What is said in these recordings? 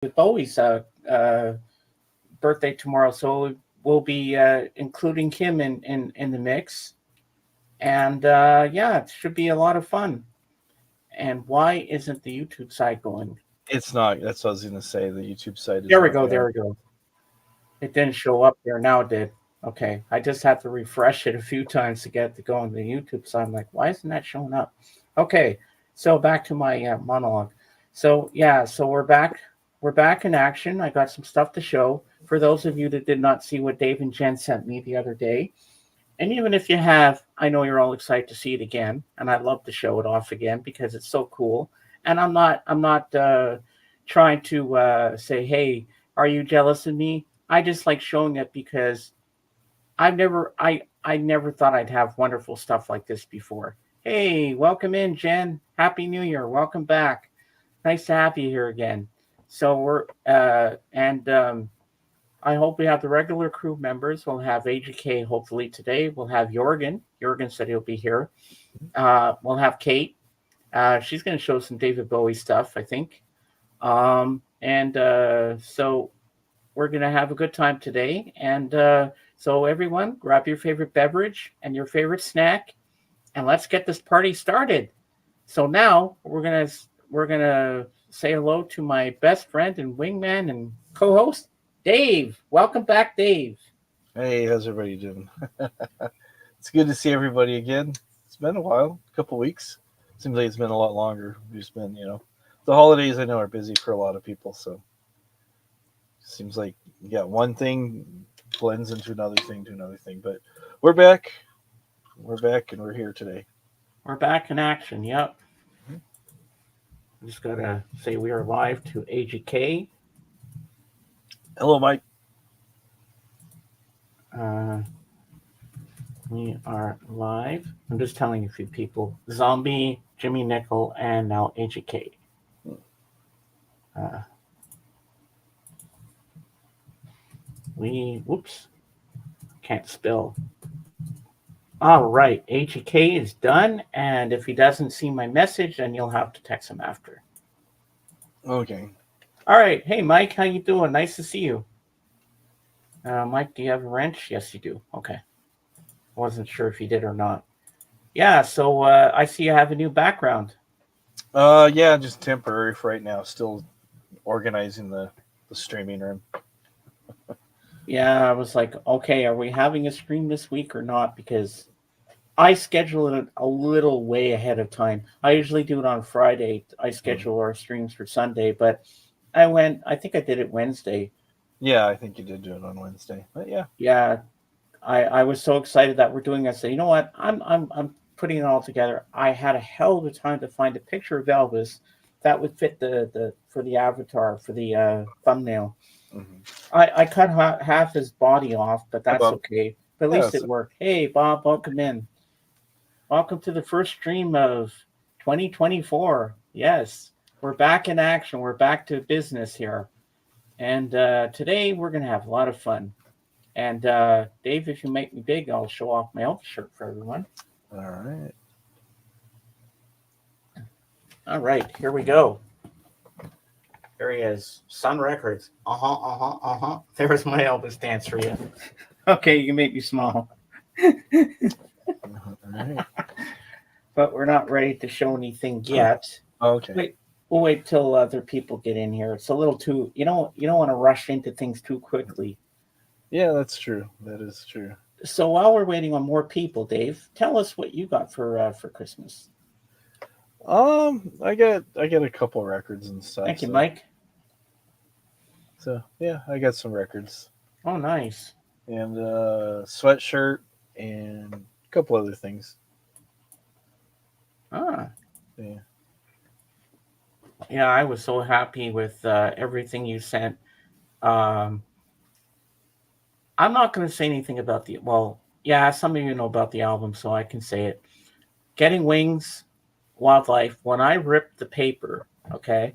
with Bowie's birthday tomorrow, so we'll be including him in the mix. And yeah, it should be a lot of fun. And why isn't the YouTube side going? It's not. That's what I was going to say. The YouTube site is There we not go. There going. we go. It didn't show up there. Now it did. Okay. I just had to refresh it a few times to get it to go on the YouTube side. I'm like, why isn't that showing up? Okay. So back to my monologue. So yeah, so we're back. We're back in action. I got some stuff to show for those of you that did not see what Dave and Jen sent me the other day. And even if you have, I know you're all excited to see it again, and I'd love to show it off again because it's so cool. And I'm not trying to say, hey, are you jealous of me? I just like showing it because I never thought I'd have wonderful stuff like this before. Hey, welcome in, Jen. Happy New Year. Welcome back. Nice to have you here again. So we're and I hope we have the regular crew members. We'll have AGK hopefully today. We'll have Jorgen. Jorgen said he'll be here. We'll have Kate. She's going to show some David Bowie stuff, I think. And so we're going to have a good time today. And so everyone, grab your favorite beverage and your favorite snack, and let's get this party started. So now we're gonna say hello to my best friend and wingman and co-host, Dave. Welcome back, Dave. Hey, how's everybody doing? It's good to see everybody again. It's been a while, a couple weeks. Seems like it's been a lot longer. We've just been, the holidays I know are busy for a lot of people, so seems like you got one thing blends into another thing to another thing. But we're back. We're back and we're here today. We're back in action. Yep. Mhm. I just gotta say we are live to AGK. Hello, Mike. Uh, we are live. I'm just telling a few people: Zombie, Jimmy Nickel, and now AGK. Uh, we whoops can't spell. All right, AGK is done, and if he doesn't see my message, then you'll have to text him after. Okay. All right, hey Mike, how you doing? Nice to see you. Mike, do you have a wrench? Yes, you do. Okay, wasn't sure if you did or not. Yeah, so I see you have a new background. Yeah, just temporary for right now. Still organizing the streaming room. Yeah, I was like, okay, are we having a stream this week or not? Because I schedule it a little way ahead of time. I usually do it on Friday. I Mm. schedule our streams for Sunday, but I think I did it Wednesday. Yeah, I think you did do it on Wednesday. But yeah. Yeah, I was so excited that we're doing. I said, you know what? I'm putting it all together. I had a hell of a time to find a picture of Elvis that would fit the for the avatar for the thumbnail. Hmm. I cut half his body off, but Hi, that's Bob. okay. But at Yeah, least it worked. Hey, Bob, welcome in. Welcome to the first stream of 2024. Yes, we're back in action. We're back to business here. And today we're going to have a lot of fun. And Dave, if you make me big, I'll show off my Elvis shirt for everyone. all right. All right, here we go. There he is. Sun Records. Uh huh, uh huh, uh huh. There's my Elvis dance for you. Okay, you can make me smile. All right. But we're not ready to show anything yet. Okay. Wait, we'll wait till other people get in here. It's a little too, you don't want to rush into things too quickly. Yeah, that's true. That is true. So while we're waiting on more people, Dave, tell us what you got for Christmas. I got a couple records and stuff. Thank you, Mike. So yeah, I got some records Oh, nice. and sweatshirt and a couple other things. Ah, Yeah. yeah, I was so happy with everything you sent. Um, I'm not going to say anything about the, well, yeah, some of you know about the album, so I can say it. Getting Wings, Wildlife, when I ripped the paper, okay,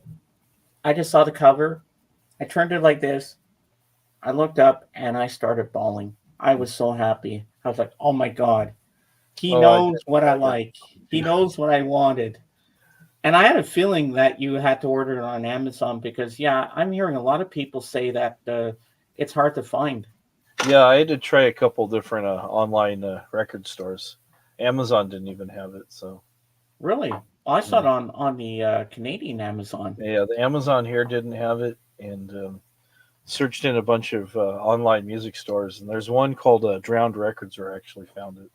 I just saw the cover. I turned it like this. I looked up and I started bawling. I was so happy. I was like, oh my God, he Oh, I knows did. what I I got like. He you. knows what I wanted. And I had a feeling that you had to order it on Amazon because, yeah, I'm hearing a lot of people say that it's hard to find. Yeah, I had to try a couple different online record stores. Amazon didn't even have it, so Really? Well, I saw it mm. on the Canadian Amazon. Yeah, the Amazon here didn't have it, and searched in a bunch of online music stores, and there's one called Drowned Records where I actually found it.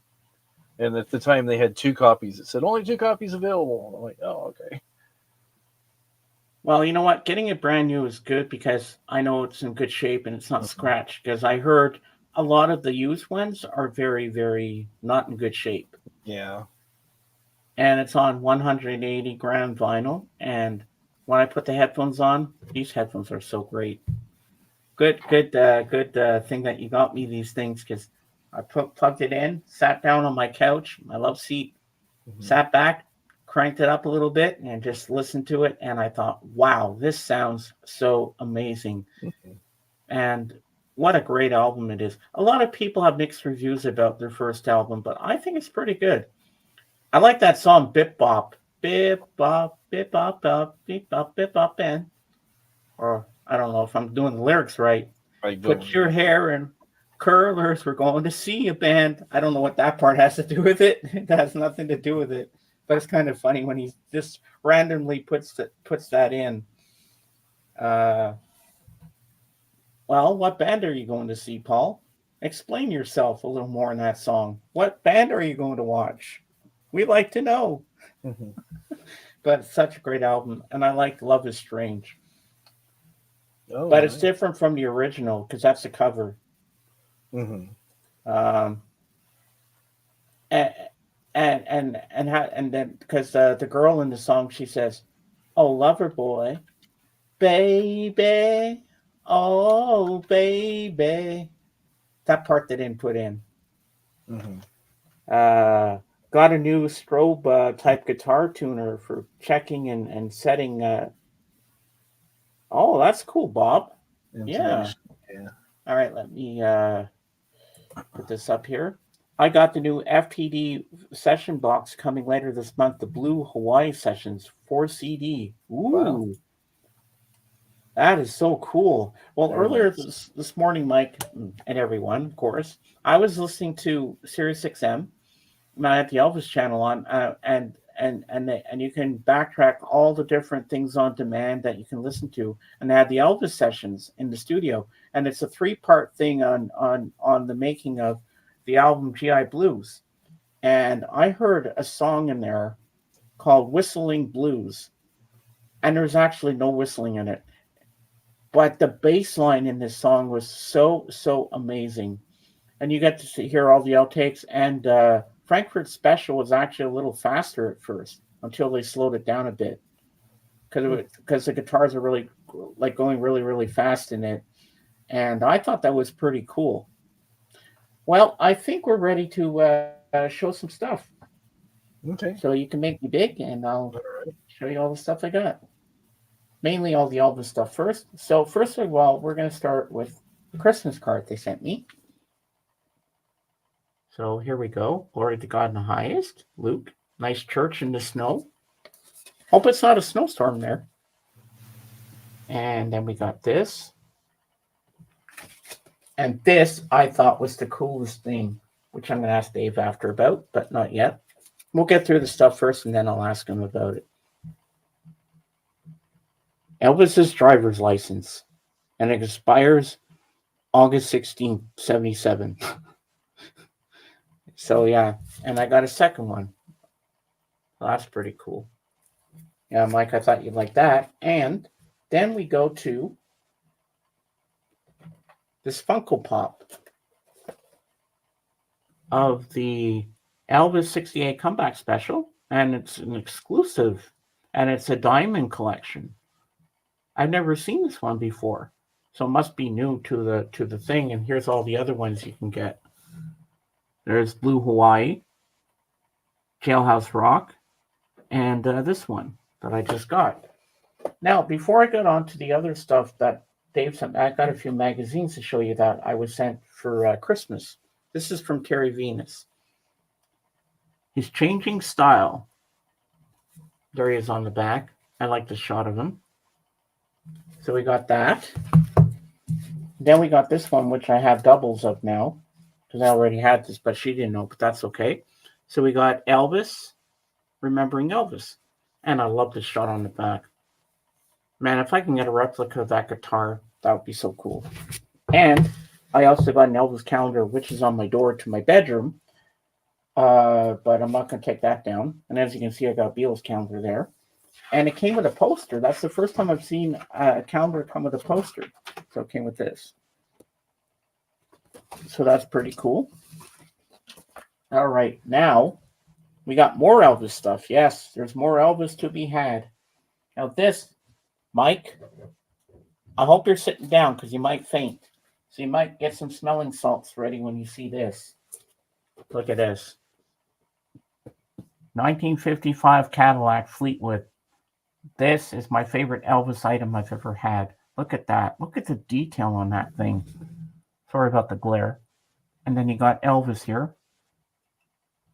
And at the time, they had two copies. It said only two copies available. And I'm like, oh, okay. Well, you know what? Getting it brand new is good because I know it's in good shape and it's not Mhm. scratched. Because I heard a lot of the used ones are very, very not in good shape. Yeah. And it's on 180 gram vinyl. And when I put the headphones on, these headphones are so great. Good thing that you got me these things because plugged it in, sat down on my couch, my love seat, Hmm. sat back, cranked it up a little bit, and just listened to it. And I thought, wow, this sounds so amazing. And what a great album it is. A lot of people have mixed reviews about their first album, but I think it's pretty good. I like that song, Bip Bop. Bip Bop, Bop, Bip Bop, Bip Bop, and, or I don't know if I'm doing the lyrics right. I Put don't your know. hair in curlers. We're going to see a band. I don't know what that part has to do with it. It has nothing to do with it. But it's kind of funny when he just randomly puts that in. Uh, well, what band are you going to see, Paul? Explain yourself a little more in that song. What band are you going to watch? We'd like to know. Hmm. But it's such a great album, and I like Love Is Strange. Oh, But it's nice. different from the original because that's a cover. Hmm. Um, and and then because the girl in the song she says, "Oh lover boy, baby, oh baby," that part they didn't put in. Hmm. Uh, got a new strobe type guitar tuner for checking and setting. Oh, that's cool, Bob. Yeah. Intonation. Yeah. All right, let me put this up here. I got the new FPD session box coming later this month. The Blue Hawaii Sessions 4 CD. Wow. Ooh, that is so cool. Well, Very earlier nice. this morning, Mike and everyone, of course, I was listening to Sirius XM. I had the Elvis channel on, and you can backtrack all the different things on demand that you can listen to, and they had the Elvis sessions in the studio, and it's a three-part thing on the making of the album GI Blues, and I heard a song in there called Whistling Blues, and there's actually no whistling in it, but the bass line in this song was so amazing, and you get to hear all the outtakes. And Frankfurt's special was actually a little faster at first until they slowed it down a bit because the guitars are really like going really fast in it. And I thought that was pretty cool. Well, I think we're ready to show some stuff. Okay. So you can make me big, and I'll show you all the stuff I got. Mainly all the Elvis stuff first. So first of all, we're going to start with the Christmas card they sent me. So here we go. Glory to God in the highest. Luke. Nice church in the snow. Hope it's not a snowstorm there. And then we got this. And this I thought was the coolest thing, which I'm going to ask Dave after about, but not yet. We'll get through the stuff first and then I'll ask him about it. Elvis's driver's license. And it expires August 16th, 1977. So yeah. And I got a second one. Well, that's pretty cool. Yeah, Mike, I thought you'd like that. And then we go to this Funko Pop of the Elvis 68 Comeback Special, and it's an exclusive, and it's a diamond collection. I've never seen this one before, so it must be new to the thing. And here's all the other ones you can get. There's Blue Hawaii, Jailhouse Rock, and this one that I just got. Now, before I get on to the other stuff that Dave sent, I got a few magazines to show you that I was sent for Christmas. This is from Terry Venus. He's changing style. There he is on the back. I like the shot of him. So we got that. Then we got this one, which I have doubles of now, because I already had this, but she didn't know, but that's okay. So we got Elvis, remembering Elvis. And I love the shot on the back. Man, if I can get a replica of that guitar, that would be so cool. And I also got an Elvis calendar, which is on my door to my bedroom. But I'm not going to take that down. And as you can see, I got Beatles calendar there. And it came with a poster. That's the first time I've seen a calendar come with a poster. So it came with this. So that's pretty cool. All right, now we got more Elvis stuff. Yes, there's more Elvis to be had. Now this, Mike, I hope you're sitting down because you might faint. So you might get some smelling salts ready when you see this. Look at this. 1955 Cadillac Fleetwood. This is my favorite Elvis item I've ever had. Look at that. Look at the detail on that thing. Sorry about the glare. And then you got Elvis here.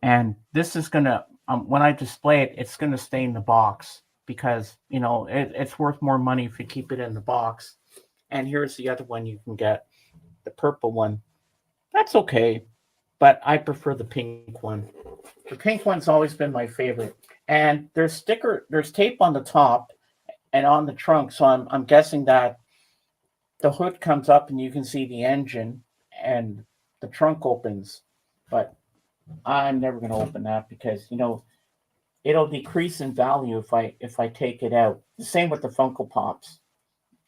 And this is going to, when I display it, it's going to stay in the box because, you know, it's worth more money if you keep it in the box. And here's the other one you can get, the purple one. That's okay, but I prefer the pink one. The pink one's always been my favorite. And there's tape on the top and on the trunk. So I'm guessing that the hood comes up and you can see the engine and the trunk opens. But I'm never going to open that because, you know, it'll decrease in value if I take it out. The same with the Funko Pops.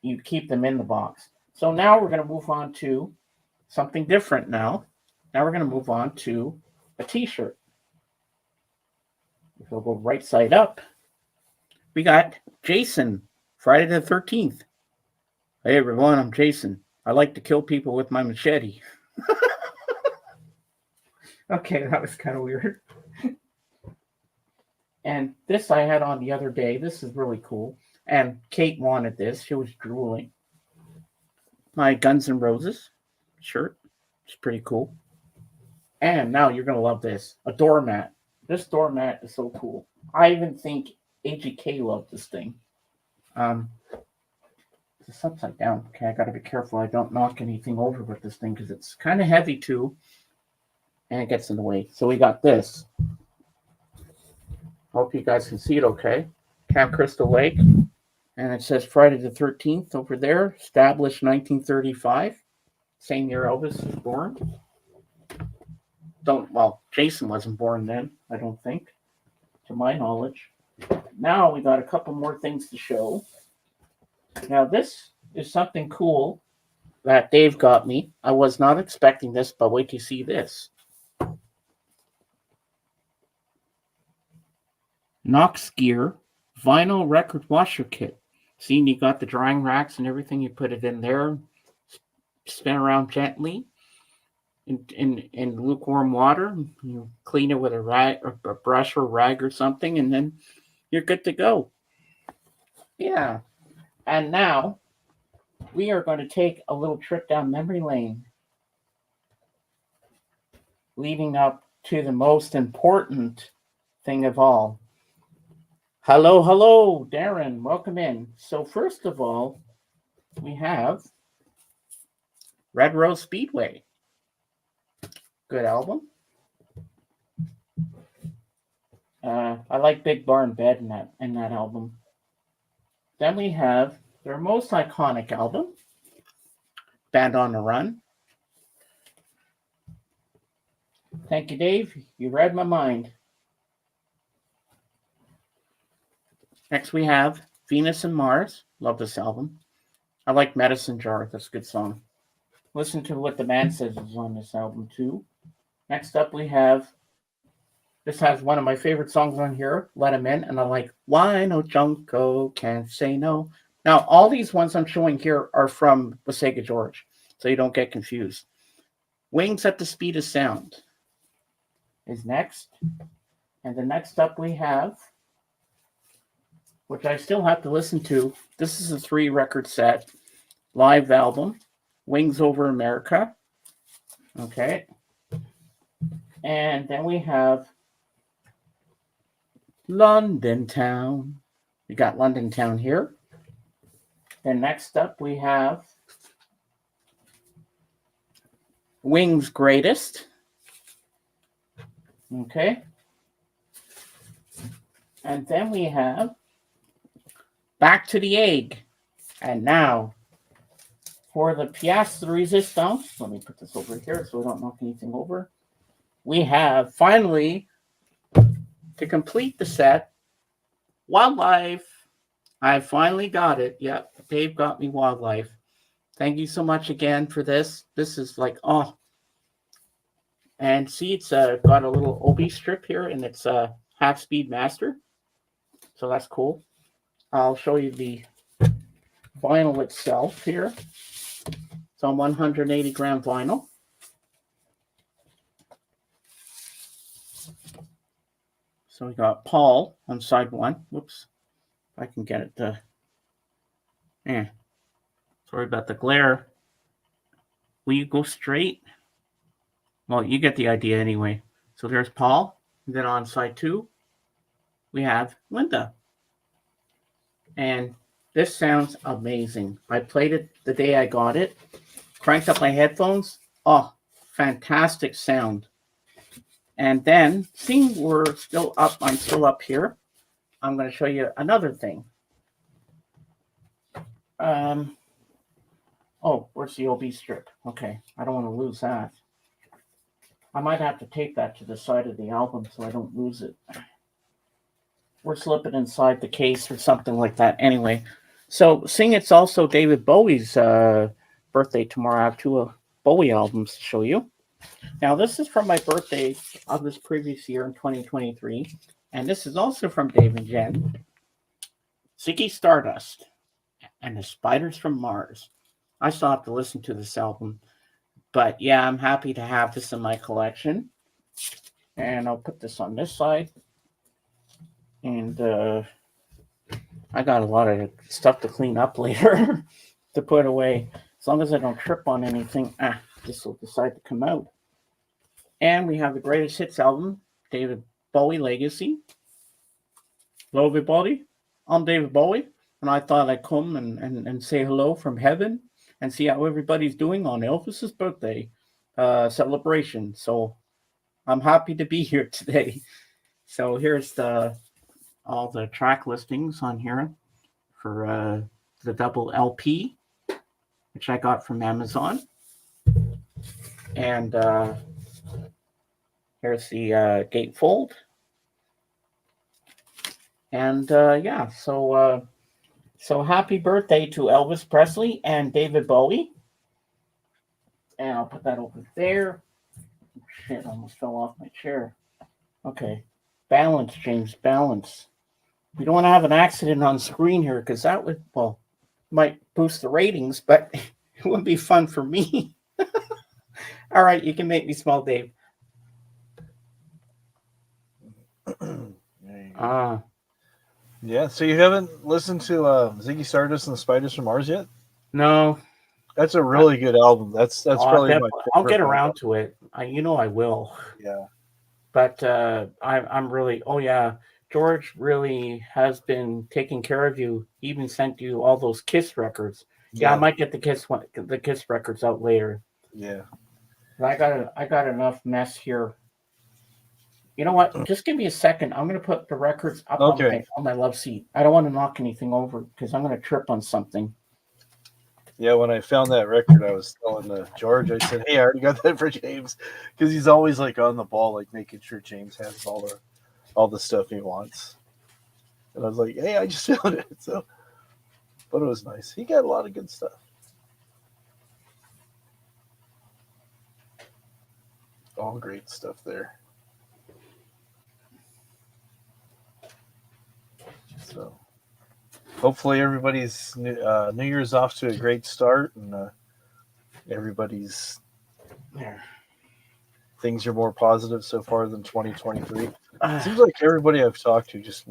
You keep them in the box. So now we're going to move on to something different now. Now we're going to move on to a t-shirt. We'll go right side up. We got Jason, Friday the 13th. Hey everyone, I'm Jason. I like to kill people with my machete. Okay, that was kind of weird. And this I had on the other day. This is really cool. And Kate wanted this. She was drooling. My Guns N' Roses shirt. It's pretty cool. And now you're going to love this. A doormat. This doormat is so cool. I even think AGK loved this thing. It's upside down. Okay, I got to be careful I don't knock anything over with this thing because it's kind of heavy too. And it gets in the way. So we got this. Hope you guys can see it okay. Camp Crystal Lake. And it says Friday the 13th over there. Established 1935. Same year Elvis was born. Jason wasn't born then, I don't think, to my knowledge. Now we got a couple more things to show. Now this is something cool that Dave got me. I was not expecting this, but wait till you see this. Knox Gear vinyl record washer kit. See, you got the drying racks and everything. You put it in there, spin around gently in lukewarm water. You clean it with a rag or a brush or rag or something, and then you're good to go. Yeah. And now we are going to take a little trip down memory lane, leading up to the most important thing of all. Hello, Darren. Welcome in. So first of all, we have Red Rose Speedway. Good album. I like Big Barn Bed in that album. Then we have their most iconic album, Band on the Run. Thank you, Dave. You read my mind. Next we have Venus and Mars. Love this album. I like Medicine Jar. That's a good song. Listen to what the man says is on this album too. Next up we have, this has one of my favorite songs on here, Let 'Em In, and I like Why No Junko Can't Say No. Now all these ones I'm showing here are from Wasega George, so you don't get confused. Wings at the Speed of Sound is next. And the next up we have, which I still have to listen to. This is a 3-record set, live album, Wings Over America. Okay. And then we have London Town. We got London Town here. Then next up we have Wings Greatest. Okay. And then we have Back to the Egg. And now for the pièce de résistance, let me put this over here so we don't knock anything over. We have finally, to complete the set, Wildlife. I finally got it. Yep, Dave got me Wildlife. Thank you so much again for this. This is like, oh. And see, it's got a little OB strip here, and it's a half-speed master. So that's cool. I'll show you the vinyl itself here. It's on 180 gram vinyl. So we got Paul on side one. Whoops. If I can get it to. Sorry about the glare. Will you go straight? Well, you get the idea anyway. So there's Paul. And then on side two, we have Linda. And this sounds amazing. I played it the day I got it. Cranked up my headphones. Oh, fantastic sound. And then, seeing we're still up, I'm still up here. I'm going to show you another thing. Oh, where's the OB strip? Okay, I don't want to lose that. I might have to tape that to the side of the album so I don't lose it. Or slip it inside the case or something like that. Anyway, so seeing it's also David Bowie's birthday tomorrow, I have two Bowie albums to show you. Now, this is from my birthday of this previous year in 2023. And this is also from Dave and Jen. Ziggy Stardust and the Spiders from Mars. I still have to listen to this album. But yeah, I'm happy to have this in my collection. And I'll put this on this side. And I got a lot of stuff to clean up later to put away. As long as I don't trip on anything, this will decide to come out. And we have the Greatest Hits album, David Bowie Legacy. Hello, everybody. I'm David Bowie, and I thought I'd come and say hello from heaven and see how everybody's doing on Elvis's birthday celebration. So I'm happy to be here today. So here's all the track listings on here for the double LP, which I got from Amazon. And here's the gatefold. And yeah, so happy birthday to Elvis Presley and David Bowie. And I'll put that over there. Shit, I almost fell off my chair. Okay. Balance, James, balance. We don't want to have an accident on screen here because that would, well, might boost the ratings, but it wouldn't be fun for me. All right, you can make me small, Dave. Yeah, so you haven't listened to Ziggy Stardust and the Spiders from Mars yet? No. That's a really good album. That's probably my favorite. I'll get around to it. I will. Yeah. But I'm really, oh yeah, George really has been taking care of you. He even sent you all those Kiss records. Yeah, I might get the Kiss records out later. Yeah. I got enough mess here. You know what? Just give me a second. I'm going to put the records up on my love seat. I don't want to knock anything over because I'm going to trip on something. Yeah, when I found that record, I was telling George, I said, hey, I already got that for James. Because he's always like on the ball, like making sure James has all the stuff he wants. And I was like, hey, I just found it. So, but it was nice. He got a lot of good stuff. All great stuff there. So hopefully everybody's New Year's off to a great start, and everybody's things are more positive so far than 2023. It seems like everybody I've talked to just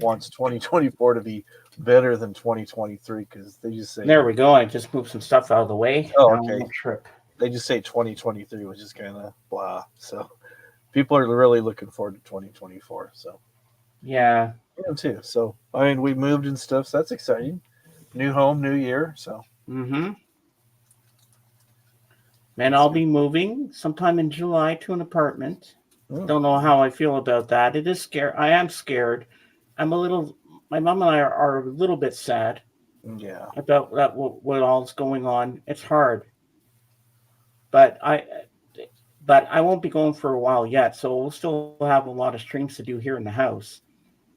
wants 2024 to be better than 2023 because they just say. There we go. I just moved some stuff out of the way. Oh, okay. Trip. They just say 2023, which is kind of blah. So people are really looking forward to 2024. So Yeah. Yeah, too. So I mean, we moved and stuff, so that's exciting. New home, new year. So Mm-hmm. And it's I'll good. be moving sometime in July to an apartment. Mm, Don't know how I feel about that. It is scary. I am scared. I'm a little. My mom and I are a little bit sad yeah, about that. What all's going on? It's hard, but I won't be going for a while yet. So we'll still have a lot of streams to do here in the house,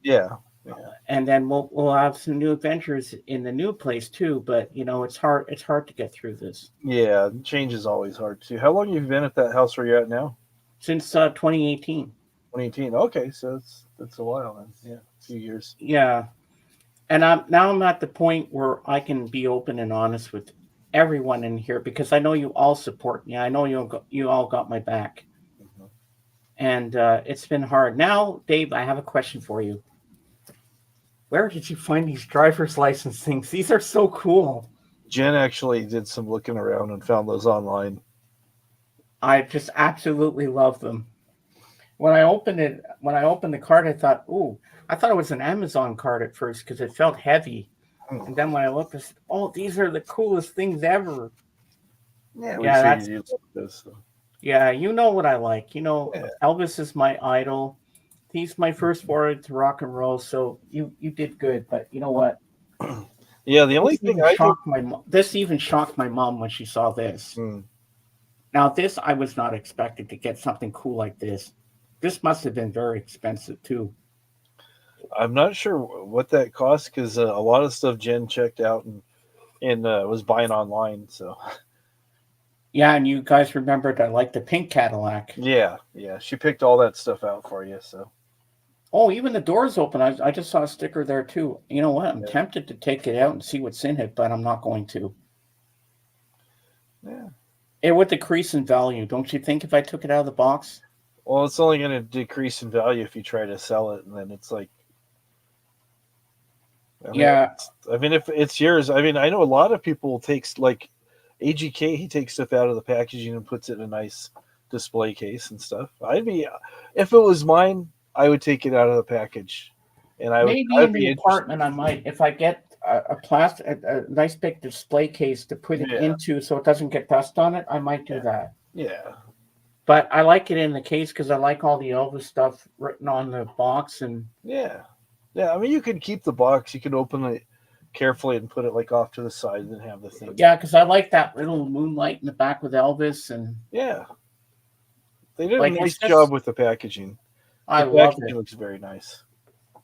yeah, yeah, and then we'll have some new adventures in the new place too. But it's hard. It's hard to get through this yeah. Change is always hard too. How long have you been at that house where you're at now? since 2018. 2018. Okay, so that's a while then. Yeah, a few years. Yeah, and I'm at the point where I can be open and honest with everyone in here because I know you all support me. I know you all got my back, Mhm. and it's been hard. Now, Dave, I have a question for you. Where did you find these driver's license things? These are so cool. Jen actually did some looking around and found those online. I just absolutely love them. When I opened the card, I thought, ooh, I thought it was an Amazon card at first because it felt heavy. Hmm. And then when I looked, I said, oh, these are the coolest things ever. Yeah, we Yeah, figured that's you'd like those. So. yeah. You know what I like. Yeah. Elvis is my idol. He's my first foray to rock and roll. So you did good. But you know what? Yeah, the only thing I think. This even shocked my mom when she saw this. Hmm. Now this I was not expected to get something cool like this. This must have been very expensive too. I'm not sure what that costs because a lot of stuff Jen checked out and was buying online. So Yeah, and you guys remembered I like the pink Cadillac. yeah, yeah, she picked all that stuff out for you. So Oh, even the doors open. I just saw a sticker there too. You know what? I'm yeah, tempted to take it out and see what's in it, but I'm not going to. yeah. It would decrease in value, don't you think, if I took it out of the box? Well, it's only going to decrease in value if you try to sell it, and then it's like, Yeah, I mean, if it's yours, I mean, I know a lot of people takes like AGK. He takes stuff out of the packaging and puts it in a nice display case and stuff. I'd be, if it was mine, I would take it out of the package, and maybe I'd in the be interested. apartment I might, if I get a nice big display case to put it Yeah, into so it doesn't get dust on it, I might yeah, do that. yeah, But I like it in the case because I like all the Elvis stuff written on the box, and yeah, yeah. I mean, you can keep the box. You can open it carefully and put it like off to the side and then have the thing. yeah, because I like that little moonlight in the back with Elvis, and Yeah, they did a like nice it's job just with the packaging. I The love packaging it. looks very nice.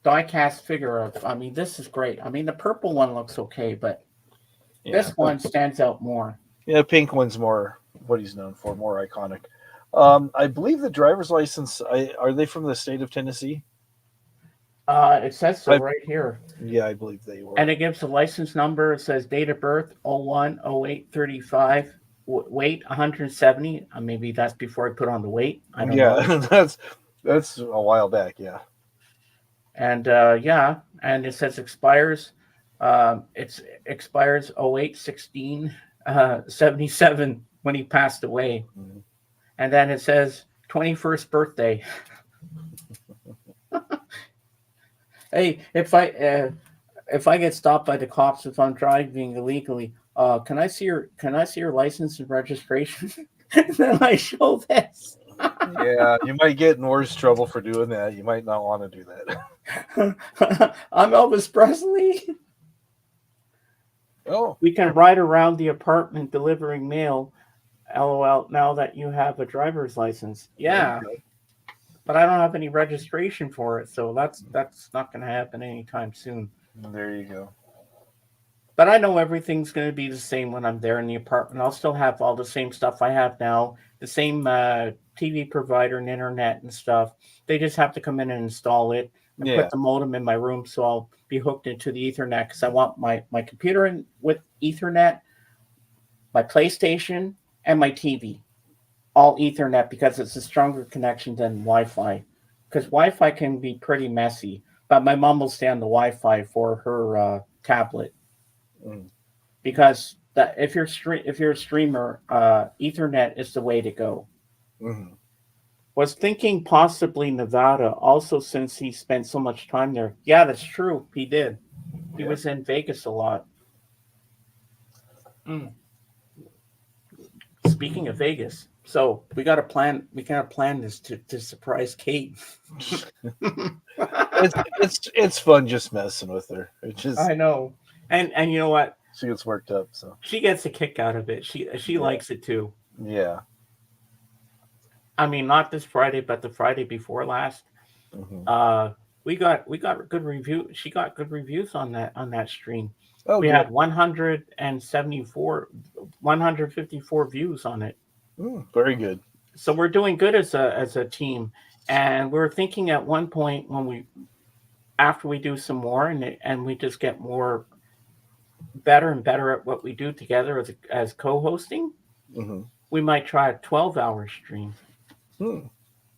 Die cast figure of. I mean, this is great. I mean, the purple one looks okay, but Yeah, this one stands out more. yeah. Pink one's more what he's known for, more iconic. I believe the driver's license. Are they from the state of Tennessee? It says so I right here. Yeah, I believe they And were. it gives a license number. It says date of birth 01/08/35. Weight 170. Maybe that's before I put on the weight. I don't know. Yeah, that's a while back. Yeah. And yeah, and it says expires. It's expires 08/16 77 when he passed away. Mhm. And then it says 21st birthday. Hey, if I get stopped by the cops if I'm driving illegally, can I see your license and registration? And then I show this. Yeah, you might get in worse trouble for doing that. You might not want to do that. I'm Elvis Presley. Oh, We can ride around the apartment delivering mail. LOL. Now that you have a driver's license, there you yeah, go. but I don't have any registration for it, so that's not going to happen anytime soon. There you go. But I know everything's going to be the same when I'm there in the apartment. I'll still have all the same stuff I have now, the same TV provider and internet and stuff. They just have to come in and install it and Yeah. put the modem in my room so I'll be hooked into the Ethernet because I want my computer in with Ethernet, my PlayStation, and my TV. All Ethernet because it's a stronger connection than Wi-Fi. Because Wi-Fi can be pretty messy, but my mom will stay on the Wi-Fi for her tablet Mm. because if you're a streamer, Ethernet is the way to go. Mhm. Was thinking possibly Nevada, also since he spent so much time there. Yeah, that's true. He did. He Yeah. was in Vegas a lot. Mm. Speaking of Vegas, so we got to plan. We got to plan this to surprise Kate. It's fun just messing with her. It just I know, and you know what? she gets worked up. So She gets a kick out of it. She yeah, likes it too. yeah. I mean, not this Friday, but the Friday before last. Hmm. Uh, we got good review. She got good reviews on that stream. Oh, We good. had 174, 154 views on it. Very good. So we're doing good as a team. And we're thinking at one point when we after we do some more and we just get more better and better at what we do together as co-hosting, Hmm. we might try a 12-hour stream. Hmm.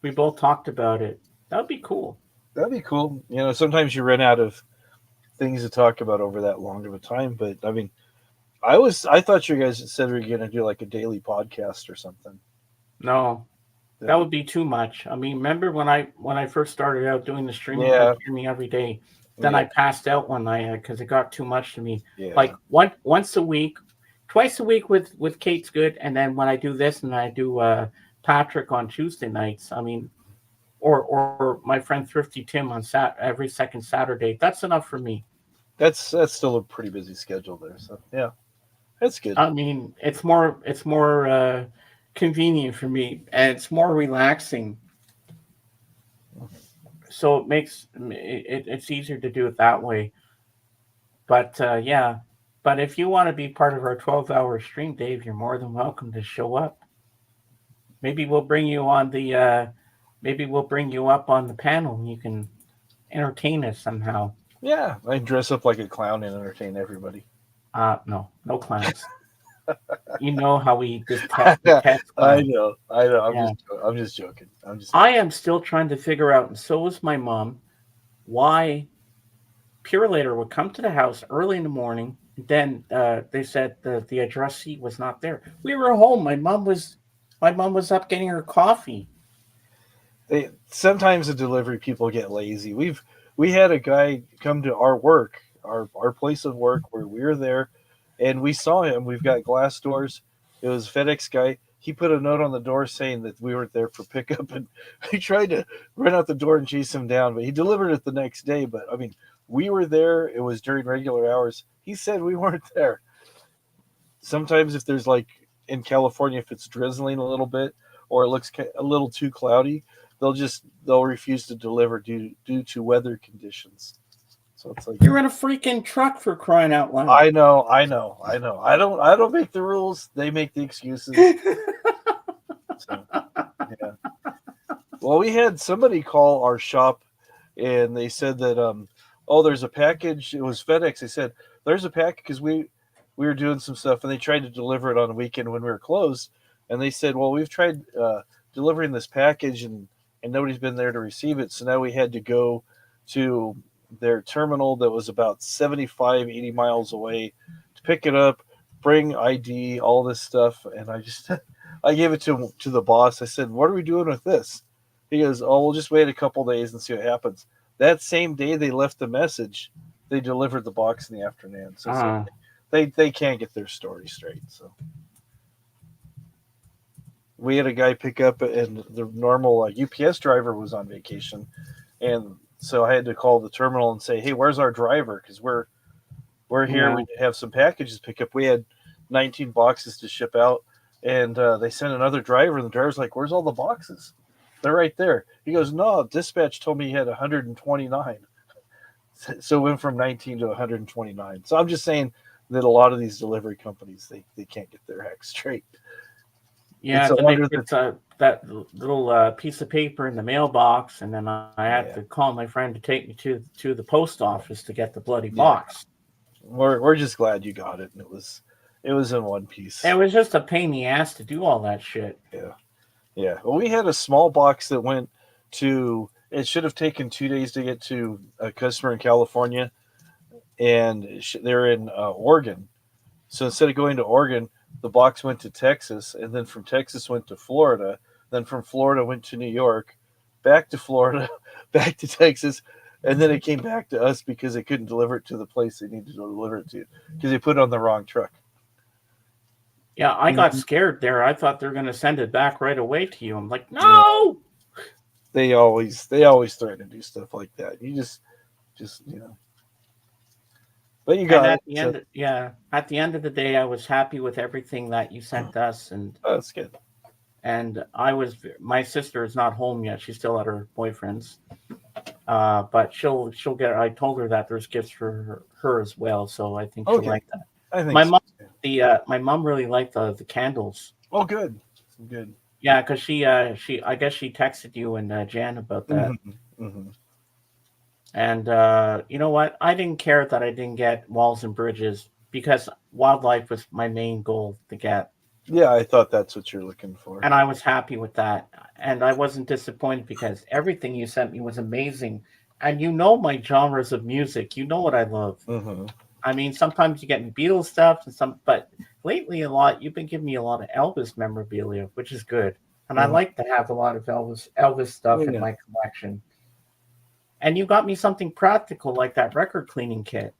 We both talked about it. That would be cool. That'd be cool. Sometimes you run out of things to talk about over that long of a time. But I mean, I thought you guys said we were gonna do like a daily podcast or something. No, that That'd be would be too much. I mean, remember when I first started out doing the yeah, streaming every day, then yeah, I passed out one night because it got too much to me. yeah. Like once a week, twice a week with Kate's good, and then when I do this and I do Patrick on Tuesday nights. I mean, or my friend Thrifty Tim on every second Saturday. That's enough for me. That's still a pretty busy schedule there. So yeah, that's good. I mean, it's more convenient for me, and it's more relaxing. So it makes it's easier to do it that way. But yeah, but if you want to be part of our 12-hour stream, Dave, you're more than welcome to show up. Maybe we'll bring you on the maybe we'll bring you up on the panel and you can entertain us somehow. Yeah, I dress up like a clown and entertain everybody. No, no clowns. You know how we I detest clowns. know, Yeah, I'm just joking. I'm just I messing. am still trying to figure out, and so is my mom, why Purelator would come to the house early in the morning. Then they said the addressee was not there. We were home. My mom was up getting her coffee. Sometimes the delivery people get lazy. We had a guy come to our work, our place of work where we were there, and we saw him. We've got glass doors. It was a FedEx guy. He put a note on the door saying that we weren't there for pickup, and we tried to run out the door and chase him down. But he delivered it the next day. But I mean, we were there. It was during regular hours. He said we weren't there. Sometimes if there's like in California, if it's drizzling a little bit or it looks a little too cloudy, they'll refuse to deliver due to weather conditions. So it's like You're in a freaking truck for crying out loud. I know, I know, I know. I don't make the rules. They make the excuses. So yeah. Well, we had somebody call our shop, and they said that oh, there's a package. It was FedEx. They said there's a package because we were doing some stuff, and they tried to deliver it on a weekend when we were closed. And they said, well, we've tried delivering this package, and nobody's been there to receive it. So now we had to go to their terminal that was about 75, 80 miles away to pick it up, bring ID, all this stuff. And I just I gave it to the boss. I said, what are we doing with this? He goes, oh, we'll just wait a couple days and see what happens. That same day they left the message, they delivered the box in the afternoon. So it's like uh, they can't get their story straight. So we had a guy pick up, and the normal UPS driver was on vacation, and so I had to call the terminal and say, "Hey, where's our driver? Because we're here. yeah. We have some packages to pick up. We had 19 boxes to ship out, and they sent another driver, and the driver's like, "Where's all the boxes? They're right there." He goes, "No, dispatch told me he had 129." So it went from 19 to 129. So I'm just saying that a lot of these delivery companies they can't get their act straight. It's Yeah, a then they wonder that put that little piece of paper in the mailbox, and then I had yeah to call my friend to take me to the post office to get the bloody yeah box. we're just glad you got it, and it was in one It piece. was just a pain in the ass to do all that shit. Yeah, yeah. Well, we had a small box that went to. It should have taken 2 days to get to a customer in California, and they're in Oregon. So instead of going to Oregon, the box went to Texas, and then from Texas went to Florida. Then from Florida went to New York, back to Florida, back to Texas, and then it came back to us because they couldn't deliver it to the place they needed to deliver it to because they put it on the wrong truck. Yeah, I got scared there. I thought they were going to send it back right away to you. I'm like, no. They always threaten to do stuff like that. You just But you And got at it. the So, end, yeah, at the end of the day, I was happy with everything that you sent us, oh, that's good. and I was. My sister is not home yet; she's still at her boyfriend's. But she'll get. I told her that there's gifts for her as well, so I think she'll Okay, like that. I think My so. mom, my mom really liked the candles. Oh, good, good. Yeah, because she I guess she texted you and Jan about that. Mm-hmm. And you know what? I didn't care that I didn't get walls and bridges because wildlife was my main goal to get. Yeah, I thought that's what you're looking for. And I was happy with that. And I wasn't disappointed because everything you sent me was amazing. And you know my genres of music. You know what I love. Mm-hmm. I mean, sometimes you get me Beatles stuff and some, but lately a lot you've been giving me a lot of Elvis memorabilia, which is good. And I Mm-hmm. like to have a lot of Elvis Oh, stuff in yeah, my collection. And you got me something practical like that record cleaning kit.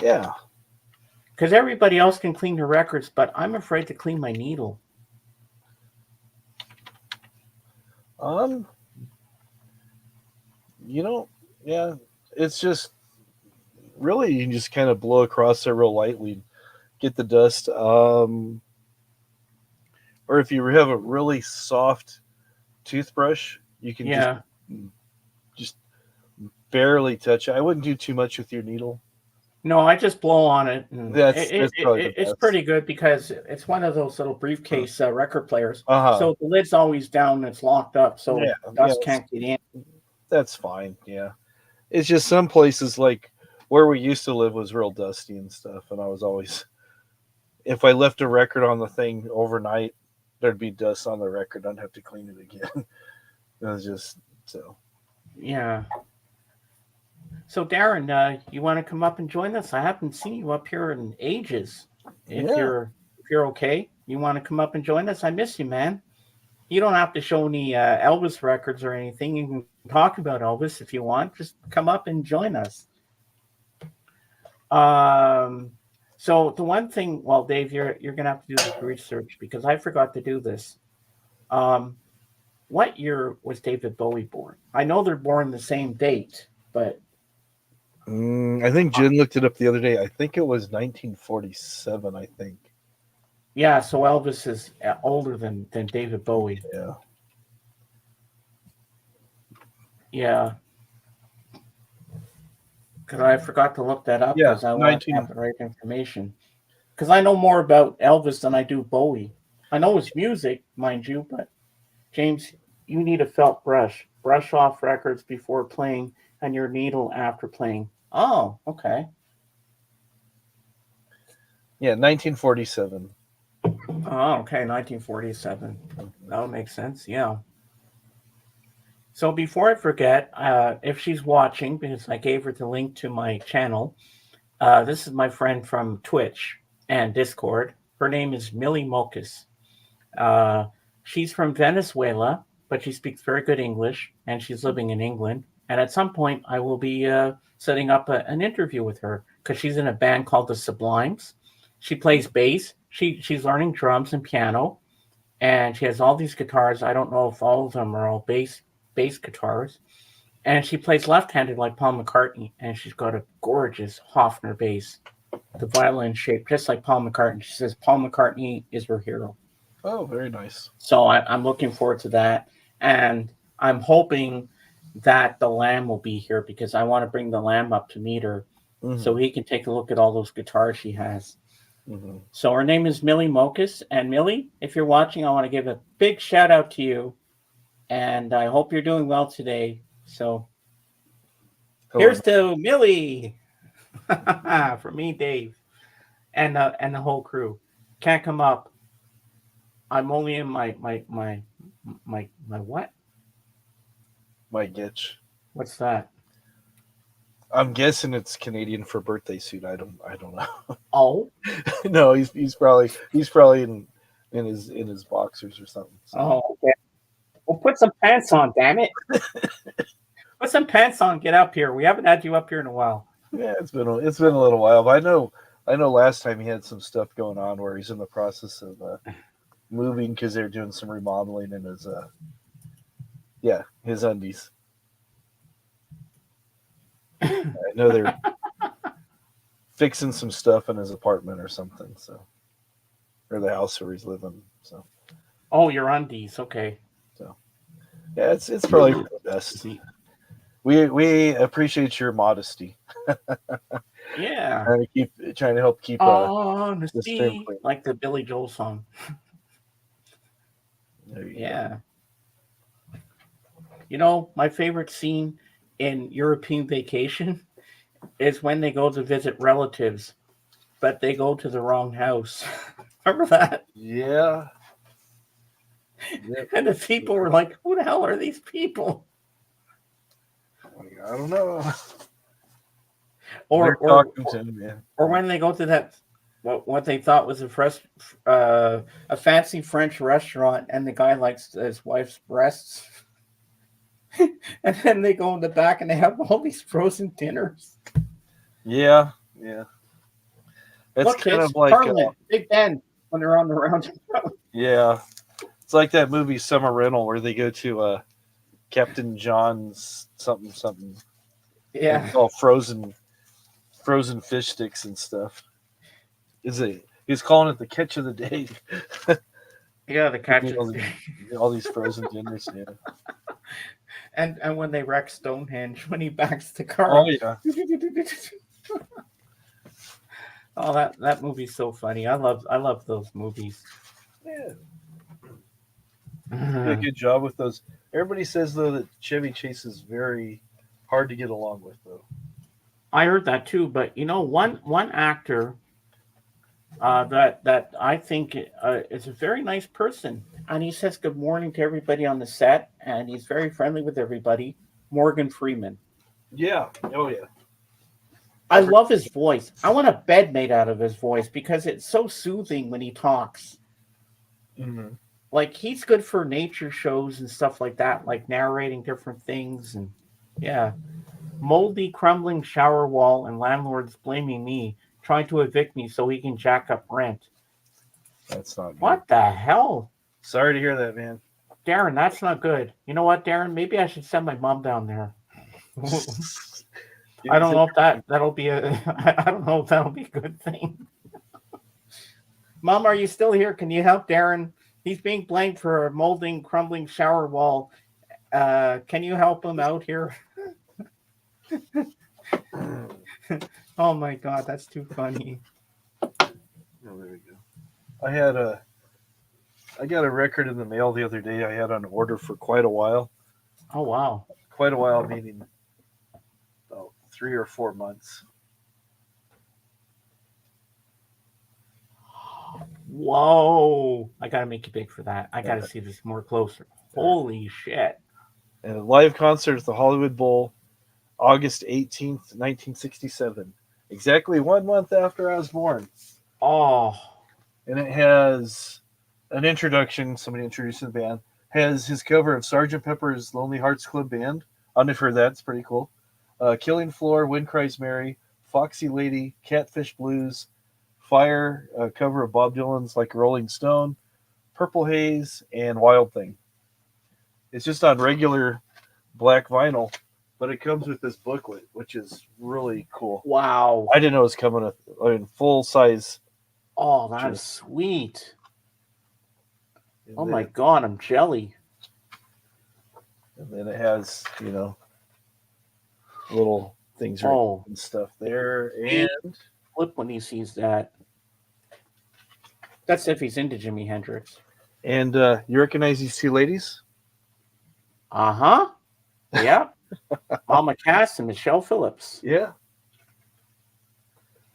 yeah. Because everybody else can clean their records, but I'm afraid to clean my needle. Um, you know, yeah. It's just really you can just kind of blow across it real lightly, get the dust. Or if you have a really soft toothbrush, you can Yeah. just barely touch it. I wouldn't do too much with your needle. No, I just blow on it, and That's probably the it's best. pretty good because it's one of those little briefcase record players. Uh huh. So the lid's always down, and it's locked up, Yeah, so yeah. dust can't get in. That's fine. Yeah. It's just some places like where we used to live was real dusty and stuff, and I was always if I left a record on the thing overnight, there'd be dust on the record. I'd have to clean it again. It was just so. Yeah. So Darren, you want to come up and join us? I haven't seen you up here in ages. Yeah. If you're okay, you want to come up and join us? I miss you, man. You don't have to show any Elvis records or anything. You can talk about Elvis if you want. Just come up and join us. Um, so the one thing, well, Dave, you're gonna have to do this research because I forgot to do this. Um, what year was David Bowie born? I know they're born the same date, but I think Jen looked it up the other day. I think it was 1947. I think. yeah. So Elvis is older than David Bowie. Yeah. Yeah, because I forgot to look that up Yeah. because I want to 19. have the right information. Because I know more about Elvis than I do Bowie. I know his music, mind you, but James, you need a felt brush. Brush off records before playing and your needle after playing. Oh, okay. Yeah. 1947. Oh, okay. 1947. That would make sense. Yeah. So before I forget, if she's watching, because I gave her the link to my channel, this is my friend from Twitch and Discord. Her name is Millie Mokus. Uh, she's from Venezuela, but she speaks very good English, and she's living in England. And at some point, I will be setting up an interview with her because she's in a band called the Sublimes. She plays bass. She's learning drums and piano, and she has all these guitars. I don't know if all of them are all bass guitars. And she plays left-handed like Paul McCartney, and she's got a gorgeous Hofner bass, the violin shape, just like Paul McCartney. She says Paul McCartney is her hero. Oh, very nice. So I'm looking forward to that. And I'm hoping that the Lamb will be here because I want to bring the Lamb up to meet her so he can take a look at all those guitars she has. Mm-hmm. So her name is Millie Mokus. And Millie, if you're watching, I want to give a big shout out to you. And I hope you're doing well today. So here's to Millie for me, Dave, and the whole crew. Can't come up. I'm only in my what? My Gitch. What's that? I'm guessing it's Canadian for birthday suit. I don't know. Oh, No, he's probably in his boxers or something. So. oh, okay. Put some pants on, damn it. Put some pants on. Get up here. We haven't had you up here in a while. Yeah, it's been a little while, but I know last time he had some stuff going on where he's in the process of moving because they're doing some remodeling in his his undies. I know they're fixing some stuff in his apartment or something, so or the house where he's living. So Oh, your undies. Okay. so yeah, it's probably for the best. We appreciate your modesty. Yeah. Trying to help keep the stream Honesty. clean. Like the Billy Joel song. There you go. Yeah. You know, my favorite scene in European Vacation is when they go to visit relatives, but they go to the wrong house. Remember that? Yeah. Yep. And the people were like, who the hell are these people? I don't know. Or They're talking to him, yeah. or when they go to that what they thought was a fancy French restaurant, and the guy likes his wife's breasts, and then they go in the back and they have all these frozen dinners. Yeah, yeah. It's Look, kind kids, of like Parliament, Big Ben, when they're on the round. yeah. It's like that movie Summer Rental where they go to Captain John's something something. Yeah, It's all frozen fish sticks and stuff. He's calling it the catch of the day. yeah, the catch. all these frozen dinners, yeah. And when they wreck Stonehenge, when he backs the car. Oh yeah. Oh, that movie's so funny. I love those movies. Yeah. Did a good job with those. Everybody says though that Chevy Chase is very hard to get along with though. I heard that too, but you know, one actor that I think is a very nice person, and he says good morning to everybody on the set, and he's very friendly with everybody. Morgan Freeman. Yeah. Oh yeah. I love his voice. I want a bed made out of his voice because it's so soothing when he talks. Mm-hmm. Like he's good for nature shows and stuff like that, like narrating different things, and yeah. Moldy, crumbling shower wall, and landlords blaming me, trying to evict me so he can jack up rent. That's not good. What the hell? Sorry to hear that, man. Darren, that's not good. You know what, Darren? Maybe I should send my mom down there. I don't know if that'll be I don't know if that'll be a good thing. Mom, are you still here? Can you help Darren? He's being blamed for a molding, crumbling shower wall. Can you help him out here? Oh my god, that's too funny. Oh, there we go. I got a record in the mail the other day. I had on order for quite a while. Oh wow. Quite a while, meaning about 3 or 4 months. Whoa. I gotta make you big for that. I gotta see this more closer. Holy shit. And a live concert at the Hollywood Bowl, August 18th, 1967. Exactly 1 month after I was born. Oh. And it has an introduction, somebody introducing the band, has his cover of Sgt. Pepper's Lonely Hearts Club Band. I don't know if you've heard that. It's pretty cool. Killing Floor, Wind Cries Mary, Foxy Lady, Catfish Blues, Fire, a cover of Bob Dylan's Like a Rolling Stone, Purple Haze, and Wild Thing. It's just on regular black vinyl, but it comes with this booklet, which is really cool. Wow. I didn't know it was coming in full size. Oh, that's sweet. Oh my god, I'm jelly. And then it has, little things and stuff there. And flip when he sees that. That's if he's into Jimi Hendrix. And you recognize these two ladies? Uh-huh. Yeah. Mama Cass and Michelle Phillips. Yeah.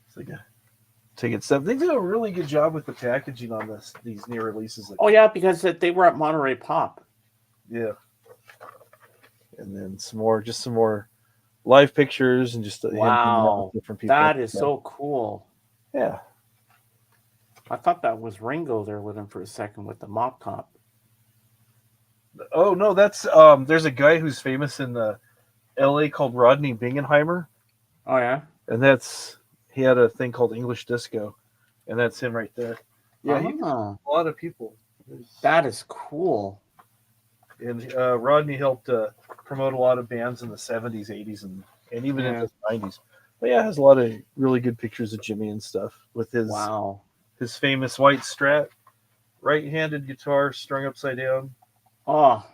It's like taking stuff. They do a really good job with the packaging on these new releases. Oh yeah, because they were at Monterey Pop. Yeah. And then some more live pictures and just wow, different people. That is so cool. Yeah. I thought that was Ringo there with him for a second with the mop top. Oh no, that's there's a guy who's famous in L.A. called Rodney Bingenheimer, Oh yeah. and he had a thing called English disco, and that's him right there. Yeah, he Oh, a lot of people. that is cool. And Rodney helped promote a lot of bands in the 70s, 80s, and even Yeah. into the 90s. But yeah, has a lot of really good pictures of Jimmy and stuff with Wow. his famous white Strat, right-handed guitar strung upside down. Oh,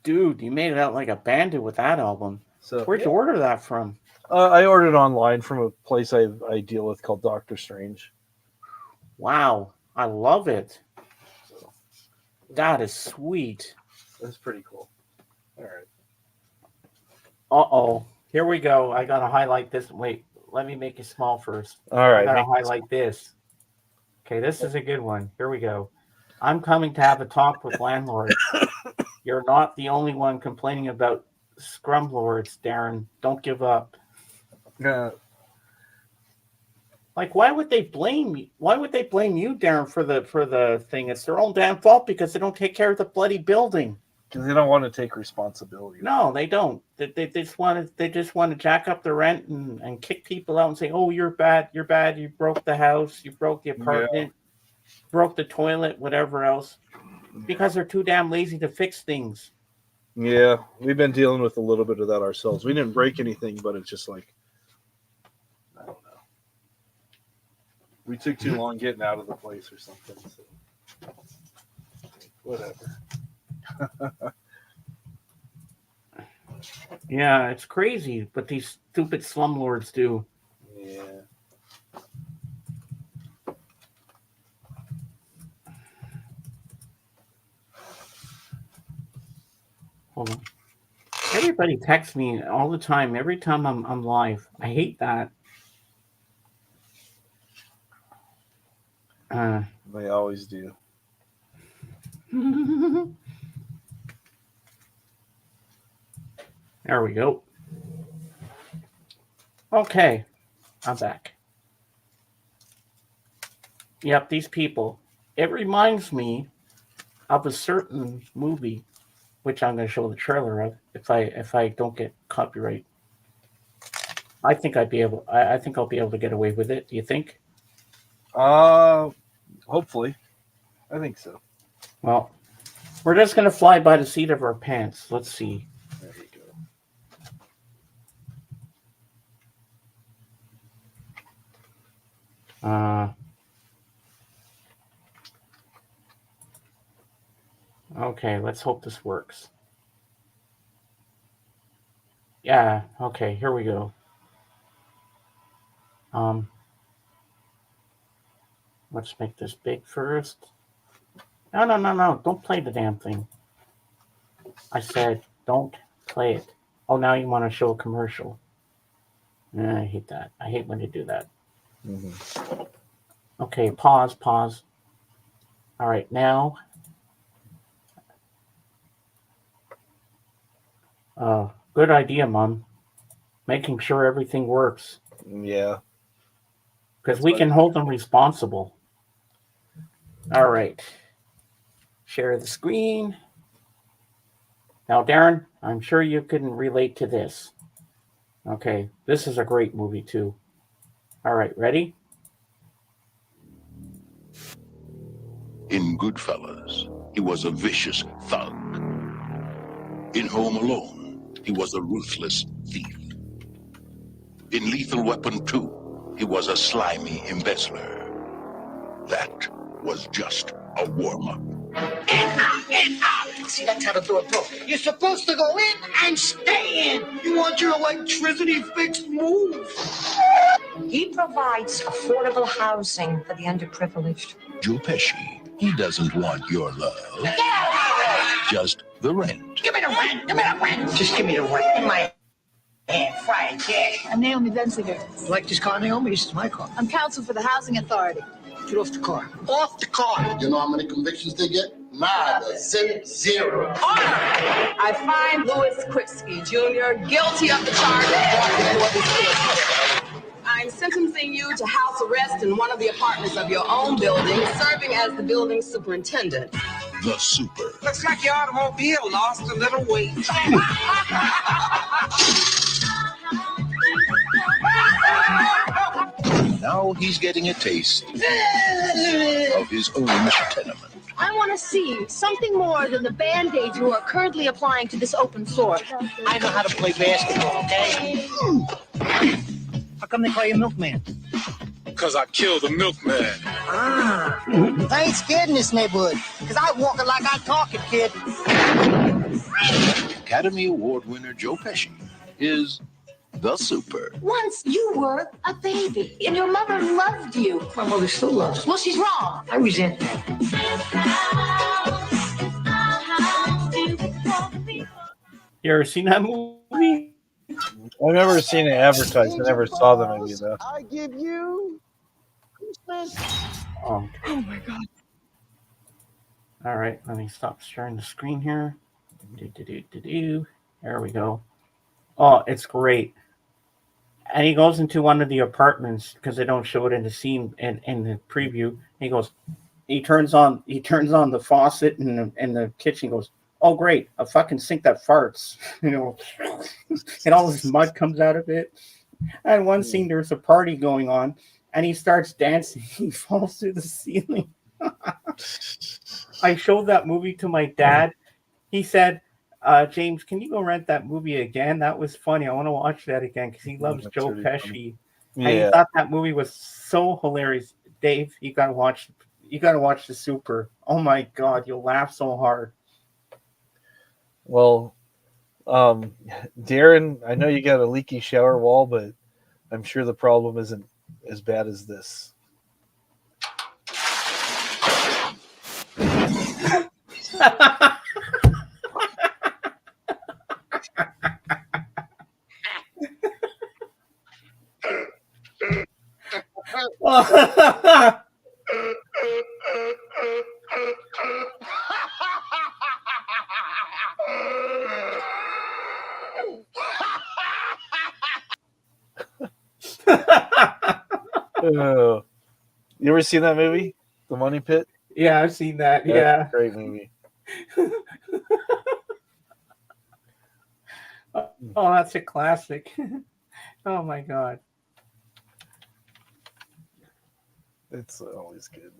dude, you made it out like a bandit with that album. So Where'd you order that from? I ordered online from a place I deal with called Doctor Strange. Wow, I love it. So That is sweet. that's pretty cool. All right. Uh-oh. Here we go. I gotta highlight this. Wait, let me make it small first. All I right. gotta highlight this. Okay, this is a good one. Here we go. I'm coming to have a talk with landlord. You're not the only one complaining about scrum lords, Darren. Don't give up. Like, why would they blame me? Why would they blame you, Darren, for the thing? It's their own damn fault because they don't take care of the bloody building. Because they don't want to take responsibility. No, they don't. They just want to jack up the rent and kick people out and say, "Oh, you're bad. You're bad. You broke the house. You broke the apartment. Broke the toilet. Whatever else." Because they're too damn lazy to fix things. Yeah, we've been dealing with a little bit of that ourselves. We didn't break anything, but it's just like, I don't know. We took too long getting out of the place or something. So. Whatever. Yeah, it's crazy, but these stupid slumlords do. Yeah. Hold on. Everybody texts me all the time. Every time I'm live, I hate that. They always do. There we go. Okay, I'm back. Yep, these people. It reminds me of a certain movie, which I'm going to show the trailer of if I don't get copyright. I think I'd be able. I think I'll be able to get away with it. Do you think? Hopefully. I think so. Well, we're just going to fly by the seat of our pants. Let's see. There you go. Okay, let's hope this works. Yeah, okay, here we go. Let's make this big first. No, don't play the damn thing. I said don't play it. Oh, now you want to show a commercial. I hate that. I hate when you do that. Mm-hmm. Okay, pause. All right, now. Good idea, Mom. Making sure everything works. Yeah. Because we can hold them responsible. All right. Share the screen. Now, Darren, I'm sure you can relate to this. Okay, this is a great movie, too. All right, ready? In Goodfellas, he was a vicious thug. In Home Alone, he was a ruthless thief. In Lethal Weapon 2, he was a slimy embezzler. That was just a warm-up. In, out. See, that's how the door broke. You're supposed to go in and stay in. You want your electricity fixed? Move. He provides affordable housing for the underprivileged. Joe Pesci, he doesn't want your love. Just the rent. Give me the rent. Give me the rent. Just give me the rent. In my hand, fried cash. I'm Naomi Benziger. You like this car, Naomi? This is my car. I'm counsel for the Housing Authority. Get off the car. Off the car. You know how many convictions they get? Nada. Zero. Order! I find Louis Kripsky Jr. guilty of the charge of walking before this court. I mind sentencing you to house arrest in one of the apartments of your own building, serving as the building superintendent. The Super. Looks like your automobile lost a little weight. Now he's getting a taste of his own tenement. I want to see something more than the band-aids you are currently applying to this open sore. I know how to play basketball, okay? How come they call you Milkman? Because I killed the milkman. I ain't scared in this neighborhood, because I walk it like I talk it, kid. Academy Award winner Joe Pesci is the Super. Once you were a baby, and your mother loved you. My mother still loves. Well, she's wrong. I resent that. You ever seen that movie? I've never seen it advertised. I never saw the movie though. I give you Christmas. Oh my God. All right, let me stop sharing the screen here. There we go. Oh, it's great. And he goes into one of the apartments because they don't show it in the scene in the preview. He turns on the faucet in the kitchen. He goes, oh great, a fucking sink that farts, and all this mud comes out of it. And one scene, there's a party going on, and he starts dancing. He falls through the ceiling. I showed that movie to my dad. He said, James, can you go rent that movie again? That was funny. I want to watch that again because he loves Joe Pesci. Yeah. And he thought that movie was so hilarious. Dave, you gotta watch the Super. Oh my God, you'll laugh so hard. Well, Darren, I know you got a leaky shower wall, but I'm sure the problem isn't as bad as this. You ever seen that movie, The Money Pit? Yeah, I've seen that. Yeah, great movie. Oh, that's a classic. Oh my God. It's always good.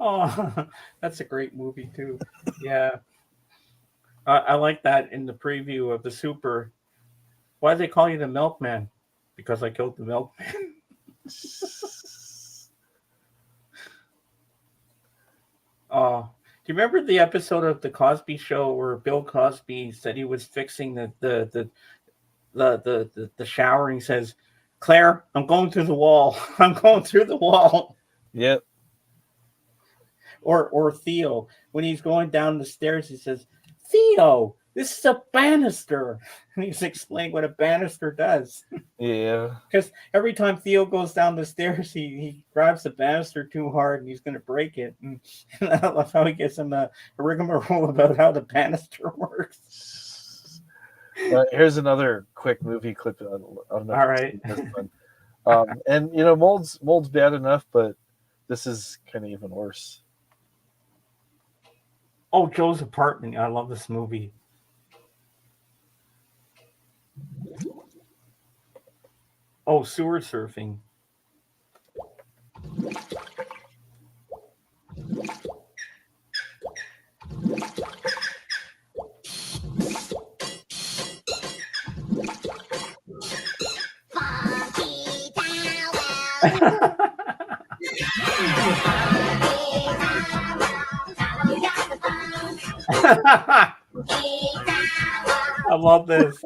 Oh, that's a great movie too. Yeah. I like that in the preview of the Super. Why do they call you the Milkman? Because I killed the milkman. Oh, do you remember the episode of the Cosby Show where Bill Cosby said he was fixing the shower, and he says, "Claire, I'm going through the wall. I'm going through the wall." Yep. Or Theo, when he's going down the stairs, he says, "Theo, this is a banister." And he's explaining what a banister does. Yeah. Because every time Theo goes down the stairs, he grabs the banister too hard and he's going to break it. And I love how he gets him a rigmarole about how the banister works. Here's another quick movie clip. All right. And mold's bad enough, but this is kind of even worse. Oh, Joe's Apartment. I love this movie. Oh, sewer surfing. I love this.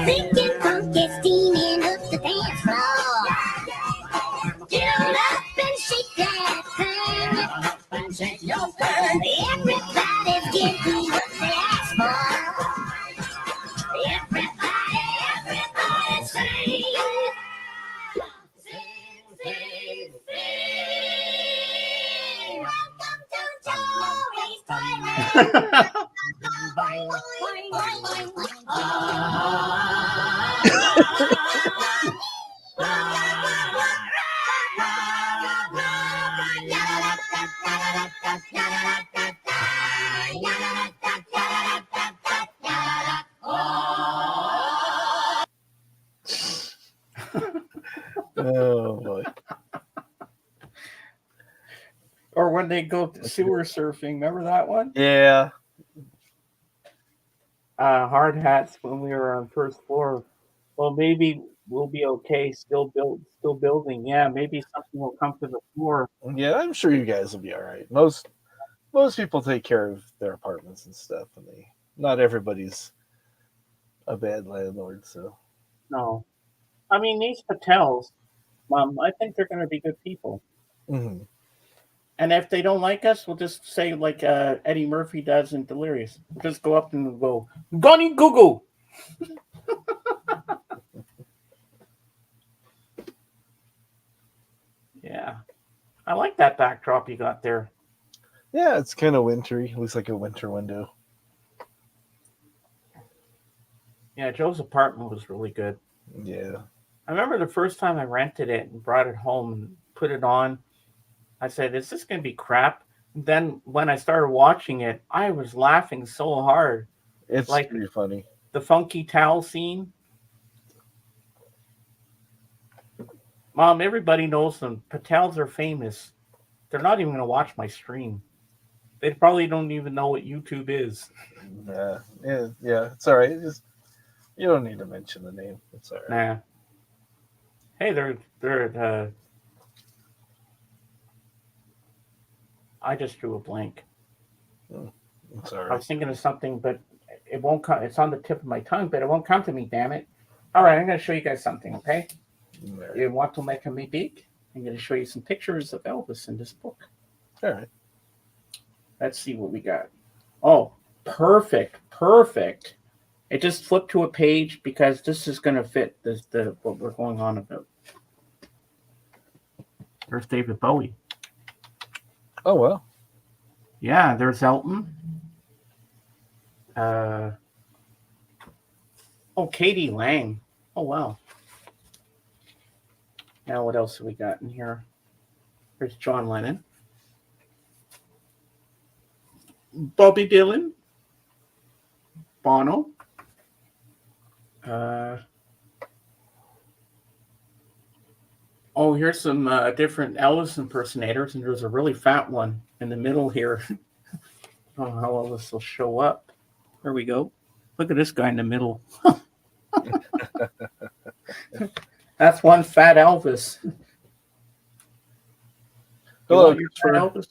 Thinking funk is steaming up the dance floor. Get on up and shake that thing. And shake your thing. Everybody's getting what they ask for. Everybody sing. Sing. Welcome to Joey's Thailand. Oh boy. Or when they go sewer surfing, remember that one? Yeah. Hard hats when we were on first floor. Well, maybe we'll be okay. Still building. Yeah, maybe something will come to the floor. Yeah, I'm sure you guys will be all right. Most people take care of their apartments and stuff, and not everybody's a bad landlord. So No, I mean these Patels, I think they're going to be good people. mm-hmm. And if they don't like us, we'll just say like Eddie Murphy does in Delirious. We'll just go up and we'll go, Gunny Goo Goo. Yeah, I like that backdrop you got there. Yeah, it's kind of wintry. Looks like a winter window. Yeah, Joe's apartment was really good. Yeah. I remember the first time I rented it and brought it home and put it on. I said, is this going to be crap? And then when I started watching it, I was laughing so hard. It's like pretty funny. The funky towel scene. Mom, everybody knows them. Patels are famous. They're not even going to watch my stream. They probably don't even know what YouTube is. Yeah. It's all right. You don't need to mention the name. It's all right. Nah. Hey, they're I just drew a blank. It's all right. I was thinking of something, but it won't come. It's on the tip of my tongue, but it won't come to me. Damn it! All right, I'm going to show you guys something. Okay? Right. You want to make me big? I'm going to show you some pictures of Elvis in this book. All right. Let's see what we got. Oh, perfect. It just flipped to a page because this is going to fit the what we're going on about. There's David Bowie. Oh, well. Yeah, there's Elton. Katie Lang. Oh, wow. Now what else have we got in here? There's John Lennon. Bobby Dylan. Bono. Here's some different Elvis impersonators, and there's a really fat one in the middle here. I don't know how Elvis will show up. There we go. Look at this guy in the middle. That's one fat Elvis. Hello, Christopher. Elvis?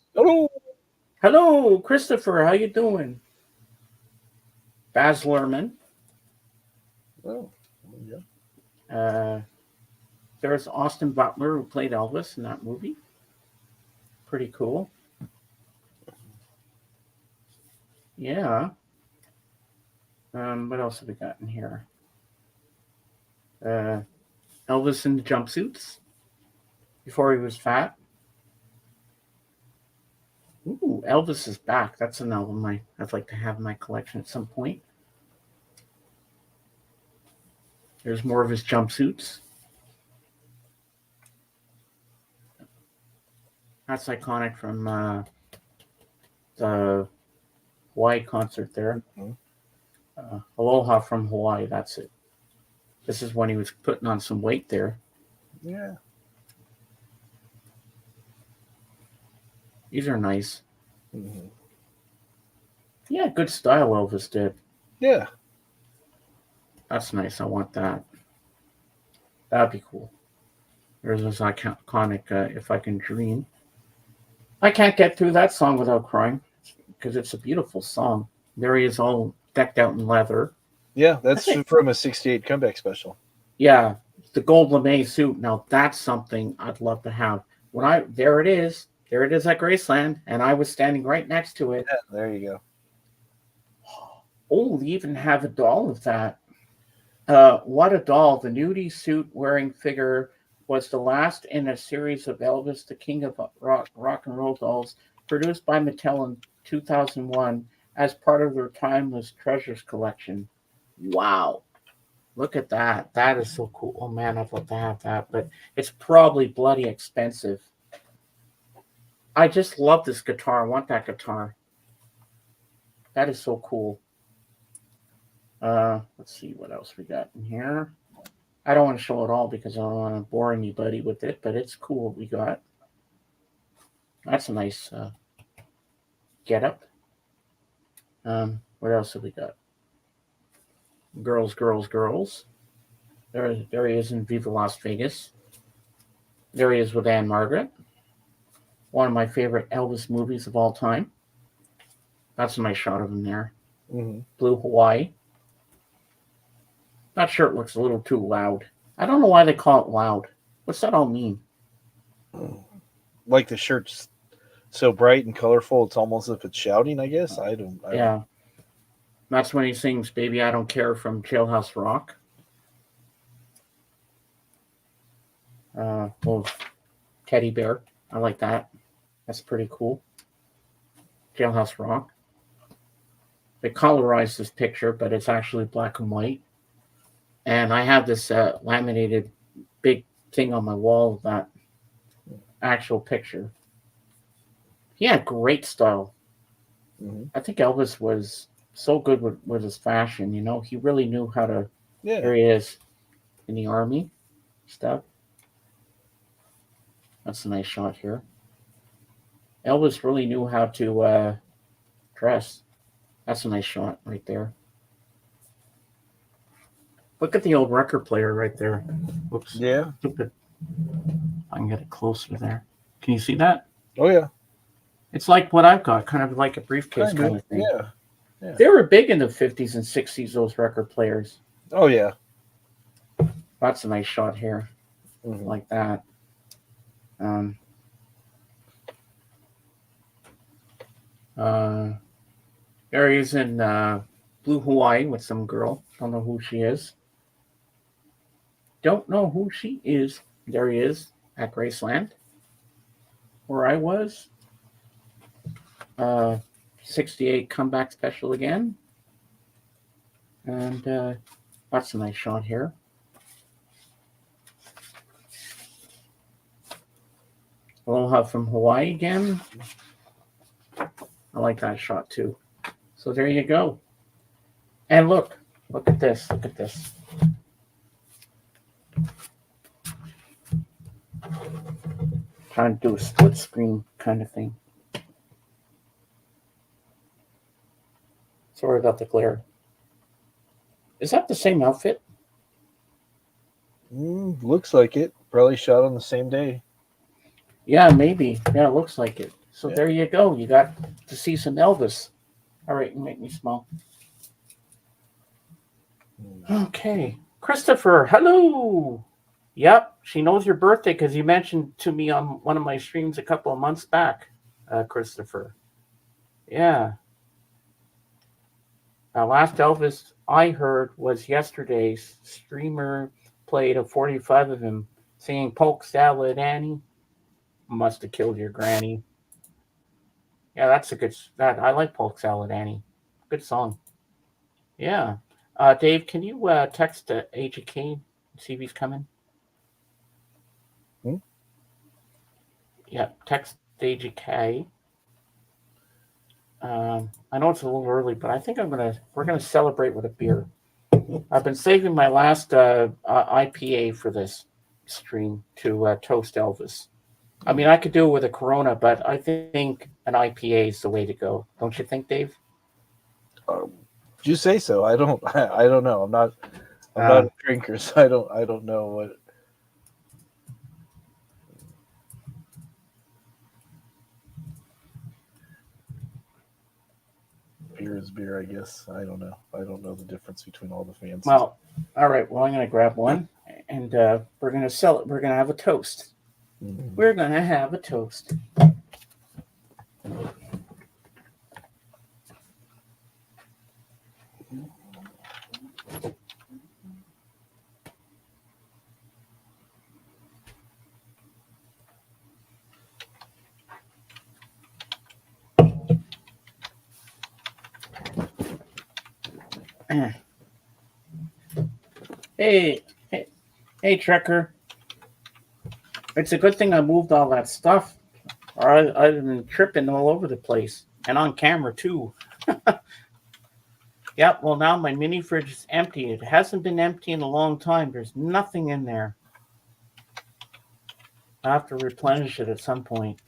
Hello, Christopher. How you doing? Baz Luhrmann. Oh, yeah. There's Austin Butler, who played Elvis in that movie. Pretty cool. Yeah. What else have we got in here? Elvis in the jumpsuits before he was fat. Ooh, Elvis is Back. That's an album I'd like to have in my collection at some point. There's more of his jumpsuits. That's iconic from the Hawaii concert there. Aloha from Hawaii, that's it. This is when he was putting on some weight there. Yeah. These are nice. Mm-hmm. Yeah, good style Elvis did. Yeah. That's nice. I want that. That'd be cool. There's this iconic If I Can Dream. I can't get through that song without crying because it's a beautiful song. There he is all decked out in leather. Yeah, that's think- from a '68 comeback special. Yeah, the gold lame suit. Now that's something I'd love to have. There it is at Graceland, and I was standing right next to it. Yeah, there you go. Oh, they even have a doll of that. What a doll! The nudie suit wearing figure was the last in a series of Elvis, the King of rock and Roll dolls, produced by Mattel in 2001 as part of their Timeless Treasures collection. Wow. Look at that. That is so cool. Oh man, I'd love to have that, but it's probably bloody expensive. I just love this guitar. I want that guitar. That is so cool. Let's see what else we got in here. I don't want to show it all because I don't want to bore anybody with it, but it's cool what we got. That's a nice getup. What else have we got? Girls, girls, girls. There he is in Viva Las Vegas. There he is with Anne Margaret. One of my favorite Elvis movies of all time. That's a nice shot of him there. Mm-hmm. Blue Hawaii. That shirt looks a little too loud. I don't know why they call it loud. What's that all mean? Like the shirt's so bright and colorful, it's almost as if it's shouting, I guess. I don't Yeah. That's when he sings Baby I Don't Care from Jailhouse Rock. Little teddy bear. I like that. That's pretty cool. Jailhouse Rock. They colorized this picture, but it's actually black and white. And I have this laminated big thing on my wall of that actual picture. He had great style. Mm-hmm. I think Elvis was so good with his fashion. You know, he really knew how to. Yeah. There he is in the army stuff. That's a nice shot here. Elvis really knew how to dress. That's a nice shot right there. Look at the old record player right there. Whoops. Yeah. Stupid. I can get it closer there. Can you see that? Oh yeah. It's like what I've got, kind of like a briefcase kind of thing. Yeah. Yeah. They were big in the 50s and 60s, those record players. Oh yeah. That's a nice shot here. Mm-hmm. Like that. There he is in Blue Hawaii with some girl. Don't know who she is. Don't know who she is. There he is at Graceland, where I was. 68 comeback special again. And that's a nice shot here. Aloha from Hawaii again. I like that shot too. So there you go. And look at this. Look at this. Trying to do a split screen kind of thing. Sorry about the glare. Is that the same outfit? Looks like it. Probably shot on the same day. Yeah, maybe. Yeah, it looks like it. So Yeah. there you go. You got to see some Elvis. All right, you make me smile. Okay. Christopher, hello. Yep, she knows your birthday because you mentioned to me on one of my streams a couple of months back, Christopher. Yeah. Last Elvis I heard was yesterday's. Streamer played a 45 of him singing Polk Salad Annie. Must have killed your granny. Yeah, that's a good. I like Polk Salad Annie. Good song. Yeah. Dave, can you text AJK and see if he's coming? Yeah, text AJK. I know it's a little early, but I think we're gonna celebrate with a beer. I've been saving my last IPA for this stream to toast Elvis. I mean, I could do it with a Corona, but I think an IPA is the way to go. Don't you think, Dave? You say so. I don't. I don't know. I'm not a drinker, so I don't know what. beer is beer, I guess. I don't know. I don't know the difference between all the fans. Well, all right. Well, I'm going to grab one, and we're going to sell it. We're going to have a toast. We're going to have a toast. Hey, Trekker. It's a good thing I moved all that stuff, or I've been tripping all over the place, and on camera too. Yep. Well, now my mini fridge is empty. It hasn't been empty in a long time. There's nothing in there. I have to replenish it at some point.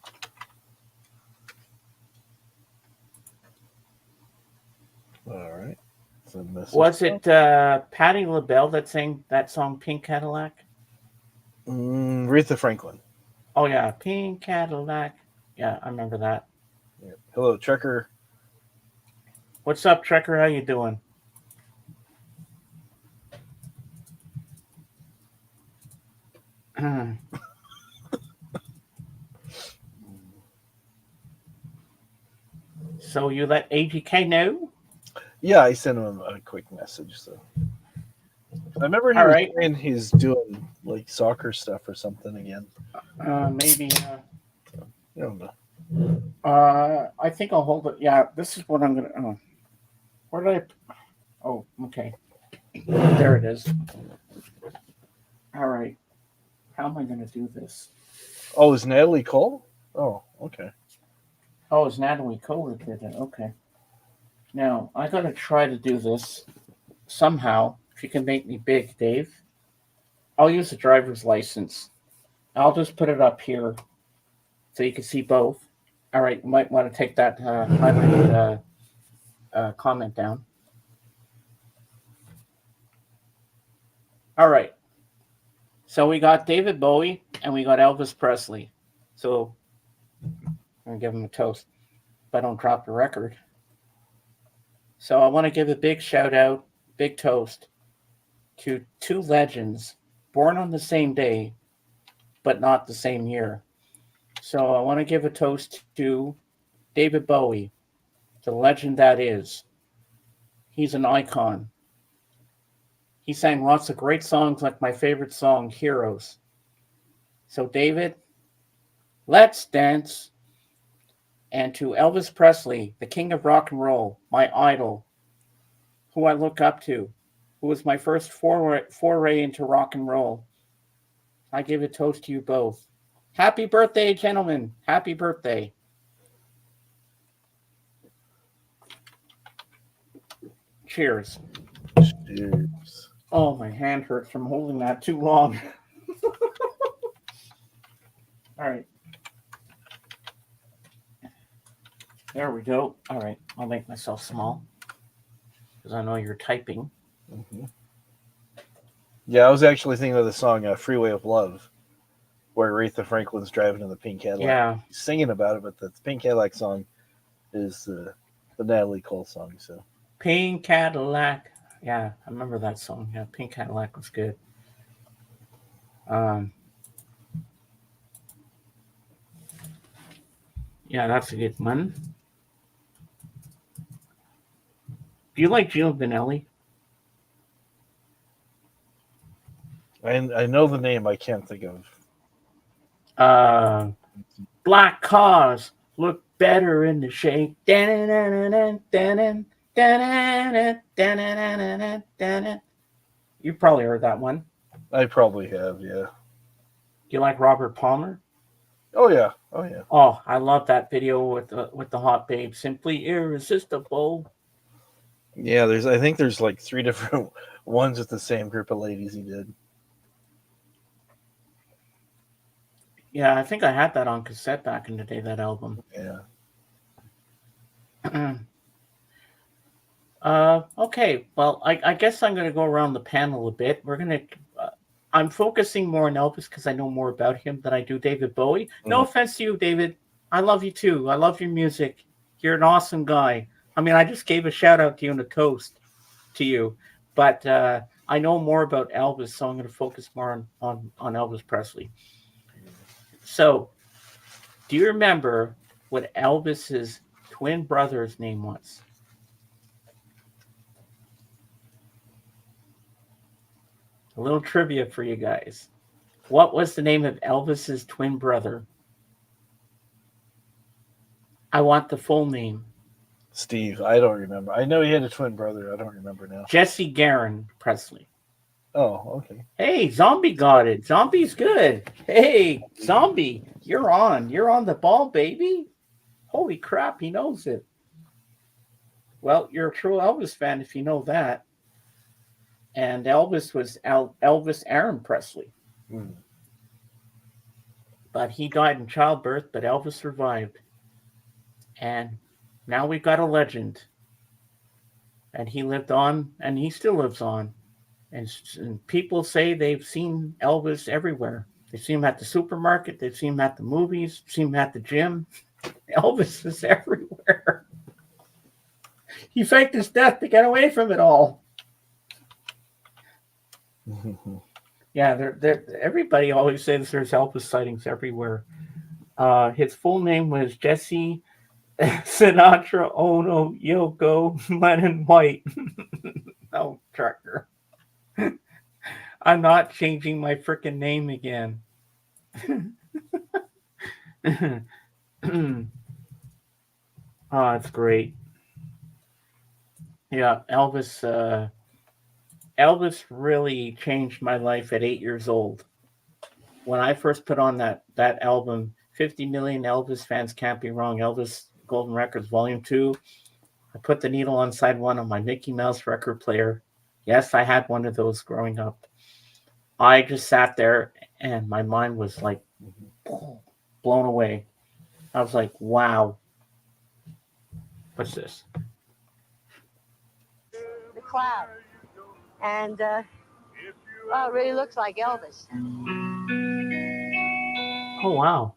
All right. Was it Patti LaBelle that sang that song Pink Cadillac? Aretha Franklin. Oh, yeah. Pink Cadillac. Yeah, I remember that. Yeah. Hello, Trekker. What's up, Trekker? How you doing? So you let AGK know? Yeah, I sent him a quick message. So I remember he was saying he's doing like soccer stuff or something again. Maybe. I don't know. I think I'll hold it. Yeah, this is what I'm gonna. Oh, where did I? Oh, okay. There it is. All right. How am I gonna do this? Oh, is Natalie Cole? Oh, okay. Oh, it's Natalie Cole that did it. Okay. Now, I got to try to do this somehow. If you can make me big, Dave. I'll use the driver's license. I'll just put it up here so you can see both. All right. You might want to take that highlighted comment down. All right. So we got David Bowie and we got Elvis Presley. So I'm going to give him a toast if I don't drop the record. So I want to give a big shout out, big toast to two legends born on the same day, but not the same year. So I want to give a toast to David Bowie, the legend that is. He's an icon. He sang lots of great songs like my favorite song, Heroes. So David, let's dance. And to Elvis Presley, the king of rock and roll, my idol, who I look up to, who was my first foray into rock and roll. I give a toast to you both. Happy birthday, gentlemen. Happy birthday. Cheers. Cheers. Oh, my hand hurts from holding that too long. All right. There we go. All right. I'll make myself small because I know you're typing. Mm-hmm. Yeah, I was actually thinking of the song Freeway of Love, where Aretha Franklin's driving in the pink Cadillac. Yeah. He's singing about it, but the pink Cadillac song is the Natalie Cole song. So Pink Cadillac. Yeah, I remember that song. Yeah, Pink Cadillac was good. Yeah, that's a good one. Do you like Gio Vanelli? I know the name. I can't think of. Black cars look better in the shade. You probably heard that one. I probably have, yeah. Do you like Robert Palmer? Oh yeah, oh yeah. Oh, I love that video with the hot babe, simply irresistible. Yeah, I think there's like 3 different ones with the same group of ladies he did. Yeah, I think I had that on cassette back in the day, that album. Yeah. Okay, well, I guess I'm going to go around the panel a bit. I'm focusing more on Elvis because I know more about him than I do David Bowie. No offense to you, David. I love you too. I love your music. You're an awesome guy. I mean, I just gave a shout out to you and a toast to you, but I know more about Elvis, so I'm going to focus more on Elvis Presley. So, do you remember what Elvis's twin brother's name was? A little trivia for you guys. What was the name of Elvis's twin brother? I want the full name. Steve, I don't remember. I know he had a twin brother. I don't remember now. Jesse Garon Presley. Oh, okay. Hey, Zombie got it. Zombie's good. Hey, Zombie, you're on. You're on the ball, baby. Holy crap, he knows it. Well, you're a true Elvis fan if you know that. And Elvis was Elvis Aaron Presley. Mm. But he died in childbirth, but Elvis survived. And now we've got a legend. And he lived on, and he still lives on. And people say they've seen Elvis everywhere. They've seen him at the supermarket. They've seen him at the movies. Seen him at the gym. Elvis is everywhere. He faked his death to get away from it all. Yeah, everybody always says there's Elvis sightings everywhere. His full name was Jesse Sinatra Ono Yoko Lennon White. Oh, Trucker. I'm not changing my freaking name again. Oh, it's great. Yeah, Elvis really changed my life at 8 years old. When I first put on that album, 50 Million Elvis Fans Can't Be Wrong, Elvis Golden Records Volume 2, I put the needle on side 1 of my Mickey Mouse record player. Yes, I had one of those growing up. I just sat there and my mind was like blown away. I was like, wow. What's this? The cloud. And, well, it really looks like Elvis. Oh, wow.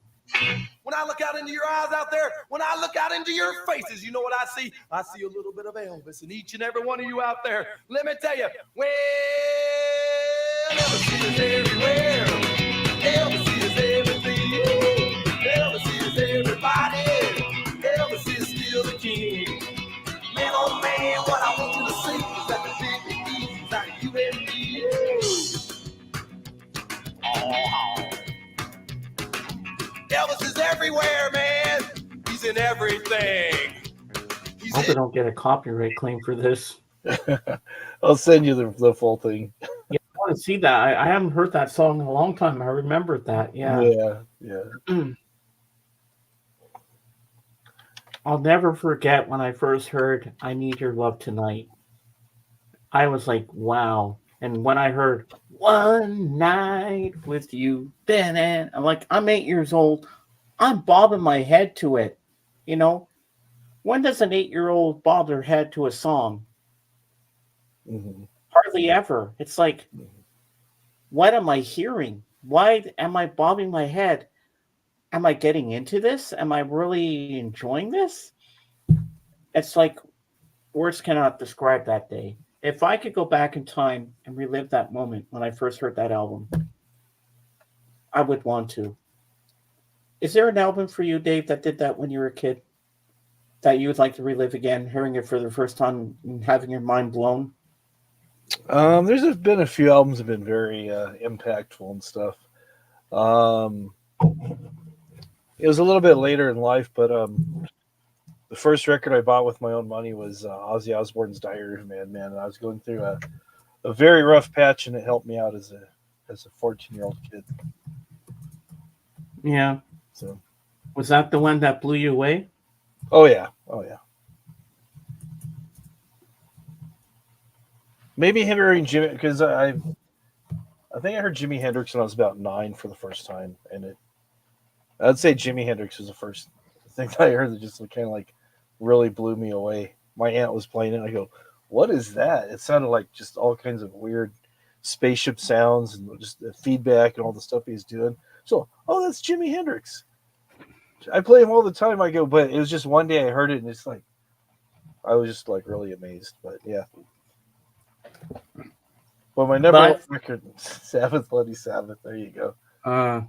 When I look out into your eyes out there, when I look out into your faces, you know what I see? I see a little bit of Elvis in each and every one of you out there. Let me tell you, well, Elvis is everywhere. Elvis is everything. Elvis is everybody. Elvis is still the king. Man, oh man, what I want you to see is that the big easy like you and me. Elvis is everywhere, man. He's in everything. I hope I don't get a copyright claim for this. I'll send you the full thing. Yeah, I want to see that. I haven't heard that song in a long time. I remembered that. Yeah. I'll never forget when I first heard I Need Your Love Tonight. I was like, wow. And when I heard One Night with You, then I'm like, I'm 8 years old. I'm bobbing my head to it. You know, when does an 8-year-old bob their head to a song? Mm-hmm. Hardly ever. It's like, what am I hearing? Why am I bobbing my head? Am I getting into this? Am I really enjoying this? It's like words cannot describe that day. If I could go back in time and relive that moment when I first heard that album, I would want to. Is there an album for you, Dave, that did that when you were a kid? That you would like to relive again, hearing it for the first time and having your mind blown? There's been a few albums that have been very impactful and stuff. It was a little bit later in life, but the first record I bought with my own money was Ozzy Osbourne's Diary of a Madman. And I was going through a very rough patch, and it helped me out as a 14-year-old kid. Yeah. So, was that the one that blew you away? Oh yeah. Maybe hearing Jimmy, because I think I heard Jimi Hendrix when I was about 9 for the first time, and I'd say Jimi Hendrix was the first thing that I heard that just kind of like really blew me away. My aunt was playing it, and I go, "What is that?" It sounded like just all kinds of weird spaceship sounds and just the feedback and all the stuff he's doing. So, oh, that's Jimi Hendrix. I play him all the time. I go, but it was just one day I heard it, and it's like, I was just like really amazed. But yeah. Well, my number one record, Sabbath, Bloody Sabbath. There you go. Oh,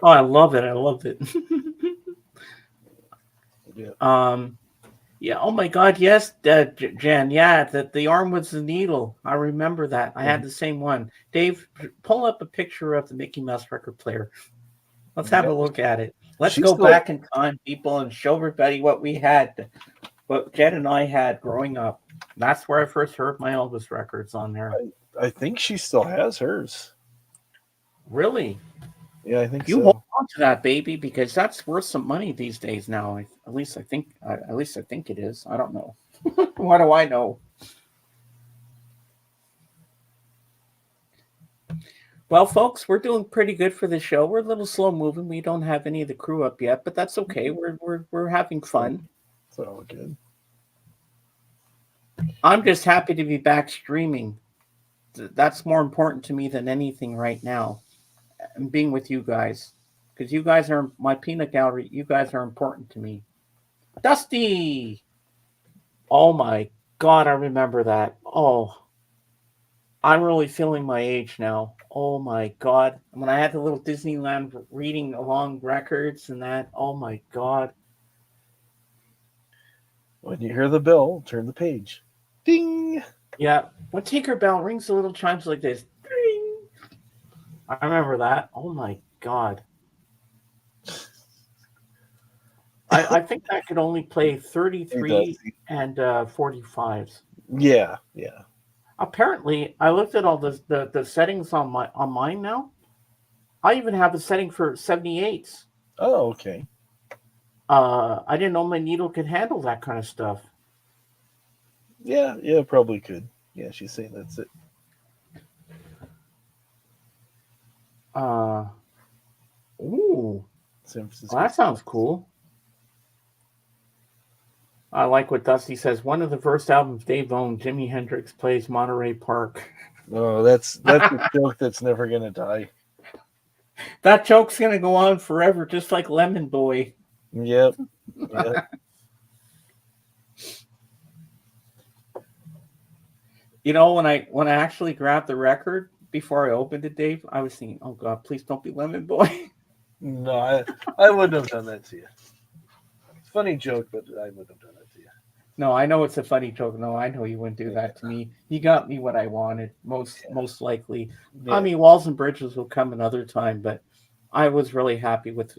I love it. I love it. Yeah. Yeah. Oh my God. Yes, Jen. Yeah, the arm was the needle. I remember that. I had the same one. Dave, pull up a picture of the Mickey Mouse record player. Let's have a look at it. Let's go back in time, people, and show everybody what we had, what Jen and I had growing up. That's where I first heard my Elvis records on there. I think she still has hers. Really? Yeah, I think you so. hold on to that, baby, because that's worth some money these days now. At least I think it is. I don't know. What do I know? Well, folks, we're doing pretty good for the show. We're a little slow moving. We don't have any of the crew up yet, but that's okay. We're having fun. It's all good. I'm just happy to be back streaming. That's more important to me than anything right now. And being with you guys, because you guys are my peanut gallery. You guys are important to me. Dusty. Oh my God, I remember that. Oh, I'm really feeling my age now. Oh my God. When I had the little Disneyland reading along records and that, oh my God. When you hear the bell, turn the page. Ding! Yeah. When Tinkerbell rings the little chimes like this. Ding! I remember that. Oh my God. I think I could only play 33 and 45s. Yeah. Apparently, I looked at all the settings on mine now. I even have a setting for 78s. Oh, okay. I didn't know my needle could handle that kind of stuff. Yeah, probably could. Yeah, she's saying that's it. Ooh. Well, that sounds cool. I like what Dusty says. One of the first albums Dave owned, Jimi Hendrix plays Monterey Park. Oh, that's a joke that's never gonna die. That joke's gonna go on forever, just like Lemon Boy. Yep. You know, when I actually grabbed the record before I opened it, Dave, I was thinking, "Oh God, please don't be Lemon Boy." No, I wouldn't have done that to you. It's a funny joke, but I wouldn't have done that to you. No, I know it's a funny joke. No, I know you wouldn't do that to me. You got me what I wanted, most likely. Yeah. I mean, Walls and Bridges will come another time, but I was really happy with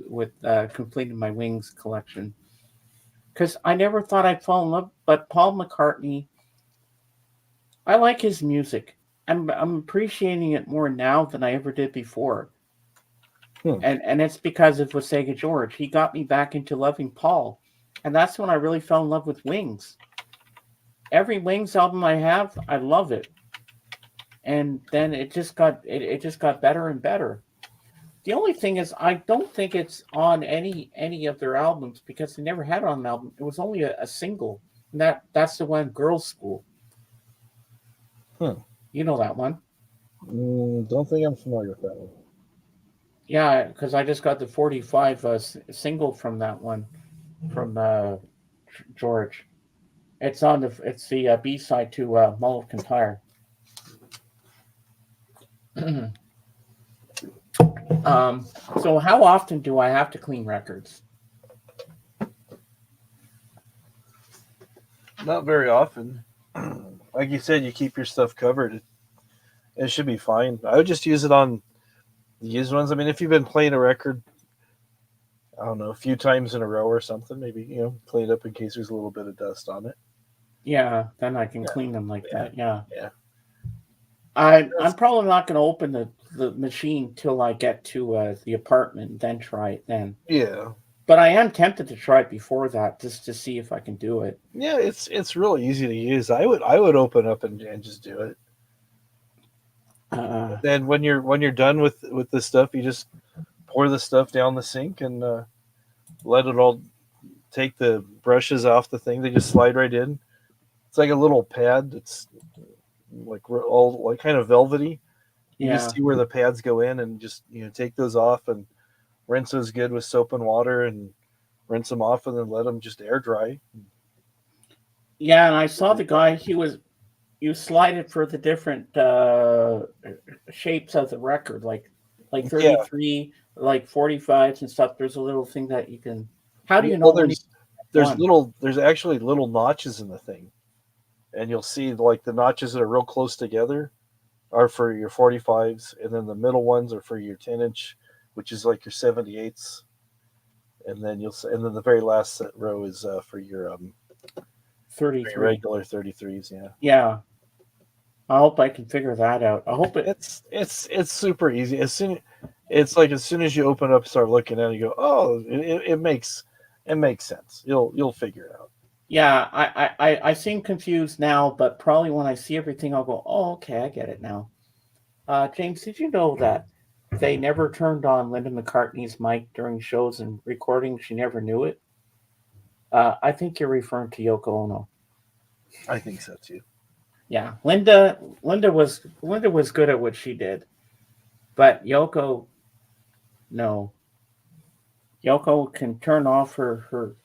completing my Wings collection because I never thought I'd fall in love. But Paul McCartney, I like his music. I'm appreciating it more now than I ever did before. And it's because of Wasega George. He got me back into loving Paul. And that's when I really fell in love with Wings. Every Wings album I have, I love it. And then it just got better and better. The only thing is I don't think it's on any of their albums because they never had it on an album. It was only a single. And that's the one, Girls' School. You know that one. Don't think I'm familiar with that one. Yeah, because I just got the 45 single from that one, from George. It's the B-side to Mull of Kintyre. So how often do I have to clean records? Not very often. Like you said, you keep your stuff covered. It should be fine. I would just use it on the used ones. I mean, if you've been playing a record, I don't know, a few times in a row or something, maybe, clean it up in case there's a little bit of dust on it. Yeah, then I can clean them like that. Yeah. Yeah. I'm probably not going to open the machine till I get to the apartment and then try it then. Yeah. But I am tempted to try it before that just to see if I can do it. Yeah, it's really easy to use. I would open up and just do it. Then when you're done with the stuff, you just pour the stuff down the sink and let it all take the brushes off the thing. They just slide right in. It's like a little pad. It's like all kind of velvety. You just see where the pads go in and just take those off and rinse those good with soap and water and rinse them off, and then let them just air dry. Yeah, and I saw the guy. You slide it for the different shapes of the record, like Yeah. 33, like 45s and stuff. There's a little thing that you can. How do you know Well, when you there's actually little notches in the thing, and you'll see like the notches that are real close together are for your 45s, and then the middle ones are for your 10-inch, which is like your 78s, and then the very last row is for your 33 regular 33s. Yeah. Yeah, I hope I can figure that out. I hope It's super easy. As soon as you open up, start looking at it, you go, oh, it makes sense. You'll figure it out. Yeah, I seem confused now, but probably when I see everything, I'll go, oh, okay, I get it now. James, did you know that they never turned on Linda McCartney's mic during shows and recordings? She never knew it. I think you're referring to Yoko Ono. I think so too. Yeah, Linda was good at what she did, but Yoko, no. Yoko can turn off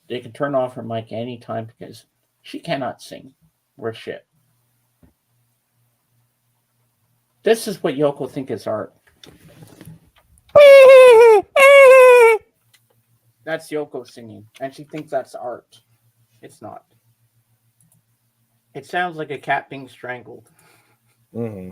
they can turn off her mic anytime because she cannot sing worth shit. This is what Yoko think is art. That's Yoko singing, and she thinks that's art. It's not. It sounds like a cat being strangled. Mm-hmm.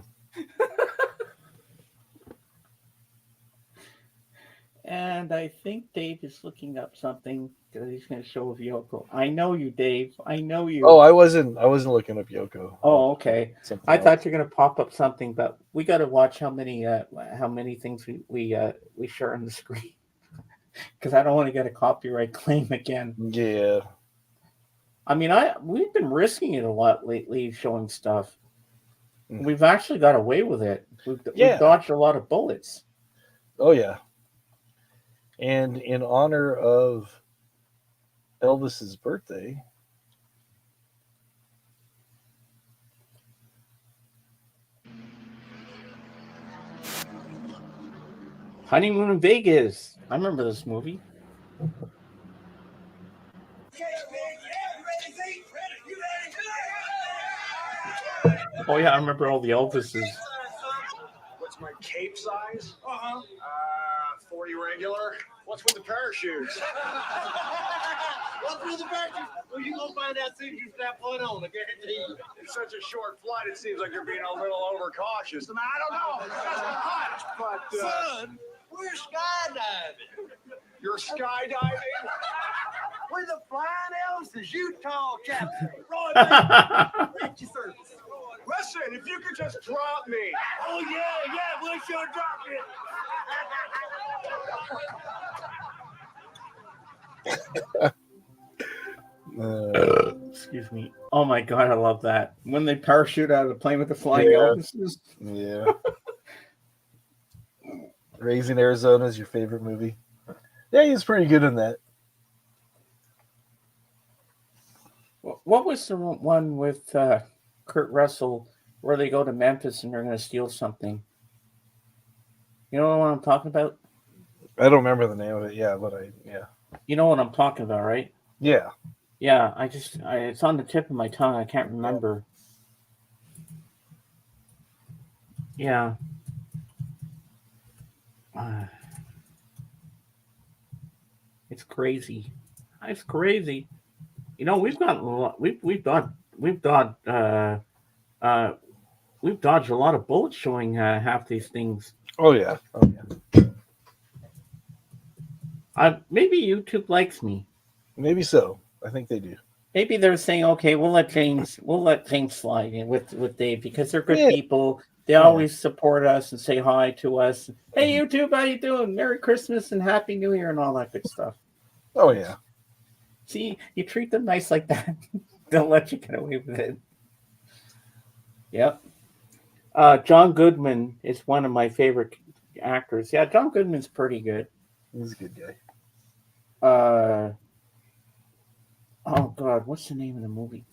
And I think Dave is looking up something because he's going to show with Yoko. I know you, Dave. I know you. Oh, I wasn't looking up Yoko. Oh, okay. Something I else. thought you're going to pop up something, but we got to watch how many things we share on the screen because I don't want to get a copyright claim again. Yeah. I mean, we've been risking it a lot lately, showing stuff. Mm. We've actually got away with it. We've Yeah. dodged a lot of bullets. Oh yeah. And in honor of Elvis's birthday, Honeymoon in Vegas. I remember this movie. Oh yeah, I remember all the Elvises. What's my cape size? 40 regular. What's with the parachutes? What's with the parachute? Well, you gonna find out soon as you step foot on, I guarantee you. It's such a short flight, it seems like you're being a little overcautious. I mean, I don't know. It's just a hunch, but... Son, we're skydiving. You're skydiving? We're the Flying Elvises, Utah chapter. Roy, at your service. Listen, if you could just drop me. Oh, yeah, we'll sure drop you. Excuse me. Oh my god, I love that. When they parachute out of the plane with the flying Yeah. Elvises. Yeah. Raising Arizona is your favorite movie? Yeah, he's pretty good in that. What was the one with Kurt Russell where they go to Memphis and they're going to steal something? You know what I'm talking about? I don't remember the name of it. Yeah, but yeah. You know what I'm talking about, right? Yeah. Yeah, it's on the tip of my tongue. I can't remember. Yeah. It's crazy. It's crazy. You know, we've dodged a lot of bullets showing half these things. Oh yeah. Maybe YouTube likes me. Maybe so. I think they do. Maybe they're saying, okay, we'll let James slide in with Dave because they're good people. They always support us and say hi to us. Hey YouTube, how you doing? Merry Christmas and Happy New Year and all that good stuff. Oh yeah. See, you treat them nice like that, they'll let you get away with it. Yep. John Goodman is one of my favorite actors. Yeah, John Goodman's pretty good. He's a good guy. Oh God, what's the name of the movie?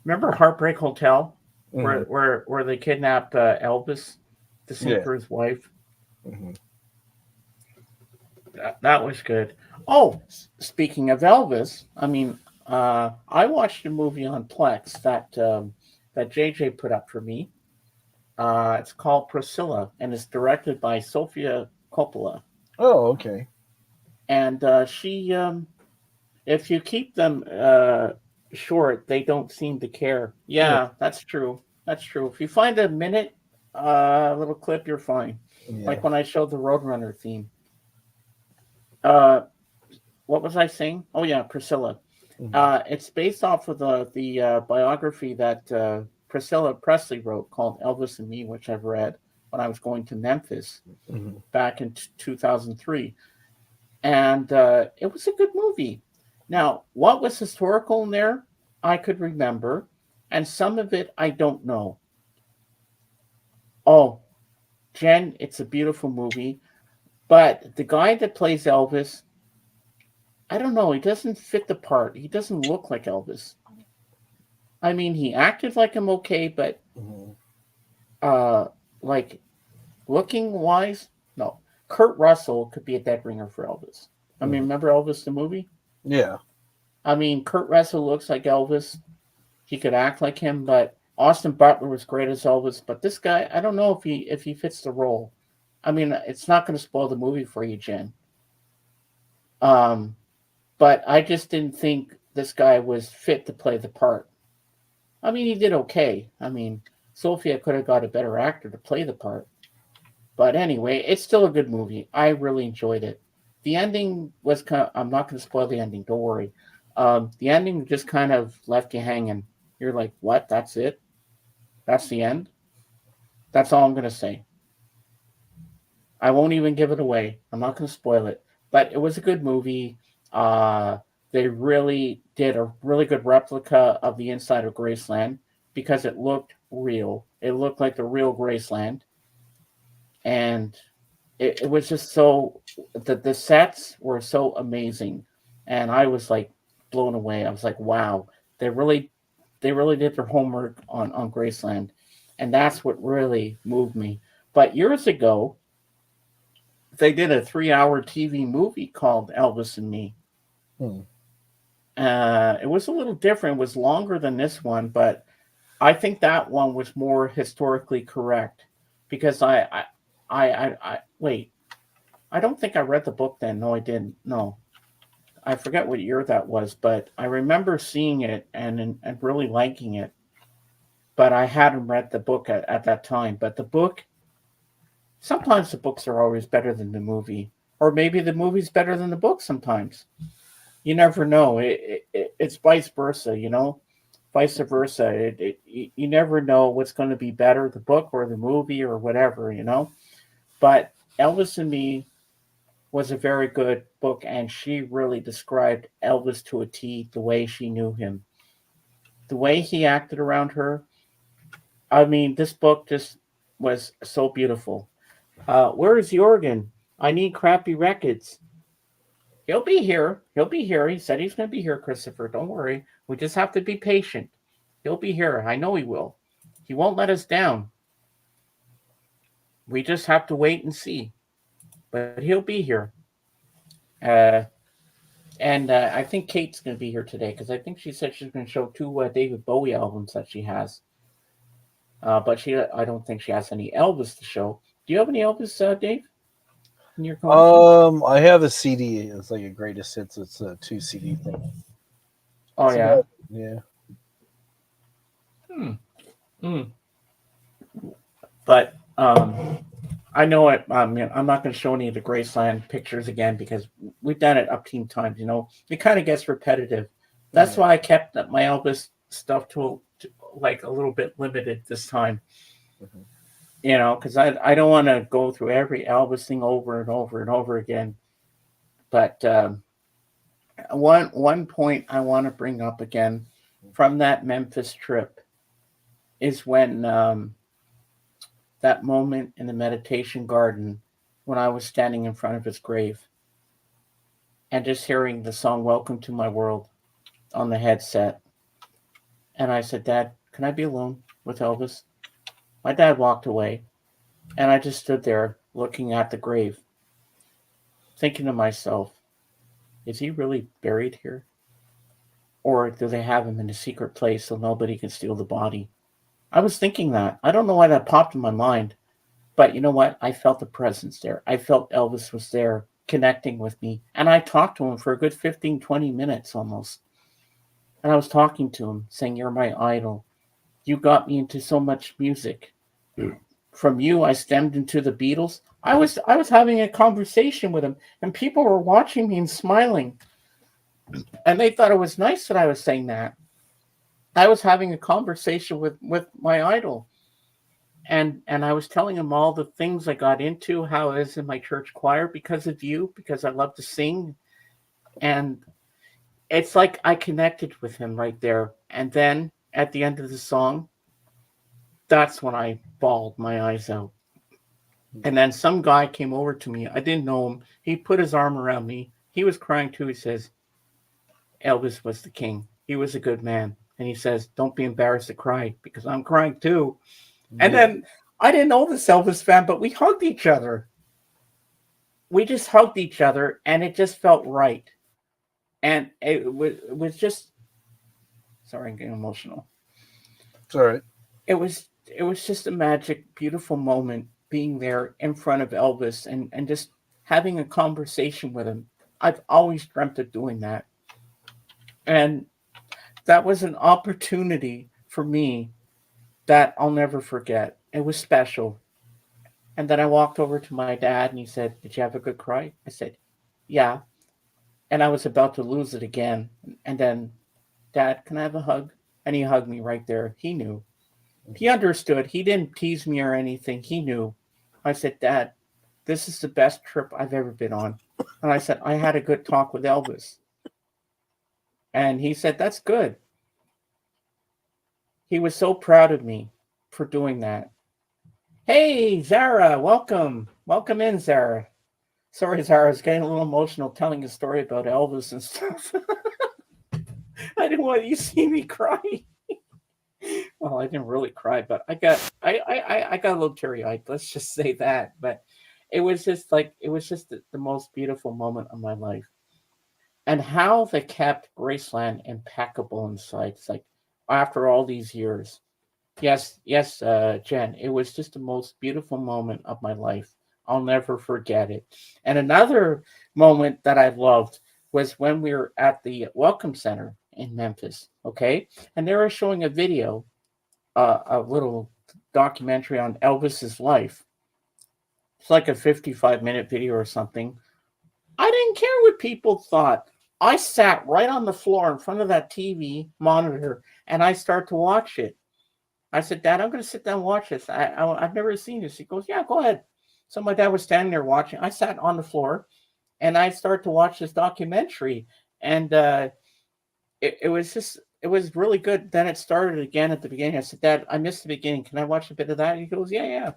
Remember Heartbreak Hotel, where they kidnapped Elvis to sing for his wife? Mm-hmm. That was good. Oh, speaking of Elvis, I mean, I watched a movie on Plex that JJ put up for me. It's called Priscilla, and it's directed by Sofia Coppola. Oh, okay. And if you keep them short, they don't seem to care. Yeah. Yeah, that's true. That's true. If you find a minute little clip, you're fine. Yeah. Like when I showed the Roadrunner theme. Uh, what was I saying? Oh yeah, Priscilla. It's based off of the biography that Priscilla Presley wrote called Elvis and Me, which I've read when I was going to Memphis Mhm. back in 2003. And it was a good movie. Now, what was historical in there, I could remember, and some of it I don't know. Oh, Jen, it's a beautiful movie, but the guy that plays Elvis, I don't know, he doesn't fit the part. He doesn't look like Elvis. I mean, he acted like him okay, but Mhm. like looking wise, no. Kurt Russell could be a dead ringer for Elvis. I mean, remember Elvis the movie? Yeah. I mean, Kurt Russell looks like Elvis. He could act like him, but Austin Butler was great as Elvis. But this guy, I don't know if he fits the role. I mean, it's not going to spoil the movie for you, Jen. But I just didn't think this guy was fit to play the part. I mean, he did okay. I mean, Sophia could have got a better actor to play the part. But anyway, it's still a good movie. I really enjoyed it. The ending was kind of, I'm not going to spoil the ending, don't worry. The ending just kind of left you hanging. You're like, what? That's it? That's the end? That's all I'm going to say. I won't even give it away. I'm not going to spoil it. But it was a good movie. They really did a really good replica of the inside of Graceland because it looked real. It looked like the real Graceland. And it was just so, the sets were so amazing. And I was like blown away. I was like, wow, they really did their homework on Graceland. And that's what really moved me. But years ago, they did a 3-hour TV movie called Elvis and Me. Hmm. It was a little different. It was longer than this one, but I think that one was more historically correct because I wait. I don't think I read the book then. No, I didn't. No, I forget what year that was, but I remember seeing it and really liking it. But I hadn't read the book at that time. But the book, sometimes the books are always better than the movie, or maybe the movie's better than the book sometimes. You never know. It's vice versa, you know, vice versa. You never know what's going to be better, the book or the movie or whatever, you know. But Elvis and Me was a very good book, and she really described Elvis to a T, the way she knew him, the way he acted around her. I mean, this book just was so beautiful. Where is the organ? I need crappy records. He'll be here. He'll be here. He said he's going to be here, Christopher. Don't worry. We just have to be patient. He'll be here. I know he will. He won't let us down. We just have to wait and see. But he'll be here. Uh, and I think Kate's going to be here today because I think she said she's going to show 2 David Bowie albums that she has. But I don't think she has any Elvis to show. Do you have any Elvis, Dave? In your collection? I have a CD. It's like a greatest hits. It's a 2 CD thing. Oh yeah. Yeah. But I know it. I'm not going to show any of the Graceland pictures again because we've done it up team times. You know, it kind of gets repetitive. That's why I kept my Elvis stuff to like a little bit limited this time. Mm-hmm. You know, because I don't want to go through every Elvis thing over and over and over again. But one point I want to bring up again from that Memphis trip is when that moment in the meditation garden when I was standing in front of his grave and just hearing the song "Welcome to My World" on the headset. And I said, "Dad, can I be alone with Elvis?" My dad walked away, and I just stood there looking at the grave. thinking to myself, is he really buried here? Or do they have him in a secret place so nobody can steal the body? I was thinking that. I don't know why that popped in my mind, but you know what? I felt the presence there. I felt Elvis was there connecting with me. And I talked to him for a good 15, 20 minutes almost. And I was talking to him, saying, "You're my idol. You got me into so much music. From you, I stemmed into the Beatles." I was having a conversation with him, and people were watching me and smiling. And they thought it was nice that I was saying that. I was having a conversation with my idol. And I was telling him all the things I got into, how I was in my church choir because of you, because I love to sing. And it's like I connected with him right there. And then at the end of the song, that's when I bawled my eyes out. And then some guy came over to me. I didn't know him. He put his arm around me. He was crying too. He says, "Elvis was the king. He was a good man." And he says, "Don't be embarrassed to cry because I'm crying too." And then I didn't know this Elvis fan, but we hugged each other. We just hugged each other, and it just felt right. And it was just, sorry, I'm getting emotional. It's all right. It was just a magic, beautiful moment being there in front of Elvis and just having a conversation with him. I've always dreamt of doing that. And that was an opportunity for me that I'll never forget. It was special. And then I walked over to my dad and he said, "Did you have a good cry?" I said, "Yeah." And I was about to lose it again. And then, "Dad, can I have a hug?" And he hugged me right there. He knew. He understood. He didn't tease me or anything. He knew. I said, "Dad, this is the best trip I've ever been on." And I said, "I had a good talk with Elvis." And he said, "That's good." He was so proud of me for doing that. Hey, Zara, welcome. Welcome in, Zara. Sorry, Zara, I was getting a little emotional telling a story about Elvis and stuff. I didn't want you to see me cry. Well, I didn't really cry, but I got a little teary eyed. Let's just say that. But it was just the most beautiful moment of my life, and how they kept Graceland impeccable inside. It's like after all these years. Yes, yes, Jen. It was just the most beautiful moment of my life. I'll never forget it. And another moment that I loved was when we were at the Welcome Center in Memphis. Okay, and they were showing a video, a little documentary on Elvis's life. It's like a 55-minute video or something. I didn't care what people thought. I sat right on the floor in front of that TV monitor and I start to watch it. I said, "Dad, I'm going to sit down and watch this. I've never seen this." He goes, "Yeah, go ahead." So my dad was standing there watching. I sat on the floor and I started to watch this documentary. And it was really good. Then it started again at the beginning. I said, "Dad, I missed the beginning. Can I watch a bit of that?" He goes, "Yeah, yeah."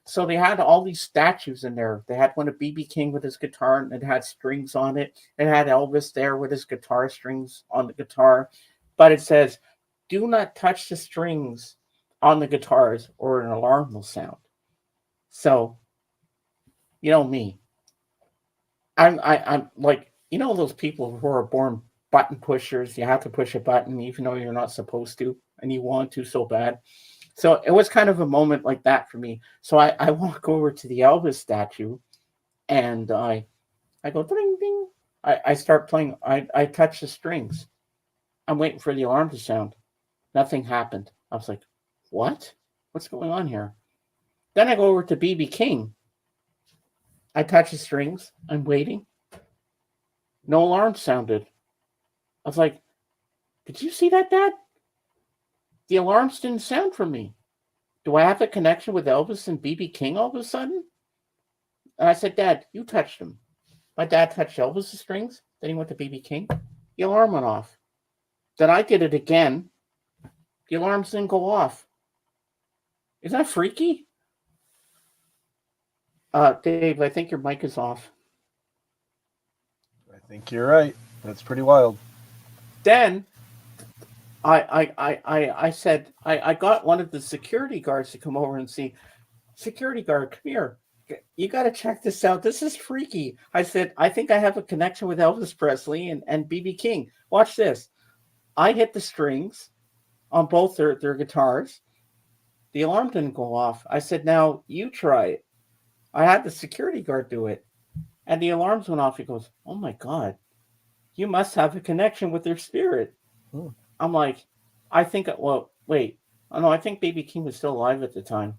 So they had all these statues in there. They had one of BB King with his guitar and it had strings on it. It had Elvis there with his guitar strings on the guitar. But it says, "Do not touch the strings on the guitars or an alarm will sound." So, you know me. I'm like, those people who are born button pushers. You have to push a button even though you're not supposed to, and you want to so bad. So it was kind of a moment like that for me. So I walk over to the Elvis statue and I go ding ding. I start playing. I touch the strings. I'm waiting for the alarm to sound. Nothing happened. I was like, what? What's going on here? Then I go over to BB King. I touch the strings. I'm waiting. No alarm sounded. I was like, did you see that, Dad? The alarms didn't sound for me. Do I have a connection with Elvis and BB King all of a sudden? And I said, "Dad, you touched them." My dad touched Elvis's strings. Then he went to BB King. The alarm went off. Then I did it again. The alarms didn't go off. Isn't that freaky? Dave, I think your mic is off. I think you're right. That's pretty wild. Then I said I got one of the security guards to come over and see. "Security guard, come here." you got to check this out. This is freaky. I said, I think I have a connection with Elvis Presley and BB King. Watch this. I hit the strings on both their guitars. The alarm didn't go off. I said, now you try it. I had the security guard do it. And the alarms went off. He goes, oh my God, you must have a connection with their spirit. Hmm. I'm like, I think, well, wait. Oh, no, I think BB King was still alive at the time.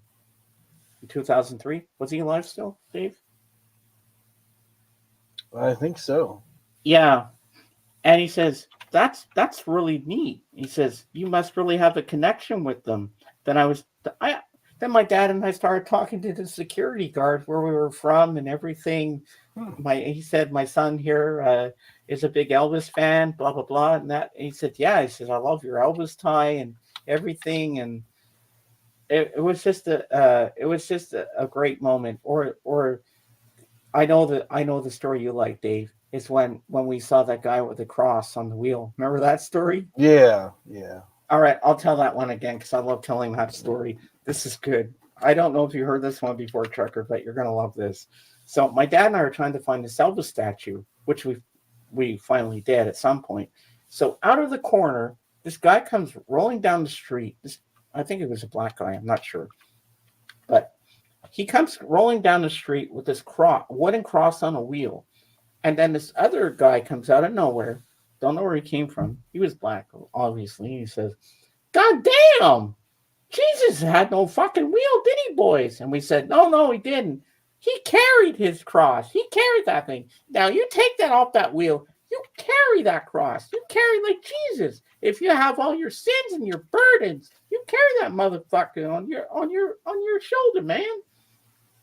In 2003. Was he alive still, Dave? I think so. Yeah. And he says, that's really neat. He says, you must really have a connection with them. Then then my dad and I started talking to the security guard where we were from and everything. He said, my son here is a big Elvis fan, blah, blah, blah. And he said, yeah, he said, I love your Elvis tie and everything. And it was just a great moment. Or I know the story you like, Dave, is when we saw that guy with the cross on the wheel. Remember that story? Yeah. All right, I'll tell that one again because I love telling that story. This is good. I don't know if you heard this one before, Trucker, but you're gonna love this. So my dad and I are trying to find the Elvis statue, which we finally did at some point. So out of the corner, this guy comes rolling down the street. I think it was a black guy. I'm not sure, but he comes rolling down the street with this wooden cross on a wheel, and then this other guy comes out of nowhere. Don't know where he came from. He was black, obviously. He says, God damn! Jesus had no fucking wheel, did he, boys? And we said, no, he didn't. He carried his cross. He carried that thing. Now, you take that off that wheel. You carry that cross. You carry like Jesus. If you have all your sins and your burdens, you carry that motherfucker on your shoulder, man.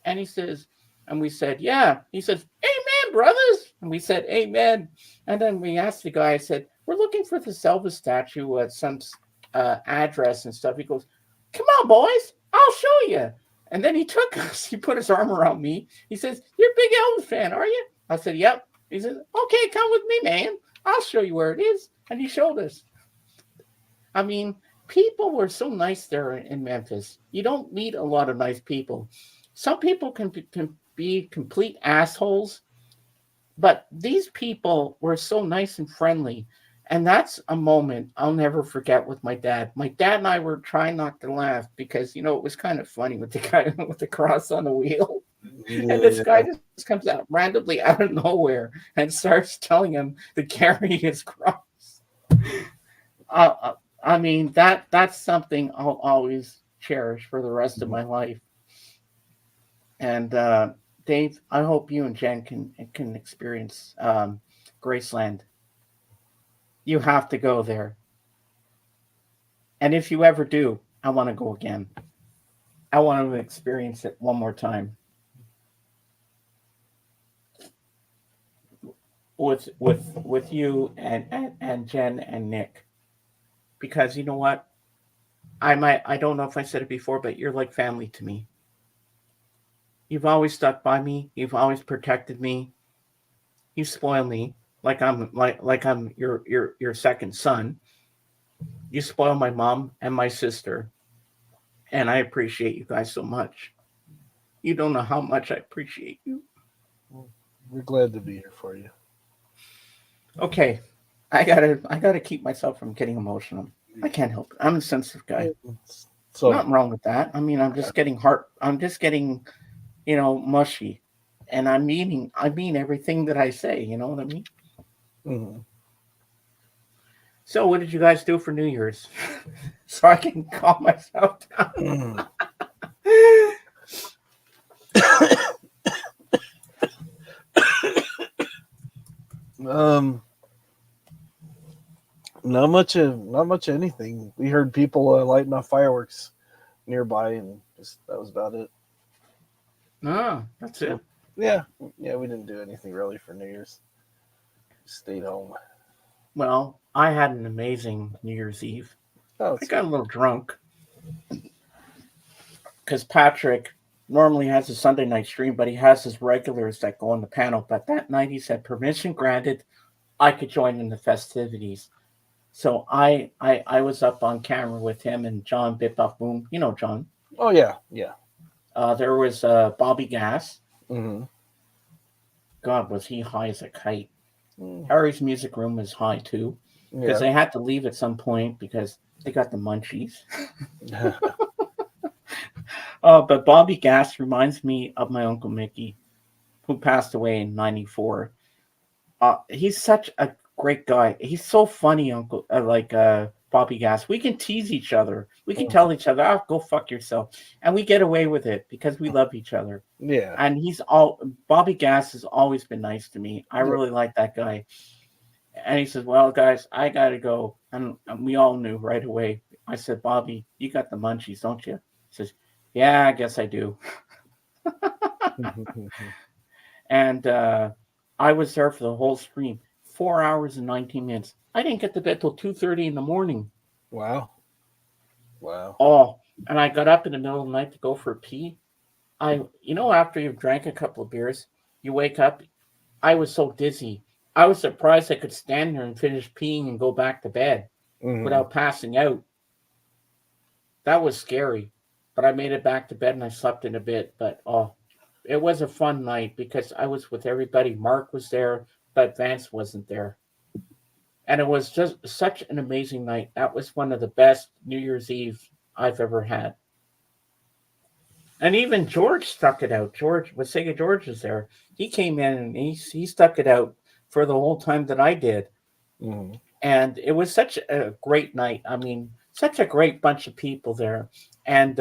And he says, and we said, yeah. He says, amen, brothers. And we said, amen. And then we asked the guy, I said, we're looking for the Elvis statue at some address and stuff. He goes, come on, boys, I'll show you. And then he took us, he put his arm around me. He says, you're a big Elvis fan, are you? I said, yep. He said, okay, come with me, man. I'll show you where it is. And he showed us. I mean, people were so nice there in Memphis. You don't meet a lot of nice people. Some people can be complete assholes, but these people were so nice and friendly. And that's a moment I'll never forget with my dad. My dad and I were trying not to laugh because, it was kind of funny with the guy with the cross on the wheel. Yeah. And this guy just comes out randomly out of nowhere and starts telling him to carry his cross. I mean, that's something I'll always cherish for the rest of my life. And Dave, I hope you and Jen can experience Graceland. You have to go there. And if you ever do, I want to go again. I want to experience it one more time. With you and Jen and Nick. Because you know what? I don't know if I said it before, but you're like family to me. You've always stuck by me. You've always protected me. You spoil me like I'm your second son. You spoil my mom and my sister. And I appreciate you guys so much. You don't know how much I appreciate you. We're glad to be here for you. Okay. I gotta keep myself from getting emotional. I can't help it. I'm a sensitive guy. So nothing wrong with that. I mean, I'm just getting mushy. And I mean everything that I say, you know what I mean? Mm-hmm. So what did you guys do for New Year's? So I can calm myself down. Not much of anything. We heard people lighting off fireworks nearby, and that was about it. No, that's it. Yeah, we didn't do anything really for New Year's. Stayed home. Well, I had an amazing New Year's Eve. I got a little drunk because Patrick normally has a Sunday night stream, but he has his regulars that go on the panel. But that night he said, permission granted, I could join in the festivities. So I was up on camera with him and John Bip Up Boom. You know John. Oh, yeah. There was Bobby Gass. Mm-hmm. God, was he high as a kite. Mm. Harry's Music Room was high too, because Yeah. they had to leave at some point because they got the munchies. But Bobby Gass reminds me of my Uncle Mickey, who passed away in '94. He's such a great guy. He's so funny, Uncle. Bobby Gass. We can tease each other. We can tell each other, "Oh, go fuck yourself," and we get away with it because we love each other. Yeah. And Bobby Gass has always been nice to me. I really like that guy. And he says, "Well, guys, I gotta go." And we all knew right away. I said, "Bobby, you got the munchies, don't you?" He says, "Yeah, I guess I do." And I was there for the whole stream, 4 hours and 19 minutes. I didn't get to bed till 2:30 in the morning. Wow. Wow. Oh, and I got up in the middle of the night to go for a pee. After you've drank a couple of beers, you wake up. I was so dizzy. I was surprised I could stand there and finish peeing and go back to bed without passing out. That was scary. But I made it back to bed and I slept in a bit. But it was a fun night because I was with everybody. Mark was there, but Vance wasn't there. And it was just such an amazing night. That was one of the best New Year's Eve I've ever had. And even George stuck it out. George, Sega George was there. He came in and he stuck it out for the whole time that I did. Mm-hmm. And it was such a great night. I mean, such a great bunch of people there. And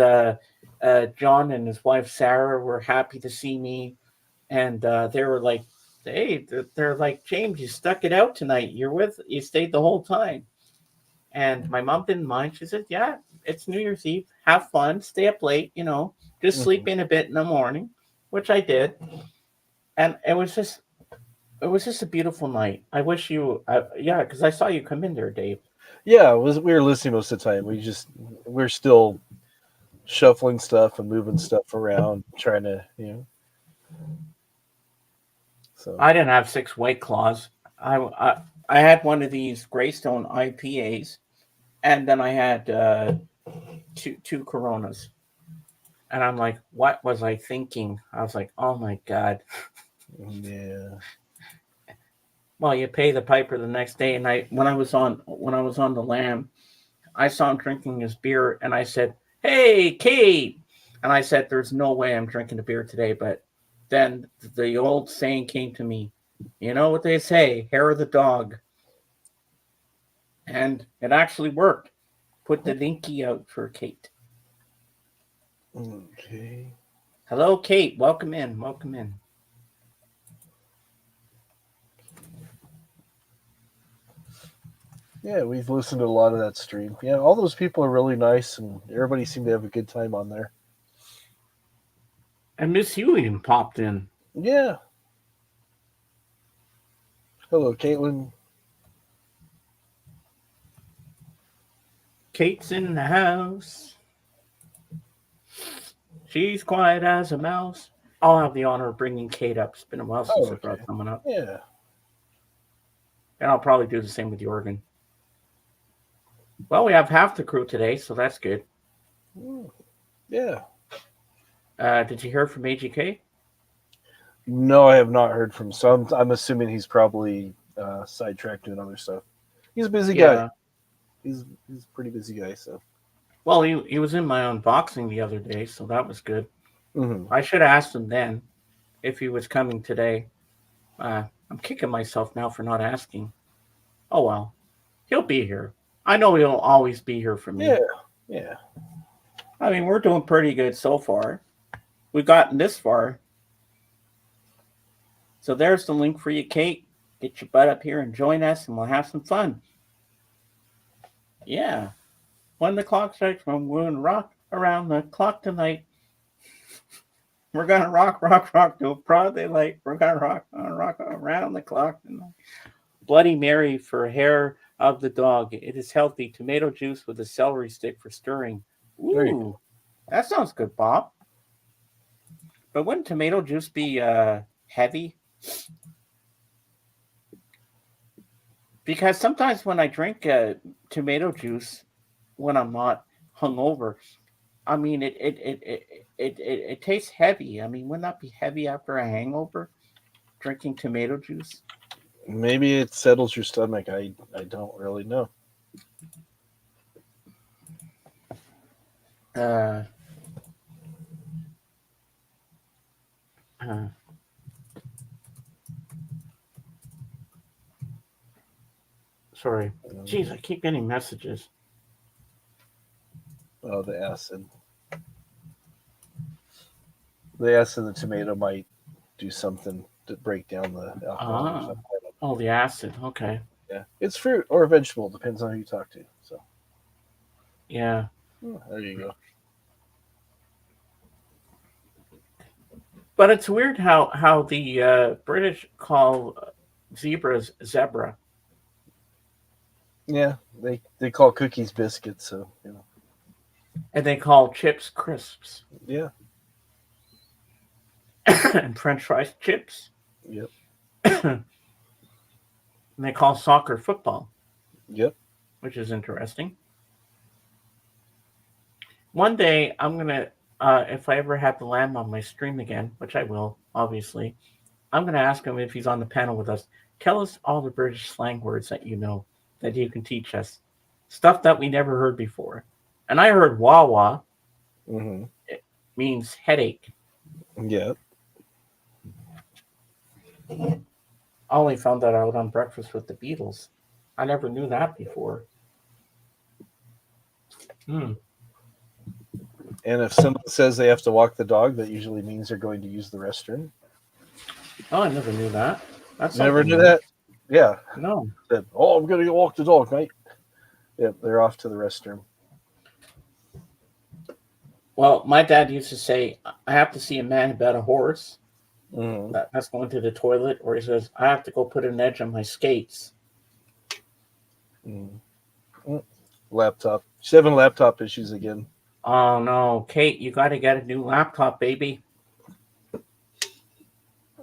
John and his wife Sarah were happy to see me. And they were like, "Hey," they're like, "James, you stuck it out tonight. You stayed the whole time." And my mom didn't mind. She said, "Yeah, it's New Year's Eve. Have fun. Stay up late. Just sleep in a bit in the morning," which I did. And it was just a beautiful night. I wish you, because I saw you come in there, Dave. Yeah, we were listening most of the time. We're still shuffling stuff and moving stuff around, trying to, So I didn't have 6 White Claws. I had one of these Greystone IPAs, and then I had two Coronas. And I'm like, what was I thinking? I was like, oh my God. Yeah. Well, you pay the piper the next day. And when I was on the Lamb, I saw him drinking his beer, and I said, "Hey, Kate," and I said, "There's no way I'm drinking a beer today." But then the old saying came to me, you know what they say, hair of the dog, and it actually worked. Put the dinky out for Kate. Okay. Hello, Kate. Welcome in. Welcome in. Yeah, we've listened to a lot of that stream. Yeah, all those people are really nice, and everybody seemed to have a good time on there. And Miss Ewing popped in. Yeah. Hello, Caitlin. Kate's in the house. She's quiet as a mouse. I'll have the honor of bringing Kate up. It's been a while since I brought someone up. Yeah. And I'll probably do the same with the organ. Well, we have half the crew today, so that's good. Yeah. Did you hear from AGK? No, I have not heard from some. I'm assuming he's probably sidetracked doing other stuff. He's a busy guy. He's a pretty busy guy. So. Well, he was in my unboxing the other day, so that was good. Mm-hmm. I should have asked him then if he was coming today. I'm kicking myself now for not asking. Oh well, he'll be here. I know he'll always be here for me. Yeah, yeah. I mean, we're doing pretty good so far. We've gotten this far. So there's the link for you, Kate. Get your butt up here and join us, and we'll have some fun. Yeah. When the clock strikes, we're going to rock around the clock tonight. We're going to rock till broad daylight. We're going to rock around the clock tonight. Bloody Mary for hair of the dog. It is healthy. Tomato juice with a celery stick for stirring. Ooh, that sounds good, Bob. But wouldn't tomato juice be heavy? Because sometimes when I drink tomato juice, when I'm not hungover, I mean, it tastes heavy. I mean, wouldn't that be heavy after a hangover? Drinking tomato juice. Maybe it settles your stomach. I don't really know. Uh, uh, sorry. Jeez, I keep getting messages. Oh, the acid. The acid in the tomato might do something to break down the alcohol or something. Oh, the acid. Okay. Yeah, it's fruit or a vegetable, depends on who you talk to. So Yeah. there you go. But it's weird how the British call zebras zebra. Yeah, they call cookies biscuits, so you know. And they call chips crisps. Yeah. And French fries chips. Yep. And they call soccer football. Yep. Which is interesting. One day I'm gonna, if I ever have to land on my stream again, which I will, obviously, I'm gonna ask him if he's on the panel with us. Tell us all the British slang words that you know that you can teach us, stuff that we never heard before. And I heard "wawa." Mm-hmm. It means headache. Yeah. I only found that out on Breakfast with the Beatles. I never knew that before. Hmm. And if someone says they have to walk the dog, that usually means they're going to use the restroom. Oh, I never knew that. That's You never knew new. that? Yeah. No. Said, oh, I'm going to walk the dog, mate. Yep, they're off to the restroom. Well, my dad used to say, I have to see a man about a horse. Mm-hmm. That's going to the toilet. Or he says, I have to go put an edge on my skates. Mm-hmm. Laptop. She's having laptop issues again. Oh, no. Kate, you got to get a new laptop, baby.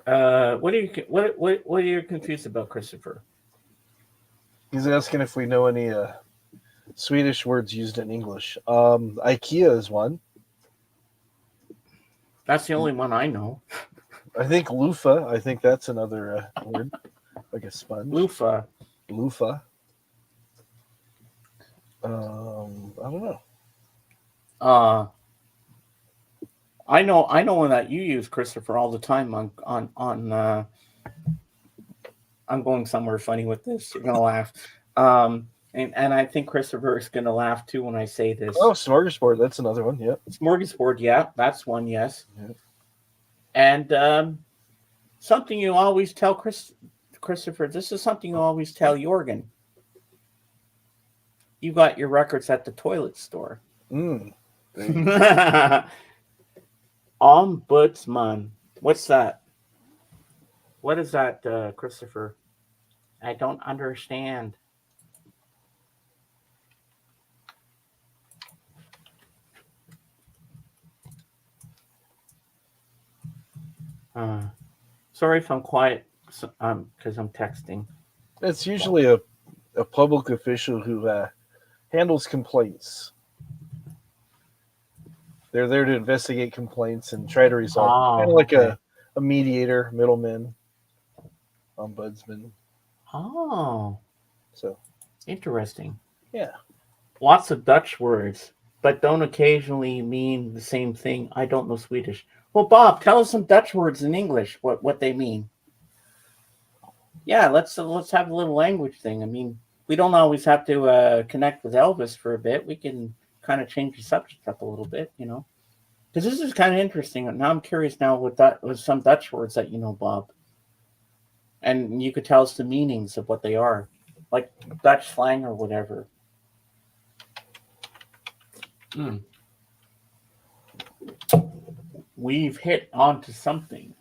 What are you confused about, Christopher? He's asking if we know any Swedish words used in English. IKEA is one. That's the only one I know. I think loofah. I think that's another word, like a sponge. Loofah. Loofah. I don't know. I know one that you use, Christopher, all the time on I'm going somewhere funny with this. You're gonna laugh. And I think Christopher is gonna laugh too when I say this. Oh, smorgasbord, that's another one. Yep. Smorgasbord, yeah, that's one, yes. Yep. And something you always tell Christopher, this is something you always tell Jorgen. You got your records at the toilet store. Ombudsman. What's that? What is that, Christopher? I don't understand. Sorry if I'm quiet, because I'm texting. It's usually a public official who handles complaints. They're there to investigate complaints and try to resolve. Kind of like a mediator, middleman, ombudsman. Oh. So interesting. Yeah. Lots of Dutch words, but don't occasionally mean the same thing. I don't know Swedish. Well, Bob, tell us some Dutch words in English, what they mean. Yeah, let's have a little language thing. I mean, we don't always have to connect with Elvis for a bit. We can kind of change the subject up a little bit, you know, because this is kind of interesting. Now I'm curious now with some Dutch words that you know, Bob, and you could tell us the meanings of what they are, like Dutch slang or whatever. We've hit onto something.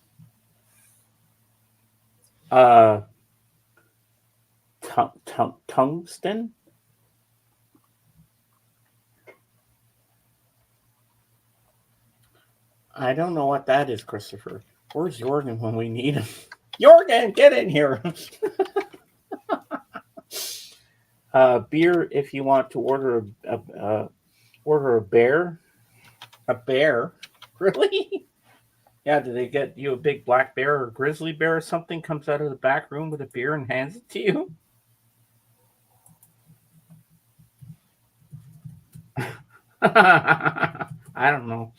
Tungsten. I don't know what that is, Christopher. Where's Jorgen when we need him? Jorgen, get in here. Beer if you want to order a bear. A bear? Really? Yeah, did they get you a big black bear or grizzly bear or something comes out of the back room with a beer and hands it to you? I don't know.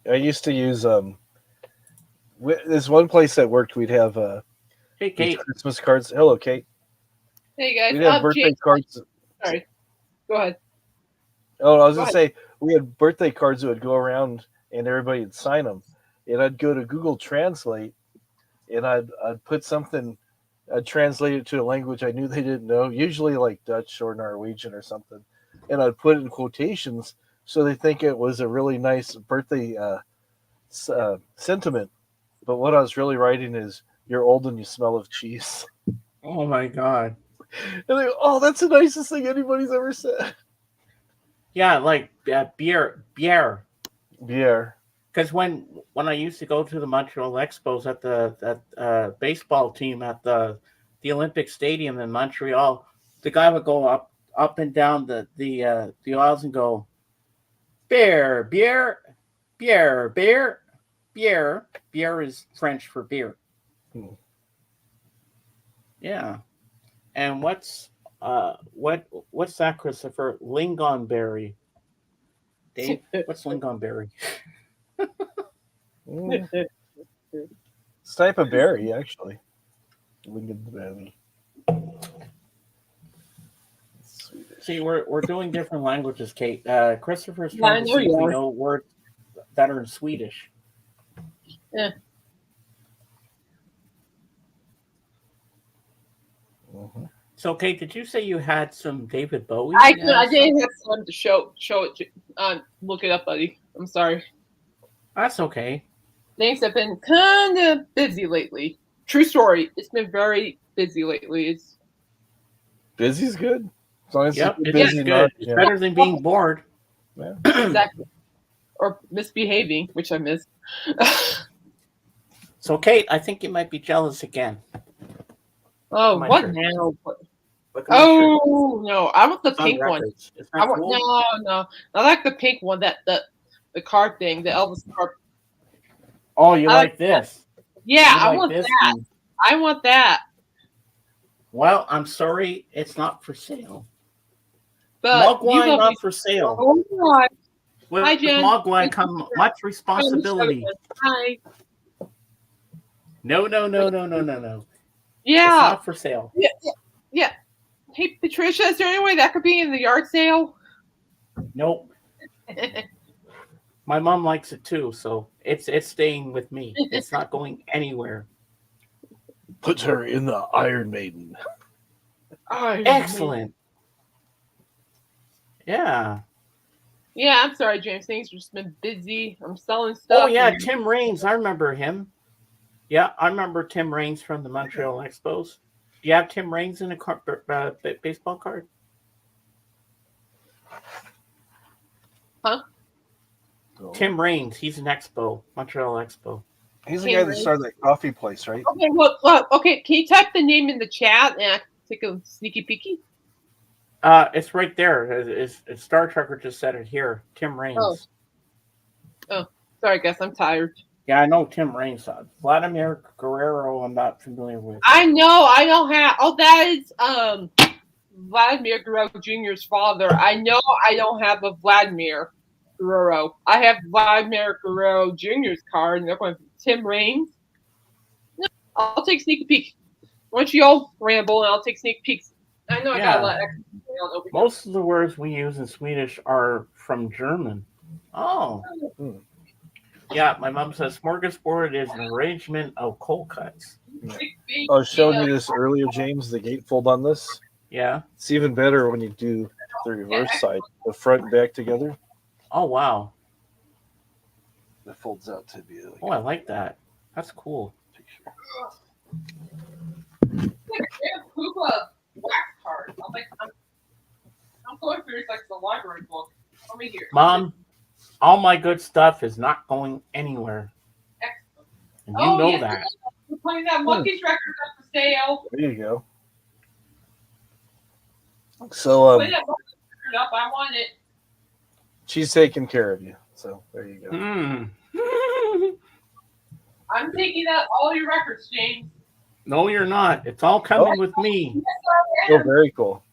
I used to use there's one place that worked. We'd have Hey, these Kate. Christmas cards. Hello, Kate. Hey guys, We'd have birthday Jake, cards. sorry. Go ahead. Oh, I was Go gonna say we had birthday cards that would go around, and everybody would sign them. And I'd go to Google Translate, and I'd put something, I'd translate it to a language I knew they didn't know, usually like Dutch or Norwegian or something, and I'd put it in quotations so they think it was a really nice birthday sentiment. But what I was really writing is, "You're old and you smell of cheese." Oh my god. And they go, "Oh, that's the nicest thing anybody's ever said." Yeah, like beer. Beer. Because when I used to go to the Montreal Expos at the baseball team at the Olympic Stadium in Montreal, the guy would go up and down the aisles and go, beer, beer, beer, beer, beer. Beer is French for beer. Yeah. And what's that, Christopher? Lingonberry. Dave, what's lingonberry? It's type of berry, actually. Lingonberry. See, we're doing different languages, Kate. Christopher's Yeah, trying I to know see if you we are. know words that are in Swedish. Yeah. So, Kate, did you say you had some David Bowie? I didn't have time to show it. Look it up, buddy. I'm sorry. That's okay. Things have been kind of busy lately. True story. It's been very busy lately. It's Busy's good. As long as Yep, you're it's busy, good. not It's better than being bored. Yeah. exactly. Or misbehaving, which I missed. So, Kate, I think you might be jealous again. Oh, My what shirt. now? Look at my shirt. Oh no, I want the It's on pink one. records. Isn't I that want cool? no. I like the pink one. That the card thing, the Elvis card. Oh, you I like like this? Yeah, You I like want this that. one? I want that. Well, I'm sorry, it's not for sale. But Mogwai not for sale. Oh my. With Hi, Jen. Mogwai come much responsibility. Hi. No. Yeah. It's not for sale. Yeah. Hey, Patricia, is there any way that could be in the yard sale? Nope. My mom likes it too, so it's staying with me. It's not going anywhere. Puts her in the Iron Maiden. Excellent. Yeah. Yeah, I'm sorry, James. Things have just been busy. I'm selling stuff. Oh yeah, Tim Raines. I remember him. Yeah, I remember Tim Raines from the Montreal Expos. Do you have Tim Raines in a baseball card? Huh? Tim Raines. He's an Expo, Montreal Expo. He's the guy that started that coffee place, right? Okay, well, okay. Can you type the name in the chat and I can take a sneaky peeky? It's right there. It's Star Trekker just said it here. Tim Raines. Oh, sorry, guys. I'm tired. Yeah, I know Tim Raines. Vladimir Guerrero, I'm not familiar with. I know. I don't have. Oh, that is Vladimir Guerrero Jr.'s father. I know. I don't have a Vladimir Guerrero. I have Vladimir Guerrero Jr.'s card, and they're going Tim Raines. No, I'll take sneaky peek. Why don't you all ramble, and I'll take sneak peeks. I know I got a lot of extra over here. Most of the words we use in Swedish are from German. Oh. Yeah, my mom says smorgasbord is an arrangement of cold cuts. I was showing you this earlier, James, the gatefold on this. Yeah. It's even better when you do the reverse side, the front and back together. Oh, wow. It folds out to be like. Oh, I like that. That's cool. Wax card. I'm going through like the library book. Let me hear. Mom, all my good stuff is not going anywhere. And you know that. We're playing that Monkeys record up for sale. There you go. So When that book is screwed up, I want it. she's taking care of you. So there you go. I'm taking out all your records, James. No, you're not. It's all coming with me. Yes, I Oh, am. very cool.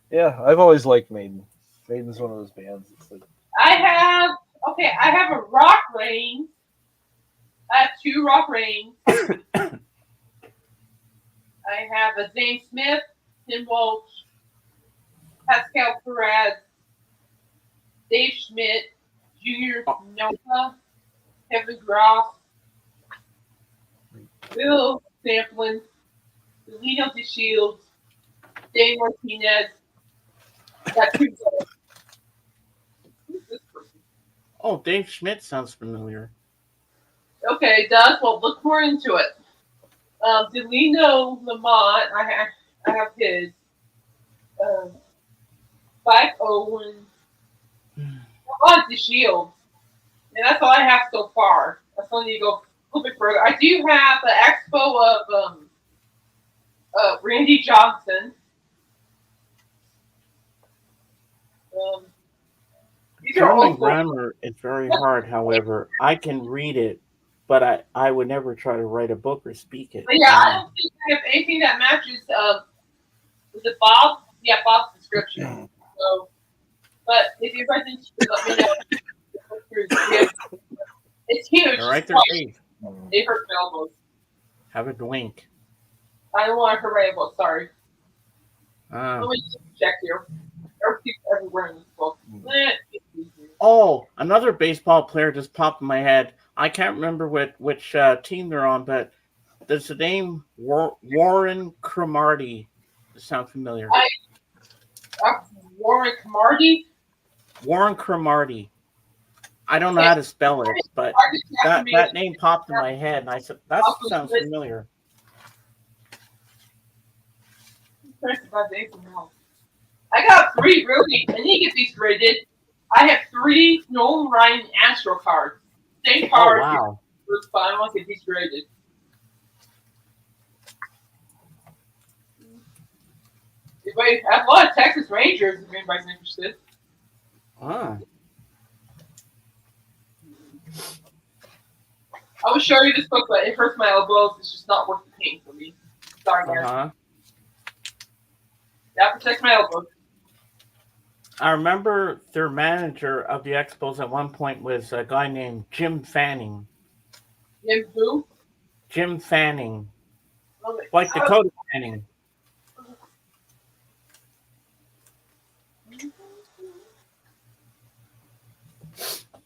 Yeah, I've always liked Maiden. Maiden's one of those bands. It's like, I have a rock ring. I have 2 rock rings. I have a Zane Smith, Tim Walsh, Pascal Perez, Dave Schmidt, Junior Nova, Kevin Groff, Bill Samplin, Lino DeShields, Dave Martinez. Got 2 goals. Who's this person? Oh, Dave Schmidt sounds familiar. Okay, it does. Well, look more into it. Delino Lamont, I have his. Spike Owen. On the Shield. And that's all I have so far. I still need to go a little bit further. I do have the expo of Randy Johnson. These are German also, grammar is very hard, however. I can read it, but I would never try to write a book or speak it. but yeah, I don't think I have anything that matches. Was it Bob? Yeah, Bob's description. So, but if you're guys interested, let me know. It's huge. All right, there, Dave. It hurts my elbows. Have a drink. I don't want to hurt my elbows. Sorry. Ah. Let me just check here. Everywhere in this book. Oh, another baseball player just popped in my head. I can't remember which team they're on, but does the name Warren Cromartie sound familiar? Warren Cromartie? Warren Cromartie. I don't know how to spell it, but that name popped in my head, and I said, that sounds familiar. I got 3 really. I need to get these graded. I have 3 Nolan Ryan Astro cards. Same card. Oh, wow. But I want to get these graded. I have a lot of Texas Rangers if anybody's interested. Ah. I will show you this book, but it hurts my elbows. It's just not worth the pain for me. Sorry, guys. That protects my elbows. I remember their manager of the Expos at one point was a guy named Jim Fanning. Jim who? Jim Fanning. Okay. Like Dakota Fanning.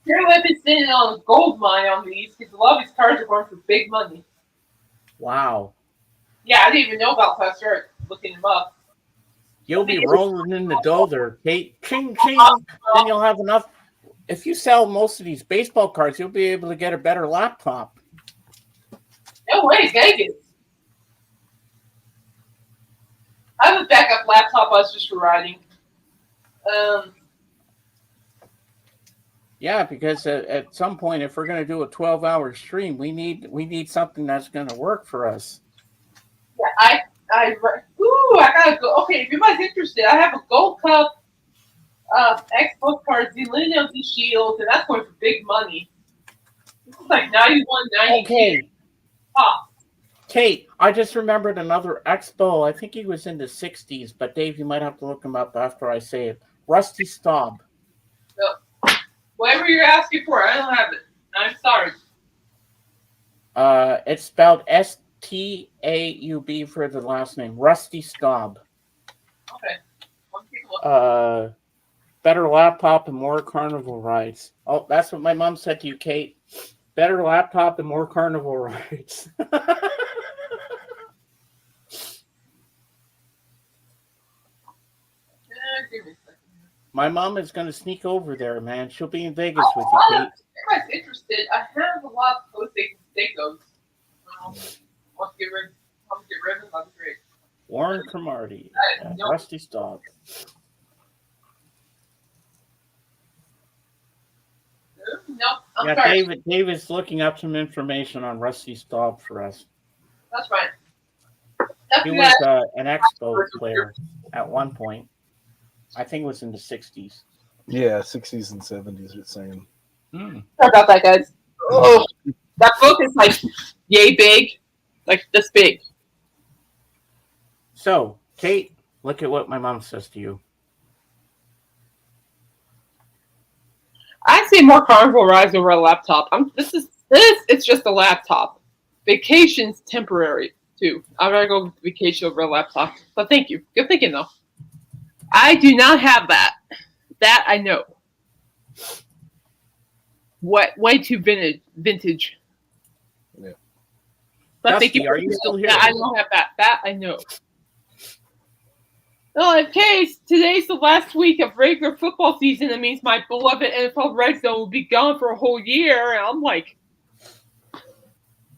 Apparently, I've been sitting on a gold mine on these because a lot of these cards are going for big money. Wow. Yeah, I didn't even know about that. I started looking them up. You'll be rolling in the dough there, Kate. Ching, ching. Then you'll have enough. If you sell most of these baseball cards, you'll be able to get a better laptop. No way, Vegas. I have a backup laptop I was just for writing. Yeah, because at some point, if we're going to do a 12-hour stream, we need something that's going to work for us. Yeah, I gotta go. Okay, if anybody's interested, I have a Gold Cup Xbox card, Zelino Shields, and that's going for big money. This is like 91.90. Okay. Pop. Kate, I just remembered another Expo. I think he was in the 60s, but Dave, you might have to look him up after I say it. Rusty Staub. So, whatever you're asking for, I don't have it. I'm sorry. It's spelled Staub for the last name. Rusty Staub. Okay. I'll take a look. Better laptop and more carnival rides. Oh, that's what my mom said to you, Kate. Better laptop and more carnival rides. My mom is going to sneak over there, man. She'll be in Vegas with you, Kate. If anybody's interested, I have a lot of PlayStation Seikos. Want to get rid of them? That'd be great. Warren Cromartie. Nope. Rusty Staub. No, I'm sorry. David's looking up some information on Rusty Staub for us. That's fine. He was an Expo player at one point. I think it was in the 60s. Yeah, 60s and 70s. It's saying. Hmm. Sorry about that, guys. Oh, that book is like yay big, like this big. So, Kate, look at what my mom says to you. I see more Carnival rides over a laptop. It's just a laptop. Vacation's temporary too. I'd rather go vacation over a laptop. But thank you. Good thinking though. I do not have that. That I know. What way too vintage. Yeah. But Dusty, thank you. are you still here? Yeah, I don't have that. That I know. Well, in case today's the last week of regular football season, that means my beloved NFL Red Zone will be gone for a whole year. And I'm like,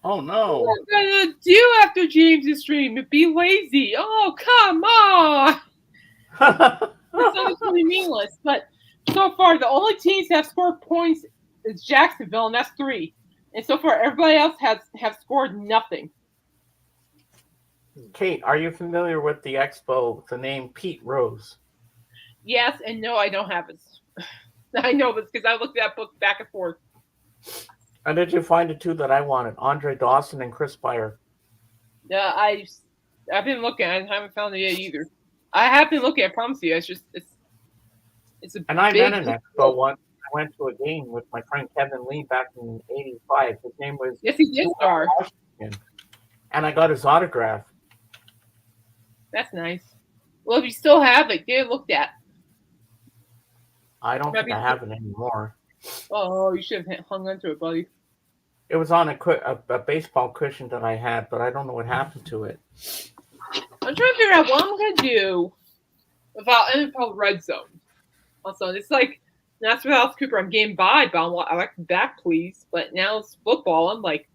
oh no. What am I gonna do after James' stream? Be lazy. Oh, come on. It's really meaningless. But so far, the only teams that have scored points is Jacksonville, and that's 3. And so far, everybody else have scored nothing. Kate, are you familiar with the Expo, the name Pete Rose? Yes and no, I don't have it. I know this because I looked at that book back and forth. And did you find the 2 that I wanted? Andre Dawson and Chris Beyer. Yeah, I've been looking. I haven't found it yet either. I have been looking. I promise you. It's a. And I big met an Expo once. I went to a game with my friend Kevin Lee back in '85. His name was. Yes, he did star. And I got his autograph. That's nice. Well, if you still have it, get it looked at. I don't think I have it anymore. Oh, you should have hung onto it, buddy. It was on a baseball cushion that I had, but I don't know what happened to it. I'm trying to figure out what I'm going to do about NFL Red Zone. Also, it's like, that's what Alice Cooper, I'm getting by, but I like the back, please. But now it's football. I'm like,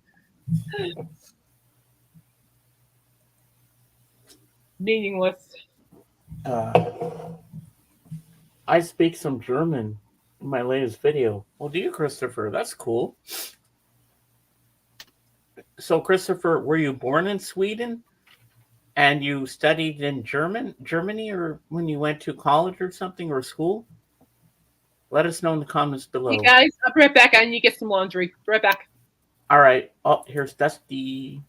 meaningless. I speak some German in my latest video. Well, do you, Christopher? That's cool. So, Christopher, were you born in Sweden and you studied in Germany, or when you went to college or something, or school? Let us know in the comments below. Hey, guys, I'll be right back. I need to get some laundry. Be right back. All right. Oh, here's Dusty.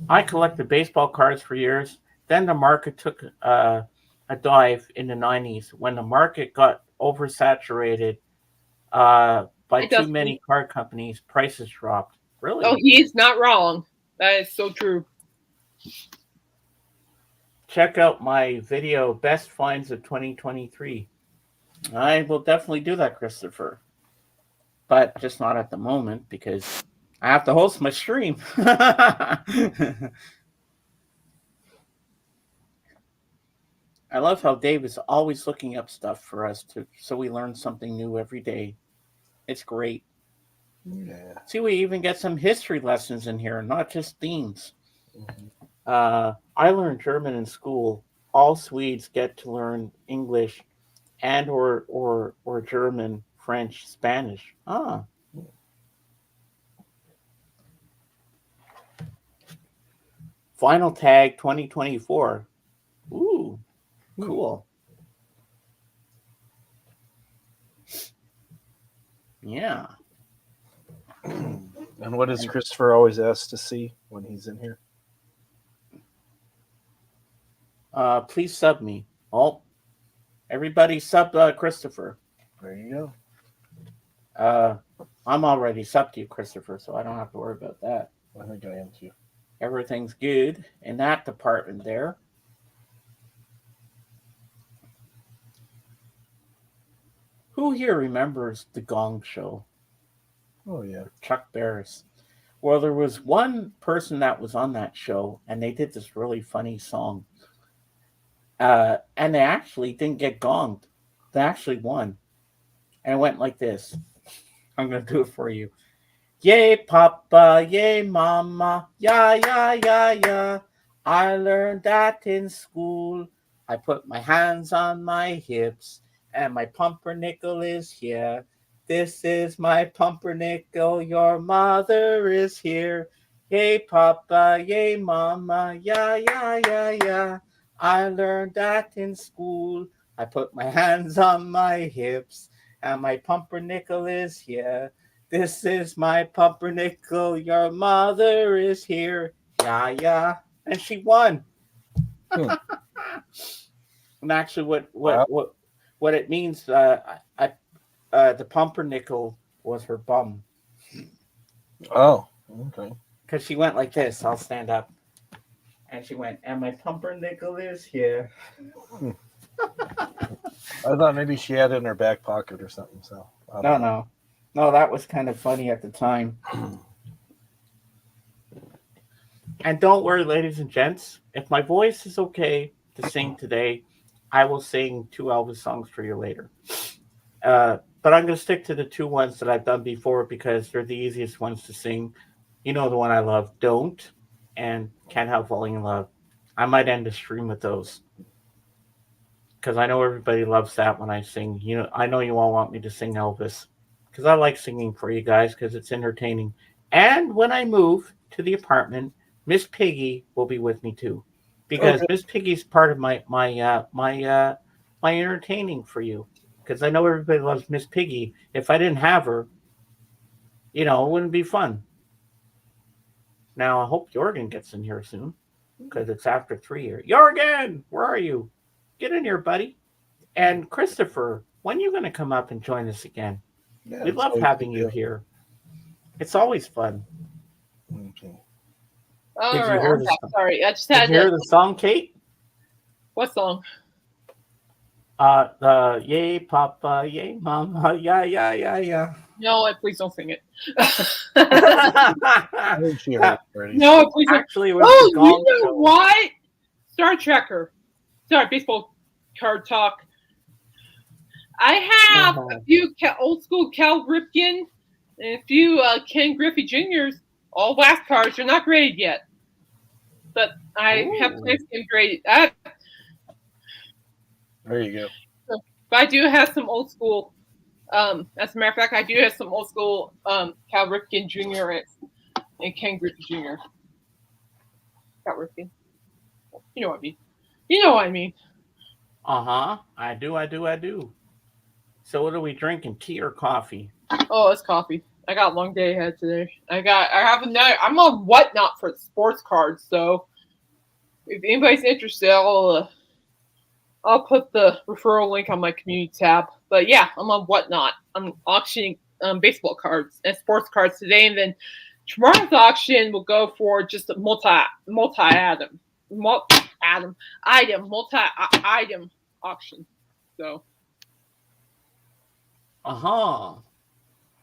I collected baseball cards for years. Then the market took a dive in the 90s when the market got oversaturated by too many card companies. Prices dropped. Really? Oh, he is not wrong. That is so true. Check out my video, Best Finds of 2023. I will definitely do that, Christopher. But just not at the moment because I have to host my stream. I love how Dave is always looking up stuff for us so we learn something new every day. It's great. Yeah. See, we even get some history lessons in here, not just themes. I learned German in school. All Swedes get to learn English and or German, French, Spanish. Final tag 2024. Ooh, cool. Yeah. And what does Christopher always ask to see when he's in here? Please sub me. Oh, everybody sub Christopher. There you go. I'm already subbed to you, Christopher, so I don't have to worry about that. I think I am too. Everything's good in that department there. Who here remembers the Gong Show? Oh, yeah. Chuck Barris. Well, there was one person that was on that show, and they did this really funny song. And they actually didn't get gonged. They actually won. And it went like this. I'm going to do it for you. Yay, Papa, yay, Mama, yeah, yeah, yeah, yeah. I learned that in school. I put my hands on my hips, and my pumpernickel is here. This is my pumpernickel. Your mother is here. Yay, Papa, yay, Mama, yeah, yeah, yeah, yeah. I learned that in school. I put my hands on my hips, and my pumpernickel is here. This is my pumpernickel. Your mother is here. Yeah, yeah. And she won. Hmm. And actually, Wow. what it means, the pumpernickel was her bum. Oh, okay. Because she went like this. I'll stand up. And she went, and my pumpernickel is here. Hmm. I thought maybe she had it in her back pocket or something. So I No, don't know. no. No, that was kind of funny at the time. And don't worry, ladies and gents. If my voice is okay to sing today, I will sing 2 Elvis songs for you later. But I'm going to stick to the 2 ones that I've done before because they're the easiest ones to sing. You know the one I love, Don't, and Can't Help Falling in Love. I might end the stream with those because I know everybody loves that when I sing. You know, I know you all want me to sing Elvis because I like singing for you guys because it's entertaining. And when I move to the apartment, Miss Piggy will be with me too, because Okay. Miss Piggy's part of my entertaining for you. Because I know everybody loves Miss Piggy. If I didn't have her, it wouldn't be fun. Now I hope Jorgen gets in here soon because it's after 3 here. Jorgen, where are you? Get in here, buddy. And Christopher, when are you going to come up and join us again? Yeah, We it's love always having good you to here. It's always fun. Okay. All Did you right, hear I'm the back. song? Sorry, I just Did had you hear to. the song, Kate? What song? The Yay Papa, Yay Mama, yeah, yeah, yeah, yeah. No, please don't sing it. I think she heard it already. No, please don't. Actually, it was the Oh, you Gong know Show. what? Star Trekker. Sorry, baseball card talk. I have a Uh-huh. few old school Cal Ripken and a few Ken Griffey Juniors. All last cards. They're not graded yet, but I have Ooh. plans to get them graded. There you go. But I do have some old school. As a matter of fact, I do have some old school Cal Ripken Jr. and Ken Griffey Jr. Cal Ripken. You know what I mean. You know what I mean. Uh-huh. I do. So what are we drinking? Tea or coffee? Oh, it's coffee. I got a long day ahead today. I have another. I'm on Whatnot for sports cards, so if anybody's interested, I'll put the referral link on my community tab. But yeah, I'm on Whatnot. I'm auctioning baseball cards and sports cards today, and then tomorrow's auction will go for just a multi item auction. So Uh-huh.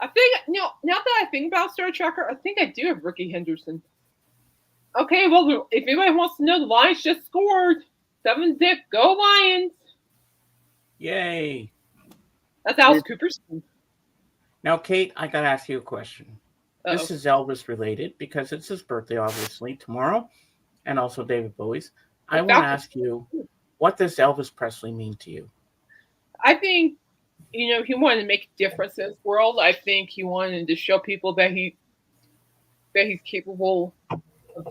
I think now that I think about Star Trekker, I think I do have Ricky Henderson. Okay, well, if anybody wants to know, the Lions just scored 7-zip. Go Lions! Yay. That's Alice Cooper's. Now, Kate, I got to ask you a question. Uh-oh. This is Elvis related because it's his birthday, obviously, tomorrow, and also David Bowie's. I want to ask you, what does Elvis Presley mean to you? I think, he wanted to make a difference in this world. I think he wanted to show people that he's capable of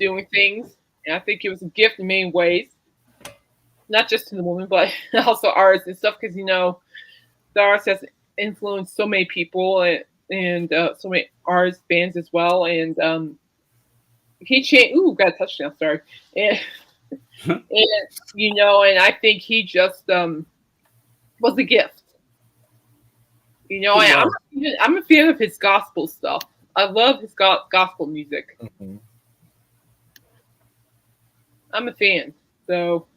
doing things. And I think it was a gift in many ways. Not just to the woman, but also artists and stuff, because, the artist has influenced so many people and so many artists, bands as well. And he changed. Ooh, got a touchdown. Sorry. And and I think he just was a gift. I'm a fan of his gospel stuff. I love his gospel music. Mm-hmm. I'm a fan. So,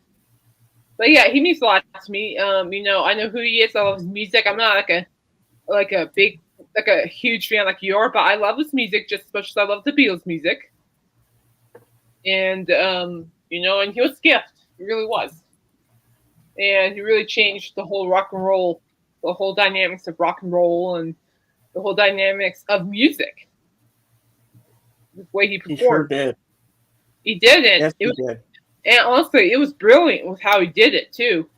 but yeah, he means a lot to me. I know who he is. I love his music. I'm not like a huge fan like you are, but I love his music just as much as I love the Beatles music. And and he was a gift. He really was. And he really changed the whole rock and roll, the whole dynamics of rock and roll, and the whole dynamics of music. The way he performed. He sure did. He did it. Yes, he did. And honestly, it was brilliant with how he did it too.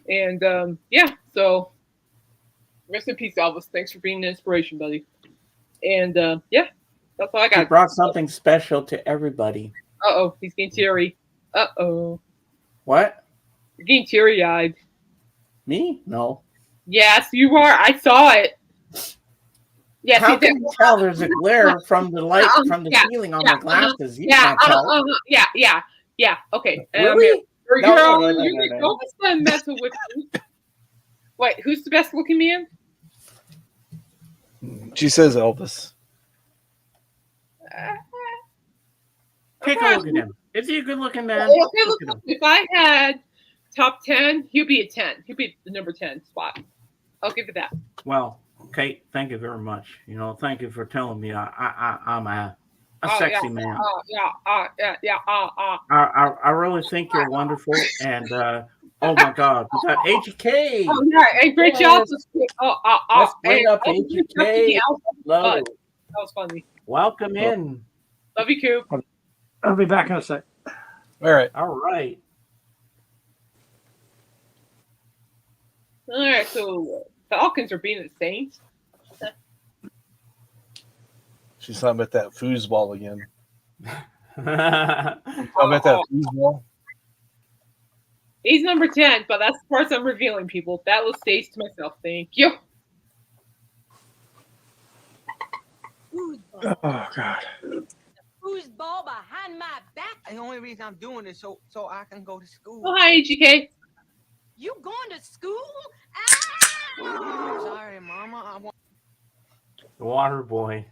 And so rest in peace, Elvis. Thanks for being an inspiration, buddy. And yeah, That's all I She got. brought something special to everybody. Uh-oh, he's getting teary. Uh-oh. What? You're getting teary-eyed. Me? No. Yes, you are. I saw it. Yes, How can you tell? There's a glare from the light from the yeah, ceiling on yeah, my glasses. You yeah, can't tell. yeah. Okay. Really? No. Don't spend mental with me. Wait, who's the best looking man? She says Elvis. Take a look at him. Is he a good looking man? Okay, Look at him. if I had top 10, he'll be a 10. He'll be the number 10 spot. I'll give it that. Well, Kate, thank you very much. Thank you for telling me I'm a sexy man. I really think you're wonderful, and oh my God, we got AGK. Oh yeah, and great job. Let's bring up AGK. Hello. That was funny. Welcome in. Love you, Coop. I'll be back in a sec. All right. All right. All right, so Falcons are being the Saints. She's talking about that foosball again. Talking about that foosball. He's number 10, but that's the parts I'm revealing, people. That will stay to myself. Thank you. Oh, God. Foosball behind my back. The only reason I'm doing this so I can go to school. Oh, hi, AGK. You going to school? Sorry, Mama. I want The water boy.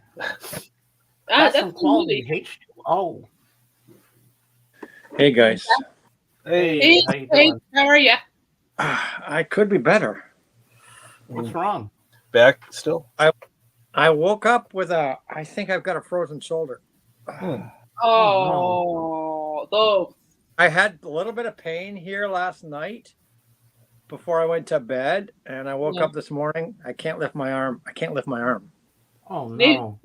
That's some quality H2O. Hey, guys. Hey, how you doing? How are you? I could be better. What's wrong? Back still? I woke up with I think I've got a frozen shoulder. Oh, those. I had a little bit of pain here last night before I went to bed, and I woke up this morning. I can't lift my arm. Oh, no.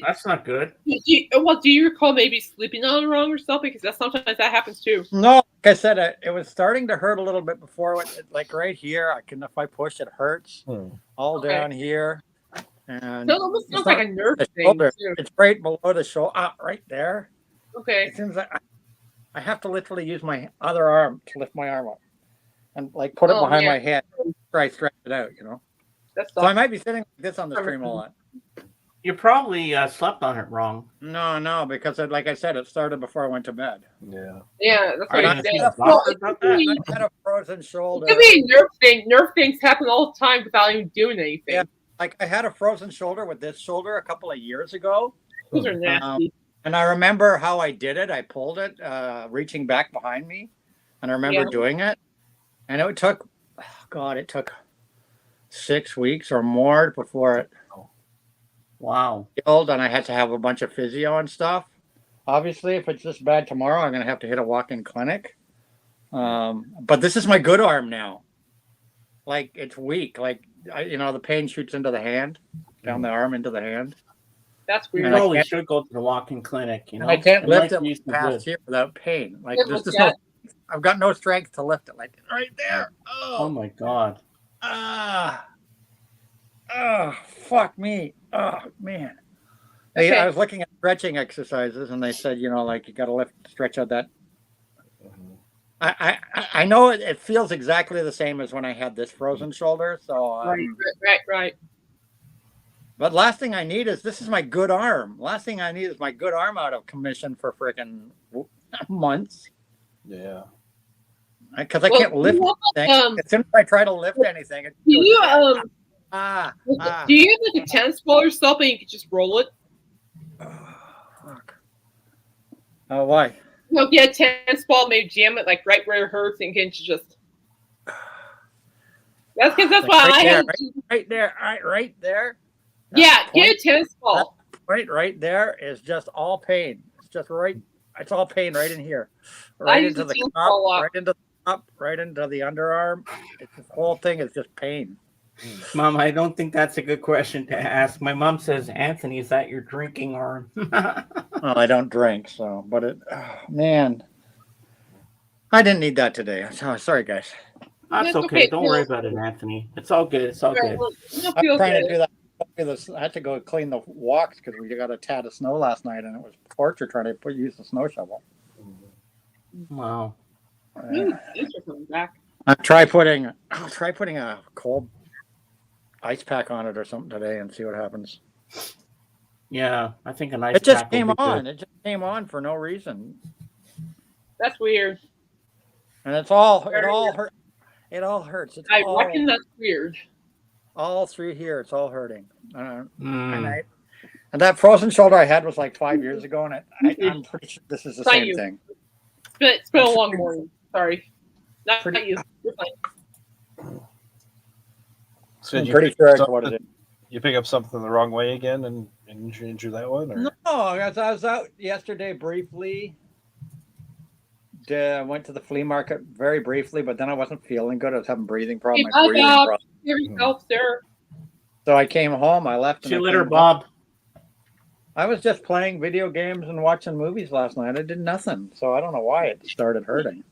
That's not good. Do you recall maybe sleeping on it wrong or something? Because sometimes that happens too. No, like I said, it was starting to hurt a little bit before. Like right here, if I push, it hurts. All down here. And So it almost sounds like a nerve thing, shoulder. too. It's right below the shoulder, right there. Okay. It seems like I have to literally use my other arm to lift my arm up and like put it behind my head. Try to stretch it out, That's so I might be sitting like this on the stream a lot. You probably slept on it wrong. No, because like I said, it started before I went to bed. Yeah. Yeah, that's what I I said. had a frozen shoulder. It could be a nerve thing. Nerve things happen all the time without even doing anything. Yeah, like I had a frozen shoulder with this shoulder a couple of years ago. Those are nasty. And I remember how I did it. I pulled it, reaching back behind me, and I remember doing it. And it took 6 weeks or more before it healed, and I had to have a bunch of physio and stuff. Obviously, if it's this bad tomorrow, I'm going to have to hit a walk-in clinic. But this is my good arm now. Like, it's weak. Like, the pain shoots into the hand, down the arm into the hand. That's weird. You probably should go to the walk-in clinic. And I can't lift it past here without pain. Like, I've got no strength to lift it. Like, right there. Oh my God. Fuck me. Oh, man. Okay. I was looking at stretching exercises, and they said, you got to stretch out that. I know it feels exactly the same as when I had this frozen shoulder. So right. But last thing I need this is my good arm. Last thing I need is my good arm out of commission for freaking months. Yeah. Because I can't lift anything. As soon as I try to lift anything, it do you goes do you have like a tennis ball or something? You can just roll it. Fuck. Why? Get a tennis ball, maybe jam it like right where it hurts, and can just. That's because that's why I have. Right there. Yeah, get a tennis ball. Right there is just all pain. It's just right. It's all pain right in here, right into the cup, right into the cup, right into the underarm. The whole thing is just pain. Mom, I don't think that's a good question to ask. My mom says, Anthony, is that your drinking arm? Well, I don't drink, but man, I didn't need that today. Sorry, guys. That's okay. Don't worry about it, Anthony. It's all good. It's all good. I'm trying to do that I had to go clean the walks because we got a tad of snow last night, and it was torture trying to use the snow shovel. Wow. Thanks for coming back. I'll try putting a cold ice pack on it or something today and see what happens. Yeah, I think a nice. It just pack would came be on. good. It just came on for no reason, That's weird. and it all hurt. It all hurts. It's I all, reckon that's weird. all through here. It's all hurting. And Mm. that frozen shoulder I had was like 5 years ago, and I'm pretty sure this is the Not same you. thing. It's been a long morning. Sorry. Not you. You're fine. So I'm did you pretty pick sure up it's what it something- You pick up something the wrong way again and injure that one? Or? No, I was out yesterday briefly. Went to the flea market very briefly, but then I wasn't feeling good. I was having breathing problems. Hey, bye, Bob. Give yourself, sir. So I came home. I left. See and you I later, came Bob. home. I was just playing video games and watching movies last night. I did nothing, so I don't know why it started hurting.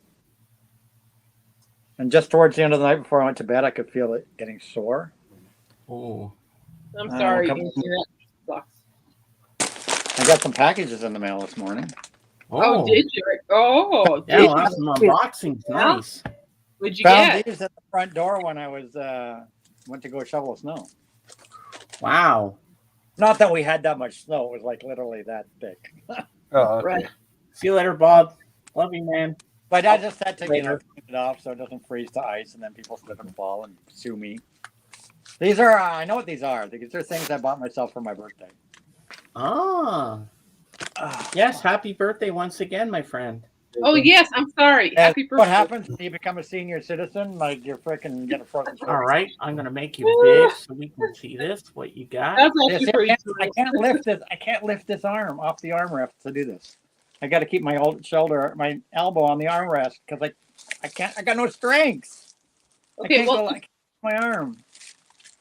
And just towards the end of the night before I went to bed, I could feel it getting sore. Oh. I'm sorry. You didn't see that. Sucks. I got some packages in the mail this morning. Oh, did you? Oh, yeah, did well, you? that's some unboxing. Nice. What'd you Found get? these at the front door when I was went to go shovel snow. Wow. Not that we had that much snow. It was like literally that thick. Oh, okay. Right. See you later, Bob. Love you, man. But I just had to Later. clean it off so it doesn't freeze to ice, and then people slip and fall and sue me. These are I know what these are. These are things I bought myself for my birthday. Ah. Yes, happy birthday once again, my friend. Oh, yes. I'm sorry. And Happy birthday. what happens when you become a senior citizen? Like you're freaking get a frozen shoulder. All right, I'm gonna make you big so we can see this. What you got? That's Yes, actually pretty I can't lift this. I can't lift this arm off the armrest to do this. I got to keep my old shoulder, my elbow on the armrest because I can't. I got no strength. Okay, I can't well, go. I can't my arm.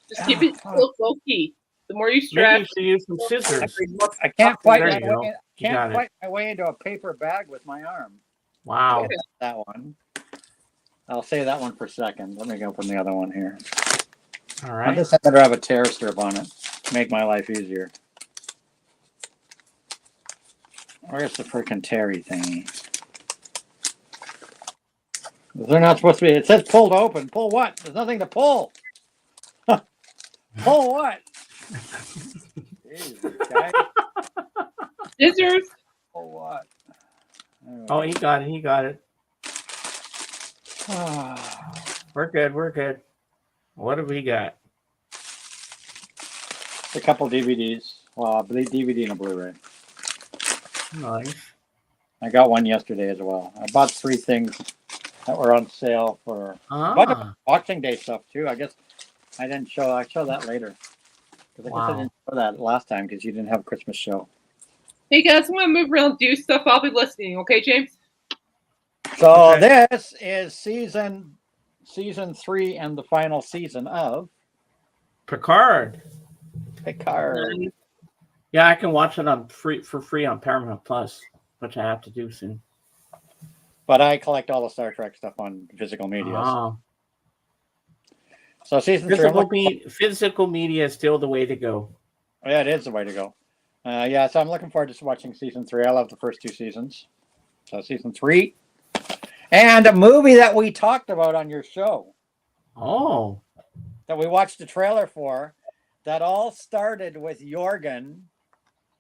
just keep it low key. The more you Maybe you stretch, should use some scissors. I can't fight There my you go. way. You got Can't it. fight my way into a paper bag with my arm. Wow. Okay, that one. I'll say that one for a second. Let me go from the other one here. All I right. just had to have a tear strip on it to make my life easier. Where's the freaking Terry thingy? They're not supposed to be. It says pulled open. Pull what? There's nothing to pull. Pull what? Jesus, guys. scissors. Pull what? Oh, he got it. He got it. We're good. We're good. What have we got? A couple DVDs. Well, a DVD and a Blu-ray. Nice. I got one yesterday as well. I bought 3 things that were on sale for a bunch of Boxing Day stuff too. I guess I didn't show. I show that later because I guess I didn't show that last time because you didn't have a Christmas show. Hey guys, I'm gonna move around, do stuff. I'll be listening. Okay, James. So this is season 3 and the final season of Picard. Yeah, I can watch it for free on Paramount Plus, which I have to do soon. But I collect all the Star Trek stuff on physical media. Oh. So season 3. Physical media is still the way to go. Yeah, it is the way to go. Yeah, so I'm looking forward to watching season 3. I love the first 2 seasons. So season 3. And a movie that we talked about on your show. Oh. That we watched the trailer for. That all started with Jorgen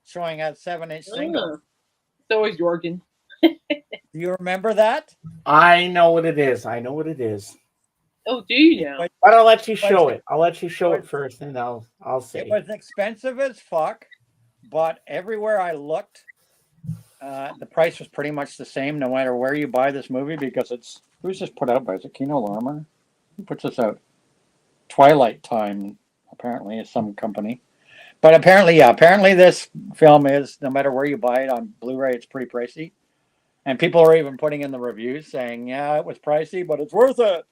showing a 7-inch single. It's always Jorgen. Do you remember that? I know what it is. I know what it is. Oh, do you know? But I'll let you show it. I'll let you show it first, and I'll say. It was expensive as fuck, but everywhere I looked, the price was pretty much the same no matter where you buy this movie because it's who's this put out by? Is it Kino Lormer? Who puts this out? Twilight Time, apparently, is some company. But apparently this film is, no matter where you buy it on Blu-ray, it's pretty pricey. And people are even putting in the reviews saying, yeah, it was pricey, but it's worth it.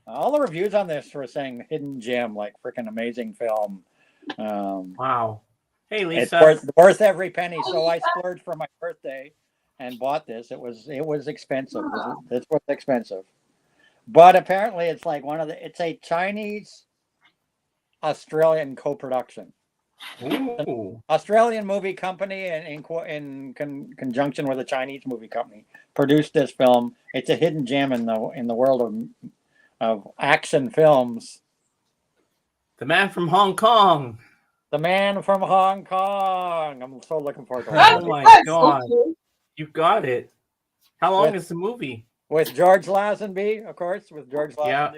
All the reviews on this were saying hidden gem, like freaking amazing film. Wow. Hey, Lisa. It's worth every penny. So I splurged for my birthday and bought this. It was expensive. It was expensive. But apparently it's like it's a Chinese Australian co-production. Ooh. Australian movie company and in conjunction with a Chinese movie company produced this film. It's a hidden gem in the world of action films. The Man from Hong Kong. The Man from Hong Kong. I'm so looking forward to Oh watching my it. God. You got it. How long is the movie? With George Lazenby, of course, with George Lazenby. Yeah.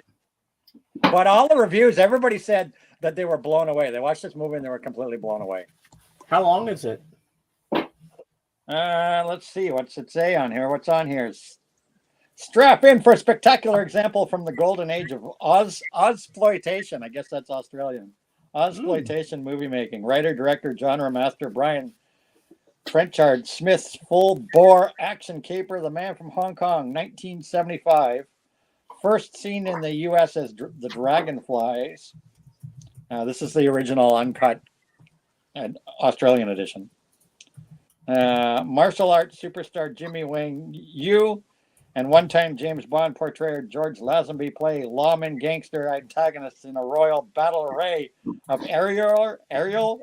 But all the reviews, everybody said that they were blown away. They watched this movie and they were completely blown away. How long is it? Let's see. What's it say on here? What's on here? Strap in for a spectacular example from the golden age of Ozploitation. I guess that's Australian. Ozploitation movie making. Writer, director, genre master Brian Trenchard Smith's full-bore action caper, The Man from Hong Kong, 1975. First seen in the U.S. as The Dragonflies. This is the original uncut Australian edition. Martial arts superstar Jimmy Wang Yu and one-time James Bond portrayer George Lazenby play lawman gangster antagonists in a royal battle array of aerial,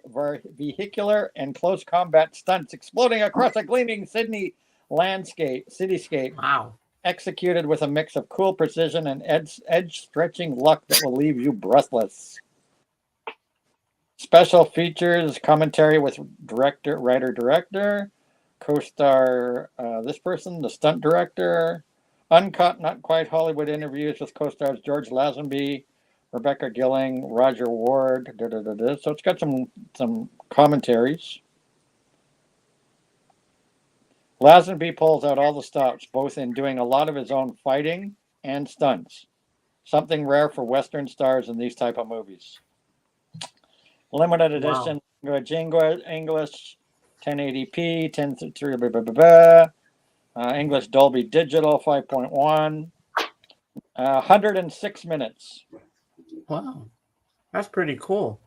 vehicular, and close combat stunts exploding across a gleaming Sydney cityscape. Wow. Executed with a mix of cool precision and edge-stretching luck that will leave you breathless. Special features, commentary with writer-director, co-star this person, the stunt director, uncut, not quite Hollywood interviews with co-stars George Lazenby, Rebecca Gilling, Roger Ward. So it's got some commentaries. Lazenby pulls out all the stops, both in doing a lot of his own fighting and stunts. Something rare for Western stars in these type of movies. Limited edition, English, 1080p, 10:3, English Dolby Digital 5.1, 106 minutes. Wow, that's pretty cool.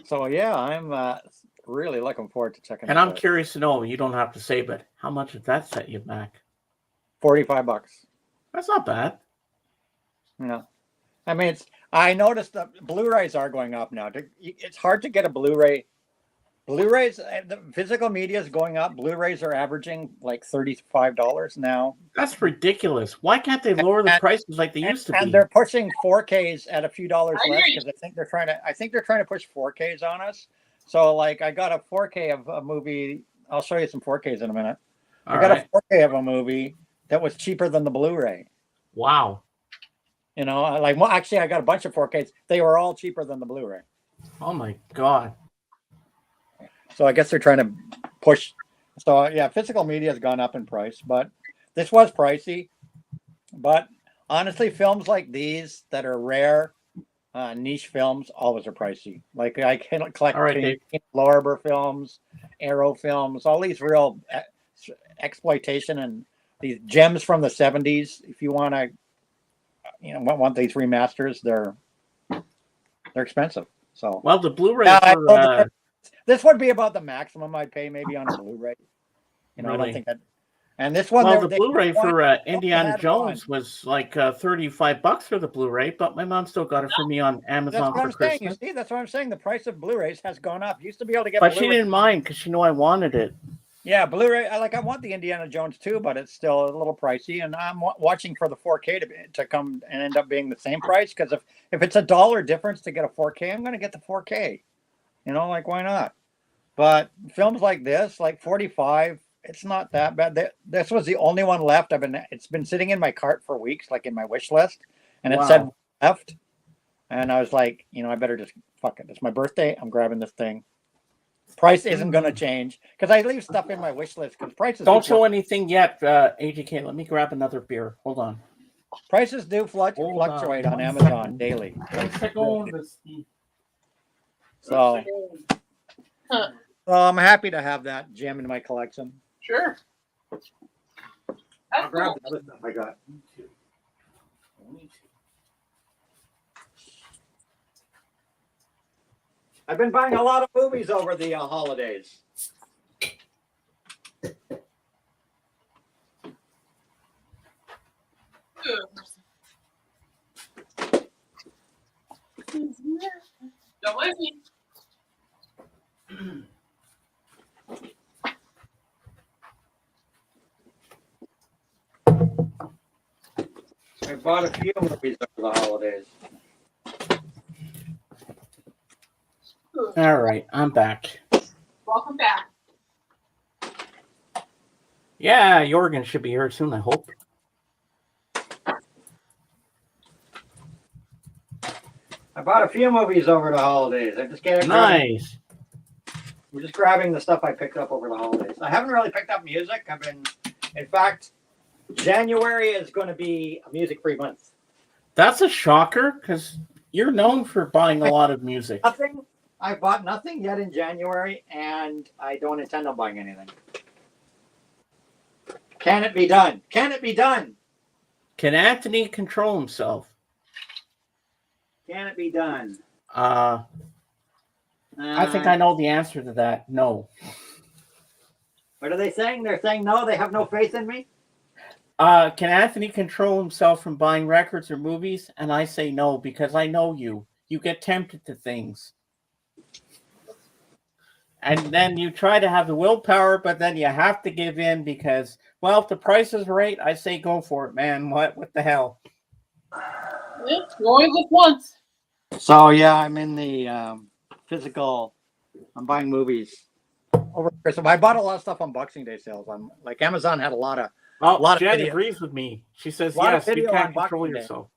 So yeah, I'm really looking forward to checking. And I'm curious to know. You don't have to say, but how much did that set you back? $45. That's not bad. No, I mean I noticed that Blu-rays are going up now. It's hard to get a Blu-ray. Blu-rays, the physical media is going up. Blu-rays are averaging like $35 now. That's ridiculous. Why can't they lower the prices like they used to be? And they're pushing 4Ks at a few dollars less because I think they're trying to push 4Ks on us. So like I got a 4K of a movie. I'll show you some 4Ks in a minute. I got a 4K of a movie that was cheaper than the Blu-ray. Wow. You know, like well, actually I got a bunch of 4Ks. They were all cheaper than the Blu-ray. Oh my God. So I guess they're trying to push. So yeah, physical media has gone up in price, but this was pricey. But honestly, films like these that are rare, niche films always are pricey. Like I can collect Lorber films, Arrow films, all these real exploitation and these gems from the 70s. If you want to, want these remasters, they're expensive. So well, the Blu-ray this would be about the maximum I'd pay maybe on a Blu-ray. You know, really? I don't think that. And this one, well, the Blu-ray for Indiana Jones was like $35 for the Blu-ray, but my mom still got it for me on Amazon for Christmas. You see, that's what I'm saying. The price of Blu-rays has gone up. Used to be able to get, but she didn't mind because she knew I wanted it. Yeah, Blu-ray. I want the Indiana Jones too, but it's still a little pricey. And I'm watching for the 4K to come and end up being the same price because if it's $1 difference to get a 4K, I'm going to get the 4K. You know, like why not? But films like this, like 45, it's not that bad. This was the only one left. It's been sitting in my cart for weeks, like in my wish list, and it said left. And I was like, I better just fuck it. It's my birthday. I'm grabbing this thing. Price isn't going to change because I leave stuff in my wish list because prices don't show anything yet. AJK, let me grab another beer. Hold on. Prices do fluctuate on Amazon daily. So I'm happy to have that gem in my collection. Sure. I'll grab the other stuff I got. I've been buying a lot of movies over the holidays. I bought a few movies over the holidays. All right, I'm back. Welcome back. Yeah, Jorgen should be here soon, I hope. I bought a few movies over the holidays. I just get it. Nice. I'm just grabbing the stuff I picked up over the holidays. I haven't really picked up music. In fact, January is going to be a music-free month. That's a shocker because you're known for buying a lot of music. Nothing. I bought nothing yet in January, and I don't intend on buying anything. Can it be done? Can it be done? Can Anthony control himself? Can it be done? I think I know the answer to that. No. What are they saying? They're saying no. They have no faith in me. Can Anthony control himself from buying records or movies? And I say no because I know you. You get tempted to things. And then you try to have the willpower, but then you have to give in because, well, if the price is right, I say go for it, man. What the hell? You only live once. So yeah, I'm in the physical. I'm buying movies over Christmas. I bought a lot of stuff on Boxing Day sales. Like Amazon had a lot of. Jen agrees with me. She says yes, you can't control yourself.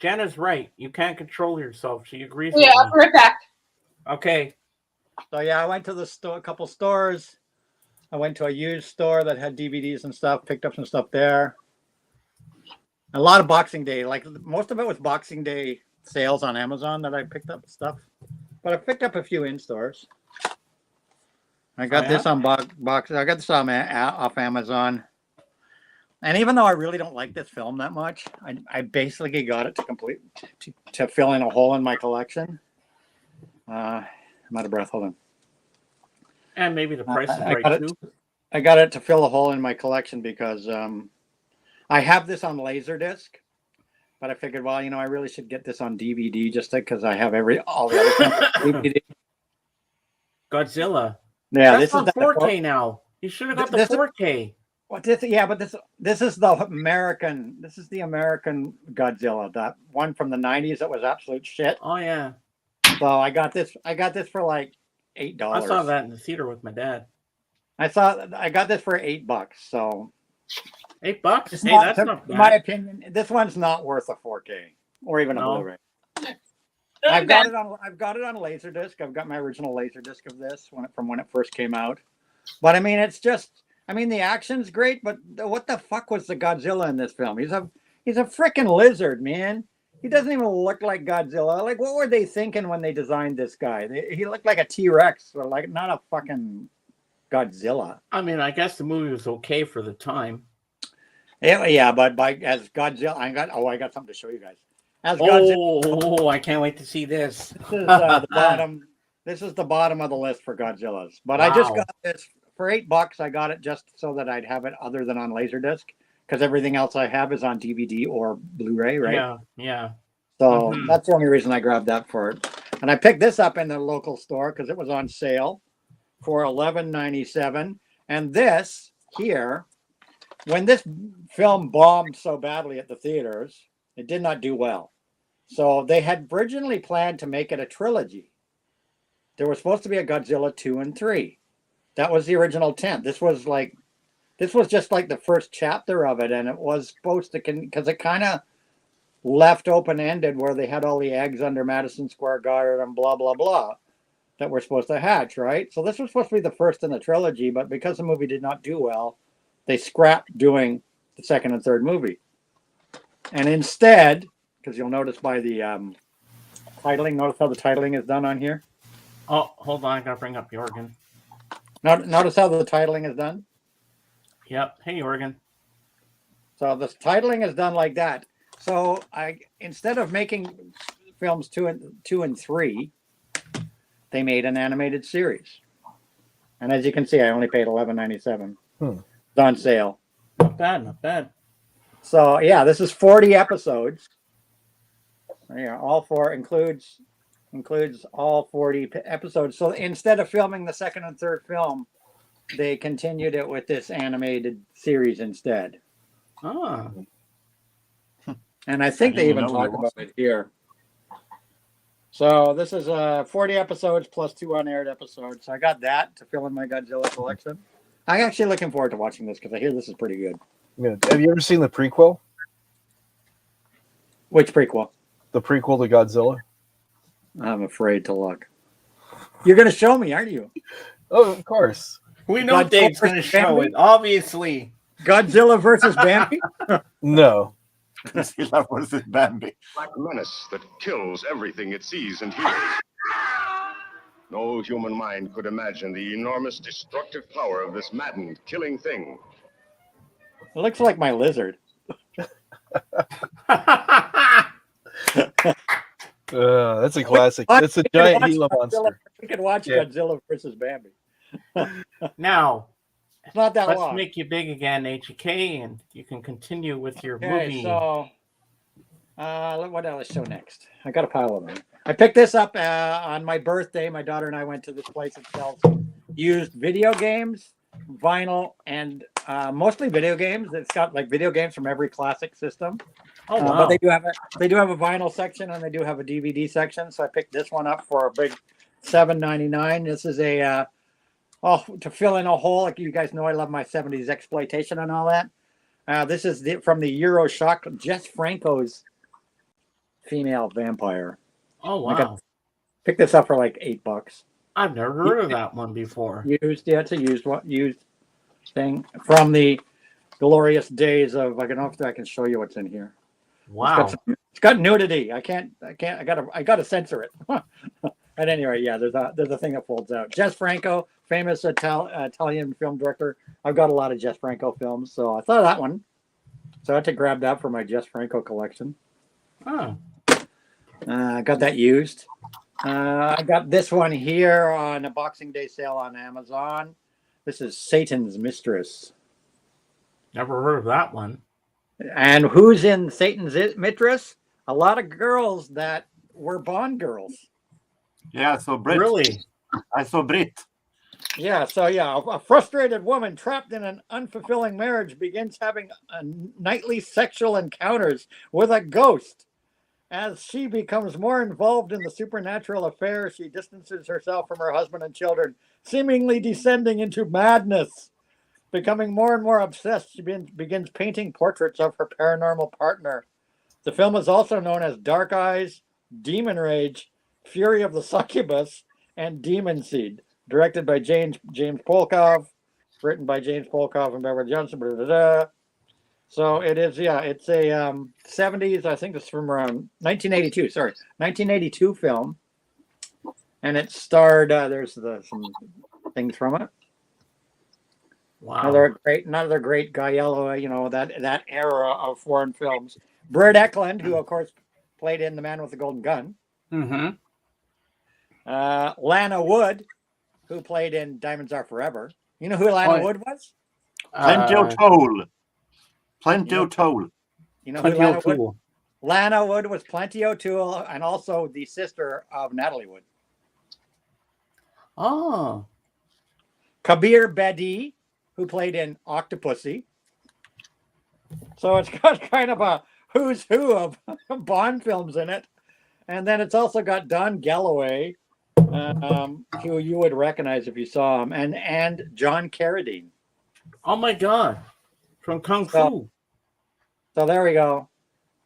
Jen is right. You can't control yourself. She agrees with me. I'll be right back. Okay. So yeah, I went to the store, a couple stores. I went to a used store that had DVDs and stuff. Picked up some stuff there. A lot of Boxing Day. Like most of it was Boxing Day sales on Amazon that I picked up stuff. But I picked up a few in stores. I got this on box. I got this off Amazon. And even though I really don't like this film that much, I basically got it to fill in a hole in my collection. I'm out of breath. Hold on. And maybe the price is right too. I got it to fill a hole in my collection because I have this on Laserdisc, but I figured, well, I really should get this on DVD just because I have all the other stuff on DVD. Godzilla. Yeah, that's on 4K now. You should have got the 4K. But this is the American. This is the American Godzilla. That one from the '90s that was absolute shit. Oh yeah. So I got this for like $8. I saw that in the theater with my dad. I got this for $8. So $8? Hey, that's not bad. In my opinion, this one's not worth a 4K or even a Blu-ray. I've got it on Laserdisc. I've got my original Laserdisc of this from when it first came out. But I mean, the action's great, but what the fuck was the Godzilla in this film? He's a freaking lizard, man. He doesn't even look like Godzilla. Like, what were they thinking when they designed this guy? He looked like a T-Rex, or like not a fucking Godzilla. I mean, I guess the movie was okay for the time. Yeah, but as Godzilla, I got something to show you guys. Godzilla, I can't wait to see this. This is the bottom. This is the bottom of the list for Godzillas. But I just got this for $8. I got it just so that I'd have it other than on Laserdisc, because everything else I have is on DVD or Blu-ray, right? Yeah. So that's the only reason I grabbed that for it. And I picked this up in the local store because it was on sale for $11.97. And this here, when this film bombed so badly at the theaters, it did not do well. So they had originally planned to make it a trilogy. There was supposed to be a Godzilla 2 and 3. That was the original intent. This was just like the first chapter of it, and it was supposed to, because it kind of left open-ended where they had all the eggs under Madison Square Garden and blah, blah, blah that were supposed to hatch, right? So this was supposed to be the first in the trilogy, but because the movie did not do well, they scrapped doing the second and third movie. And instead, because you'll notice by the titling, notice how the titling is done on here? Oh, hold on. I got to bring up Jorgen. Notice how the titling is done? Yep. Hey, Jorgen. So the titling is done like that. So instead of making films 2 and 3, they made an animated series. And as you can see, I only paid $11.97. It's on sale. Not bad. So yeah, this is 40 episodes. Yeah, all four includes all 40 episodes. So instead of filming the second and third film, they continued it with this animated series instead. And I think I they didn't even know there talk was. about it here. So this is 40 episodes plus 2 unaired episodes. So I got that to fill in my Godzilla collection. I'm actually looking forward to watching this because I hear this is pretty good. Good. Have you ever seen the prequel? Which prequel? The prequel to Godzilla? I'm afraid to look. You're going to show me, aren't you? Oh, of course. We know Godzilla Dave's going to versus show Bambi? it, obviously. Godzilla versus Bambi? No. Godzilla versus Bambi. Black menace that kills everything it sees and hears. No human mind could imagine the enormous destructive power of this maddened, killing thing. It looks like my lizard. That's a classic. That's a giant Gila monster. We can watch Yeah. Godzilla versus Bambi. Now, It's not that let's long. make you big again, HK, and you can continue with your Okay, movie. so what else show next? I got a pile of them. I picked this up on my birthday. My daughter and I went to this place that sells used video games, vinyl, and mostly video games. It's got like video games from every classic system. Oh, wow. But they do have a vinyl section and they do have a DVD section. So I picked this one up for a big $7.99. This is a to fill in a hole. Like you guys know, I love my 70s exploitation and all that. This is from the Euro Shock, Jess Franco's female vampire. Oh, wow. Picked this up for like $8. I've never heard of that one before. Used, yeah, it's a used thing from the glorious days of. I don't know if I can show you what's in here. Wow. It's got nudity. I gotta censor it. At any rate, yeah, there's a thing that folds out. Jess Franco, famous Italian film director. I've got a lot of Jess Franco films, so I thought of that one. So I had to grab that for my Jess Franco collection. Oh. I got that used. I got this one here on a Boxing Day sale on Amazon. This is Satan's Mistress. Never heard of that one. And who's in Satan's Mistress? A lot of girls that were Bond girls. Yeah, so Brit. Really? I saw Brit. Yeah, so yeah, a frustrated woman trapped in an unfulfilling marriage begins having nightly sexual encounters with a ghost. As she becomes more involved in the supernatural affair, she distances herself from her husband and children, seemingly descending into madness. Becoming more and more obsessed, she begins painting portraits of her paranormal partner. The film is also known as Dark Eyes, Demon Rage, Fury of the Succubus, and Demon Seed. Directed by James Polkov, written by James Polkov and Beverly Johnson. Blah, blah, blah. So it is, yeah, it's a 70s, I think it's from around 1982, 1982 film. And it starred, there's some things from it. Wow. Another great Gaiello, that era of foreign films. Britt Eklund, who of course played in The Man with the Golden Gun. Mm-hmm. Lana Wood, who played in Diamonds Are Forever. You know who Lana Wood was? Plenty O'Toole. Plenty O'Toole. You know who Lana Wood? Lana Wood was Plenty O'Toole and also the sister of Natalie Wood. Oh. Kabir Bedi, who played in Octopussy. So it's got kind of a who's who of Bond films in it. And then it's also got Don Galloway, who you would recognize if you saw him, and John Carradine. Oh my God. From Kung Fu. So there we go.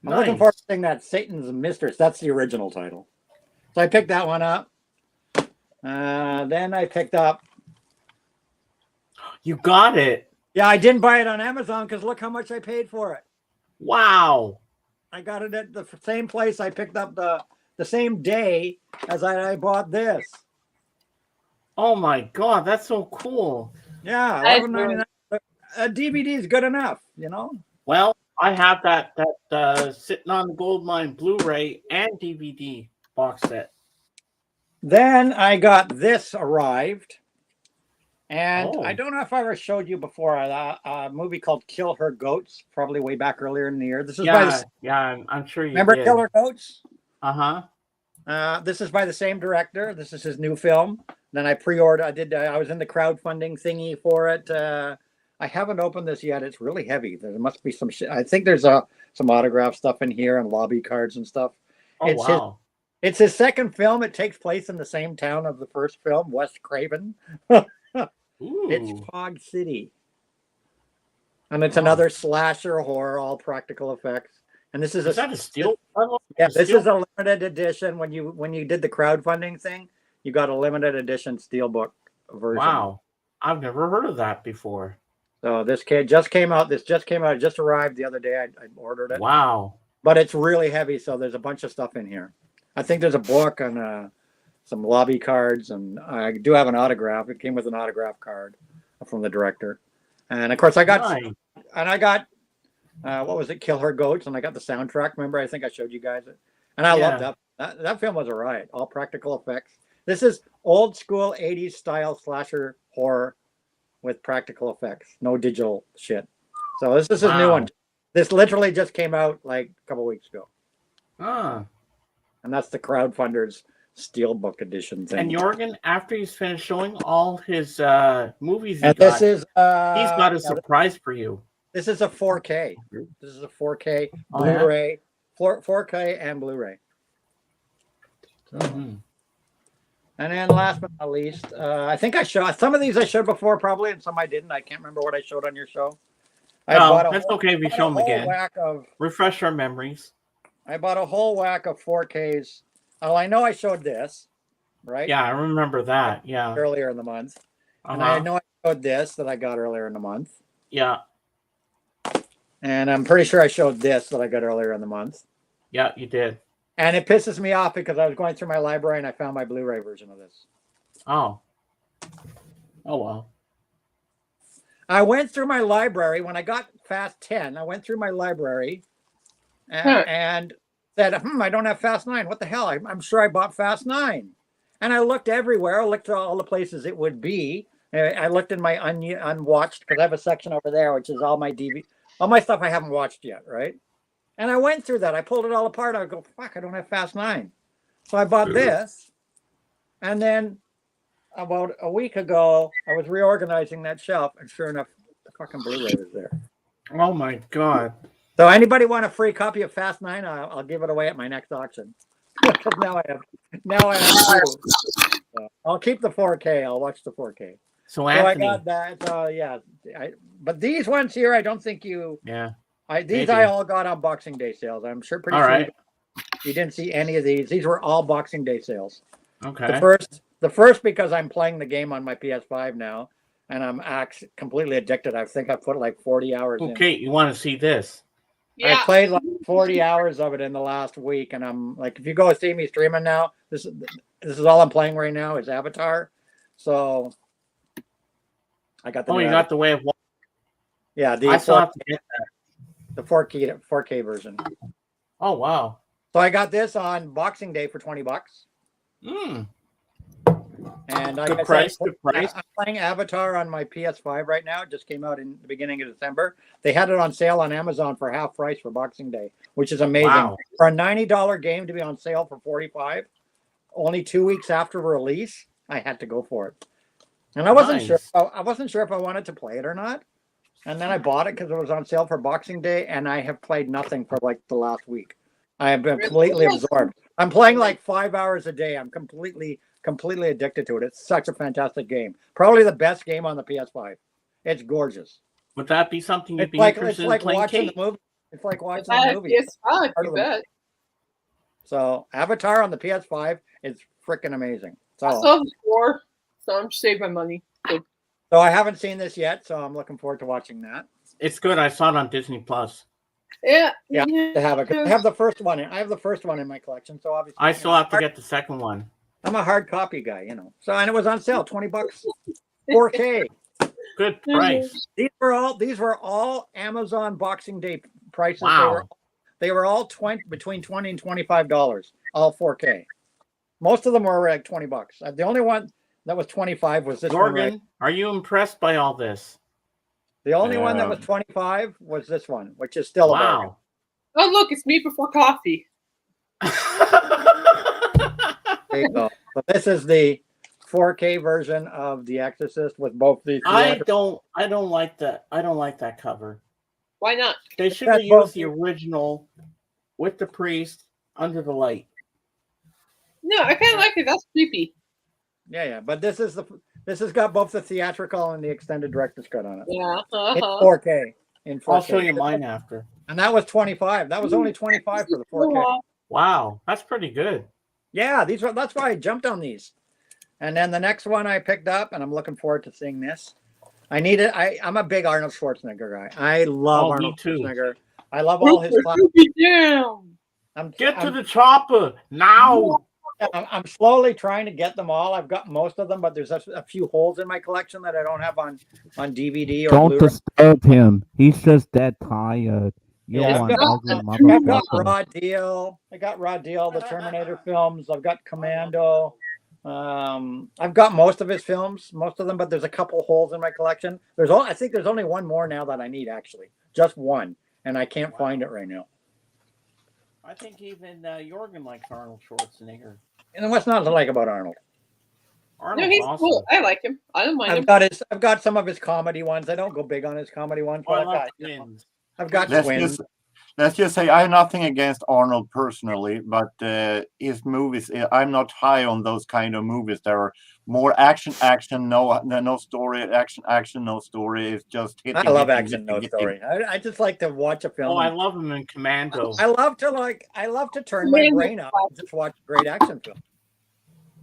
I'm Nice. looking forward to seeing that Satan's Mistress. That's the original title. So I picked that one up. Then I picked up. You got it. Yeah, I didn't buy it on Amazon because look how much I paid for it. Wow. I got it at the same place I picked up the same day as I bought this. Oh my God, that's so cool. Yeah, $11.99. A DVD is good enough, Well, I have that sitting on the Goldmine Blu-ray and DVD box set. Then I got this arrived. And Oh. I don't know if I ever showed you before a movie called Kill Her Goats, probably way back earlier in the year. This is I'm sure you remember did. Kill Her Goats? Uh-huh. This is by the same director. This is his new film. Then I pre-ordered. I was in the crowdfunding thingy for it. I haven't opened this yet. It's really heavy. There must be some shit. I think there's some autograph stuff in here and lobby cards and stuff. Oh, It's wow. It's his second film. It takes place in the same town of the first film, West Craven. It's Fog City. And it's another slasher horror, all practical effects. And this is that a steel? Yeah, this is a limited edition. When you did the crowdfunding thing, you got a limited edition steelbook version. Wow. I've never heard of that before. So this kid just came out. This just came out. It just arrived the other day. I ordered it. Wow. But it's really heavy, so there's a bunch of stuff in here. I think there's a book and some lobby cards, and I do have an autograph. It came with an autograph card from the director. And of course, I got what was it? Kill Her Goats, and I got the soundtrack. Remember, I think I showed you guys it, and I loved that film was a riot. All practical effects. This is old school 80s style slasher horror with practical effects, no digital shit. So this is a new one. This literally just came out like a couple weeks ago. And that's the crowdfunders steelbook edition thing. And Jorgen, after he's finished showing all his movies, he's got a surprise for you. This is a 4K. This is a 4K Blu-ray, 4K and Blu-ray. So. And then last but not least, I think I showed some of these I showed before probably, and some I didn't. I can't remember what I showed on your show. That's okay if you show them again. Refresh our memories. I bought a whole whack of 4Ks. Oh, I know I showed this, right? Yeah, I remember that. Yeah. Earlier in the month. And I know I showed this that I got earlier in the month. Yeah. And I'm pretty sure I showed this that I got earlier in the month. Yeah, you did. And it pisses me off because I was going through my library and I found my Blu-ray version of this. Oh. Oh, well. I went through my library when I got Fast 10. I went through my library and said, I don't have Fast 9. What the hell? I'm sure I bought Fast 9. And I looked everywhere. I looked at all the places it would be. I looked in my unwatched, because I have a section over there, which is all my DVD, all my stuff I haven't watched yet, right? And I went through that. I pulled it all apart. I go, fuck, I don't have Fast 9. So I bought this. And then about a week ago, I was reorganizing that shelf. And sure enough, the fucking Blu-ray was there. Oh, my God. So anybody want a free copy of Fast 9? I'll give it away at my next auction. Because now I have two. So I'll keep the 4K. I'll watch the 4K. So Anthony, I got that. Yeah. But these ones here, I don't think you... Yeah. I all got on Boxing Day sales. I'm sure pretty sure you didn't see any of these. These were all Boxing Day sales. Okay. The first because I'm playing the game on my PS5 now, and I'm completely addicted. I think I put like 40 hours in. Okay, you want to see this? Yeah. I played like 40 hours of it in the last week, and I'm like, if you go see me streaming now, this is all I'm playing right now is Avatar. So I got the. You got the Way of Water. Yeah, I still have to get that. The 4K version. Oh wow! So I got this on Boxing Day for $20. And good price. I'm playing Avatar on my PS5 right now. It just came out in the beginning of December. They had it on sale on Amazon for half price for Boxing Day, which is amazing. Wow. For a $90 game to be on sale for $45, only 2 weeks after release, I had to go for it. And I wasn't sure. I wasn't sure if I wanted to play it or not. And then I bought it because it was on sale for Boxing Day, and I have played nothing for like the last week. I have been completely absorbed. I'm playing like 5 hours a day. I'm completely addicted to it. It's such a fantastic game. Probably the best game on the PS5. It's gorgeous. Would that be something you'd be interested in playing, watching Kate? the movie. It's like watching the movie. It's fun, you bet. So Avatar on the PS5 is freaking amazing. So I saw it before, so I'm saving my money. So I haven't seen this yet, so I'm looking forward to watching that. It's good. I saw it on Disney Plus. Yeah. To have it. I have the first one. I have the first one in my collection, so obviously I still have to get the second one. I'm a hard copy guy, you know. So and it was on sale, $20, 4K. Good price. These were all Amazon Boxing Day prices. Wow. They were all between $20 and $25, all 4K. Most of them were like $20. The only one that was 25 was this one. Right? Are you impressed by all this? The only one that was 25 was this one, which is still a bargain. Oh, look, it's me before coffee. There you go. So this is the 4K version of The Exorcist with both the. I don't like that. I don't like that cover. Why not? They should have used the original with the priest under the light. No, I kind of like it. That's creepy. Yeah, but this has got both the theatrical and the extended director's cut on it. Yeah. In 4K. In 4K. I'll show you mine after. And that was 25. That was only 25 for the 4K. Wow, that's pretty good. Yeah, that's why I jumped on these. And then the next one I picked up, and I'm looking forward to seeing this. I'm a big Arnold Schwarzenegger guy. I love Arnold Schwarzenegger. I love all his Get to the chopper now. I'm slowly trying to get them all. I've got most of them, but there's a few holes in my collection that I don't have on DVD or Don't Blu-ray. disturb him. He's just that tired. You're Yeah, one ugly I've got motherfucker. Raw Deal. I got Raw Deal, the Terminator films. I've got Commando. I've got most of his films, most of them, but there's a couple holes in my collection. I think there's only one more now that I need, actually, just one, and I can't find it right now. I think even Jorgen likes Arnold Schwarzenegger. And what's not to like about Arnold? No, he's awesome. cool. I like him. I don't mind him. I've got some of his comedy ones. I don't go big on his comedy ones, but I've got Twins. Let's just say I have nothing against Arnold personally, but his movies, I'm not high on those kind of movies. There are more action, no story, action, no story. It's just hitting. I love action, no story. I just like to watch a film. Oh, I love him in Commando. I love to turn my brain off and just watch a great action film.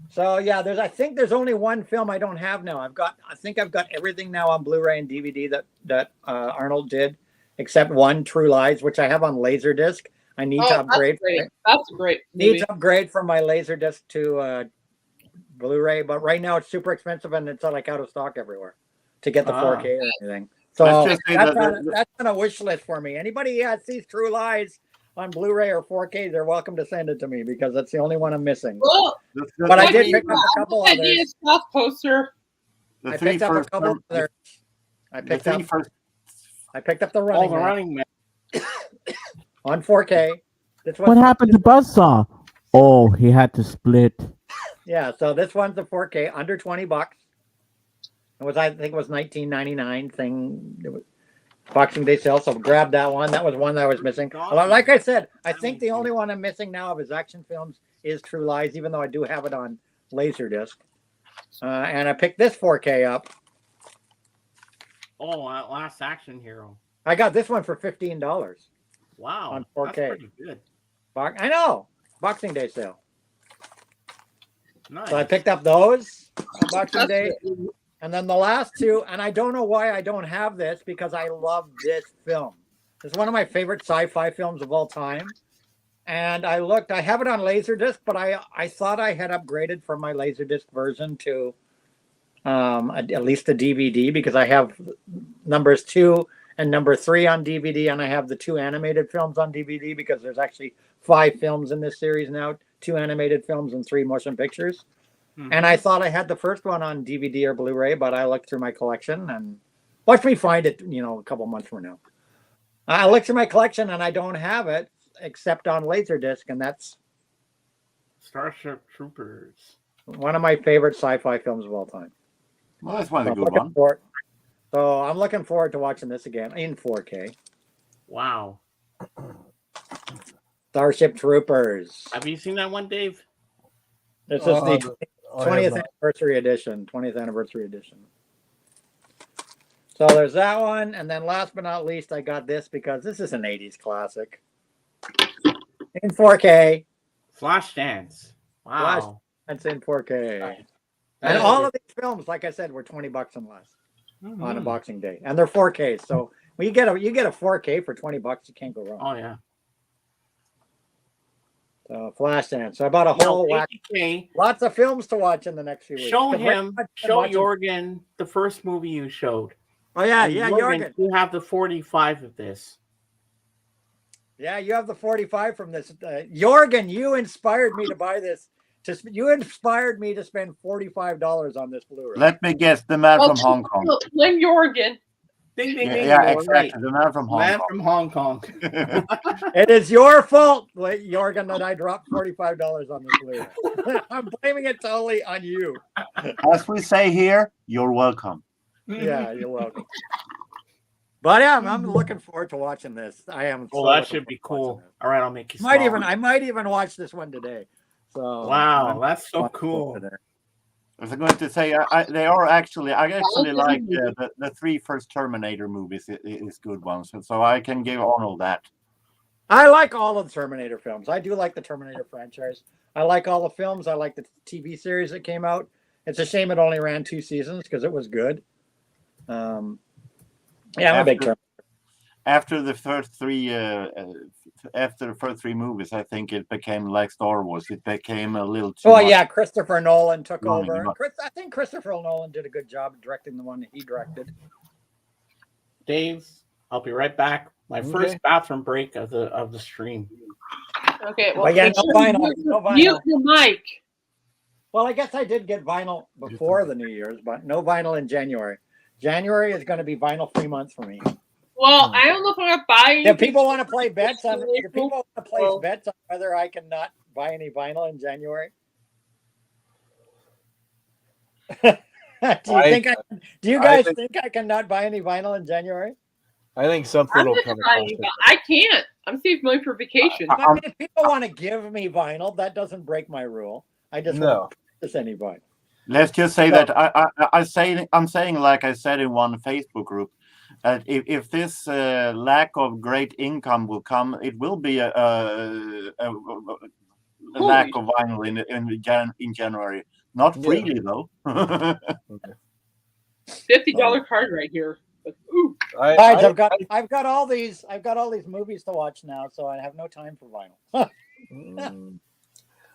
So yeah, I think there's only one film I don't have now. I think I've got everything now on Blu-ray and DVD that Arnold did, except one, True Lies, which I have on Laserdisc. I need to upgrade. That's great. Need to upgrade from my Laserdisc to Blu-ray, but right now it's super expensive and it's like out of stock everywhere to get the 4K and everything. So that's on a wish list for me. Anybody sees True Lies on Blu-ray or 4K, they're welcome to send it to me because that's the only one I'm missing. But I did pick up a couple others. Poster. I picked up a couple others. I picked up the Running Man on 4K. What happened to Buzzsaw? Oh, he had to split. Yeah, so this one's a 4K under $20. I think it was $19.99 thing. It was Boxing Day sale, so grab that one. That was one that I was missing. Like I said, I think the only one I'm missing now of his action films is True Lies, even though I do have it on Laserdisc. And I picked this 4K up. Oh, Last Action Hero. I got this one for $15. Wow, on 4K. That's pretty good. I know, Boxing Day sale. Nice. So I picked up those on Boxing Day. And then the last two, and I don't know why I don't have this because I love this film. It's one of my favorite sci-fi films of all time. And I have it on Laserdisc, but I thought I had upgraded from my Laserdisc version to at least a DVD because I have numbers 2 and number 3 on DVD, and I have the 2 animated films on DVD because there's actually 5 films in this series now, 2 animated films and 3 motion pictures. And I thought I had the first one on DVD or Blu-ray, but I looked through my collection and watch me find it, a couple months from now. I looked through my collection and I don't have it except on Laserdisc, and that's Starship Troopers. One of my favorite sci-fi films of all time. Well, that's one of the good ones. So I'm looking forward to watching this again in 4K. Wow. Starship Troopers. Have you seen that one, Dave? This is the 20th anniversary edition. 20th anniversary edition. So there's that one. And then last but not least, I got this because this is an 80s classic. In 4K. Flashdance. Wow. That's in 4K. And all of these films, like I said, were $20 and less on a Boxing Day. And they're 4K. So when you get a 4K for $20, you can't go wrong. Oh, yeah. So Flashdance. So I bought a whole whack. Lots of films to watch in the next few weeks. Show Jorgen the first movie you showed. Oh, yeah, Jorgen. You have the 45 of this. Yeah, you have the 45 from this. Jorgen, you inspired me to buy this. You inspired me to spend $45 on this Blu-ray. Let me guess, the man from Hong Kong. Blame Jorgen. Ding, ding, Yeah, ding. yeah, You're right. exactly. The man from Hong Man Kong. from Hong Kong. It is your fault, Jorgen, that I dropped $45 on this Blu-ray. I'm blaming it totally on you. As we say here, you're welcome. Yeah, you're welcome. But yeah, I'm looking forward to watching this. I am. Well, so that looking should be forward to watching cool. this. All right, I'll make you Might smile. even I might even watch this one today. So Wow, that's so cool. I was going to say, they are actually. I actually like the three first Terminator movies. Is good ones, so I can give Arnold that. I like all of the Terminator films. I do like the Terminator franchise. I like all the films. I like the TV series that came out. It's a shame it only ran 2 seasons because it was good. Yeah, I'm a big Terminator. After the first three, movies, I think it became like Star Wars. It became a little too. Well, yeah, Christopher Nolan took running over. about. I think Christopher Nolan did a good job directing the one that he directed. Dave, I'll be right back. My first bathroom break of the stream. Okay, well, But yeah, make no sure vinyl, you no vinyl. mute the mic. Well, I guess I did get vinyl before the New Year's, but no vinyl in January. January is going to be vinyl-free month for me. Well, I don't know if I'm gonna buy anything. If people want to play bets on, April, if people want to place bets on whether I can not buy any vinyl in January, do you guys think I cannot buy any vinyl in January? I think something I'm will gonna come buy across any, it. but I can't. I'm saving money for vacation. I mean, if people want to give me vinyl, that doesn't break my rule. I just won't purchase any vinyl. Let's just say that I'm saying, like I said in one Facebook group, that if this lack of great income will come, it will be a lack of vinyl in January. Not freely though. $50 card right here. But, ooh. Guys, I've got all these movies to watch now, so I have no time for vinyl.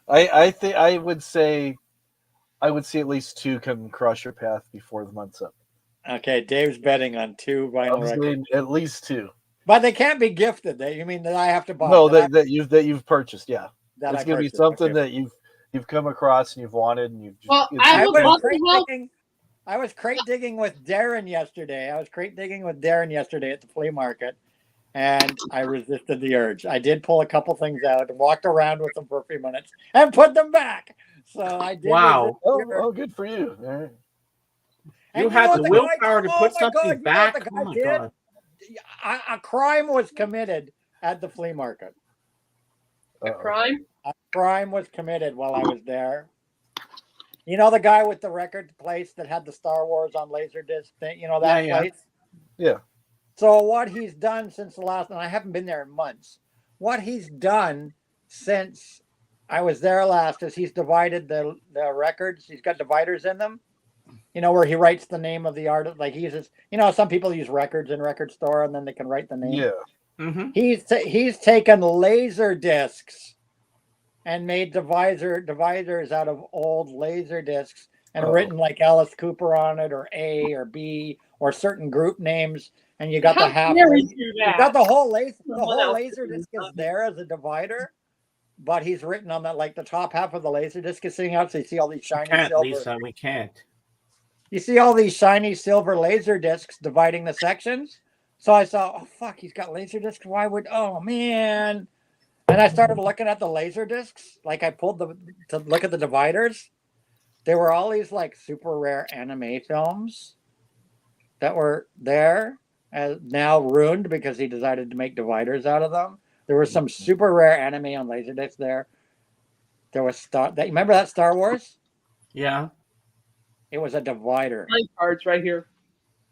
I think I would see at least 2 come across your path before the month's up. Okay, Dave's betting on 2 vinyl records. At least 2. But they can't be gifted. You mean that I have to buy? No, that you've purchased. Yeah, that it's going to be something that you've come across and you've wanted and you've. Well, I was crate digging with Darren yesterday. at the flea market, and I resisted the urge. I did pull a couple things out and walked around with them for a few minutes and put them back. So I did. Wow! Oh, good for you. All right. You had the willpower to put something back. Oh my God! A crime was committed at the flea market. A crime? A crime was committed while I was there. You know the guy with the record place that had the Star Wars on Laserdisc thing? You know that place? Yeah. So what he's done since the last, and I haven't been there in months, what he's done since I was there last is he's divided the records. He's got dividers in them. You know, where he writes the name of the artist. Like he uses, some people use records in record store and then they can write the name. Yeah. Mm-hmm. He's taken laser discs and made dividers out of old laser discs and written like Alice Cooper on it, or A or B, or certain group names. And you got you got the whole laser disc is there as a divider. But he's written on that, like the top half of the laser disc is sitting out, so you see all these shiny silver. Lisa, we can't. You see all these shiny silver laser discs dividing the sections. So I saw, oh fuck, he's got laser discs. Why would? Oh man! And I started looking at the laser discs. Like I pulled to look at the dividers. There were all these like super rare anime films that were there, now ruined because he decided to make dividers out of them. There was some super rare anime on Laserdisc there. There was remember that Star Wars? Yeah. It was a divider. My cards right here.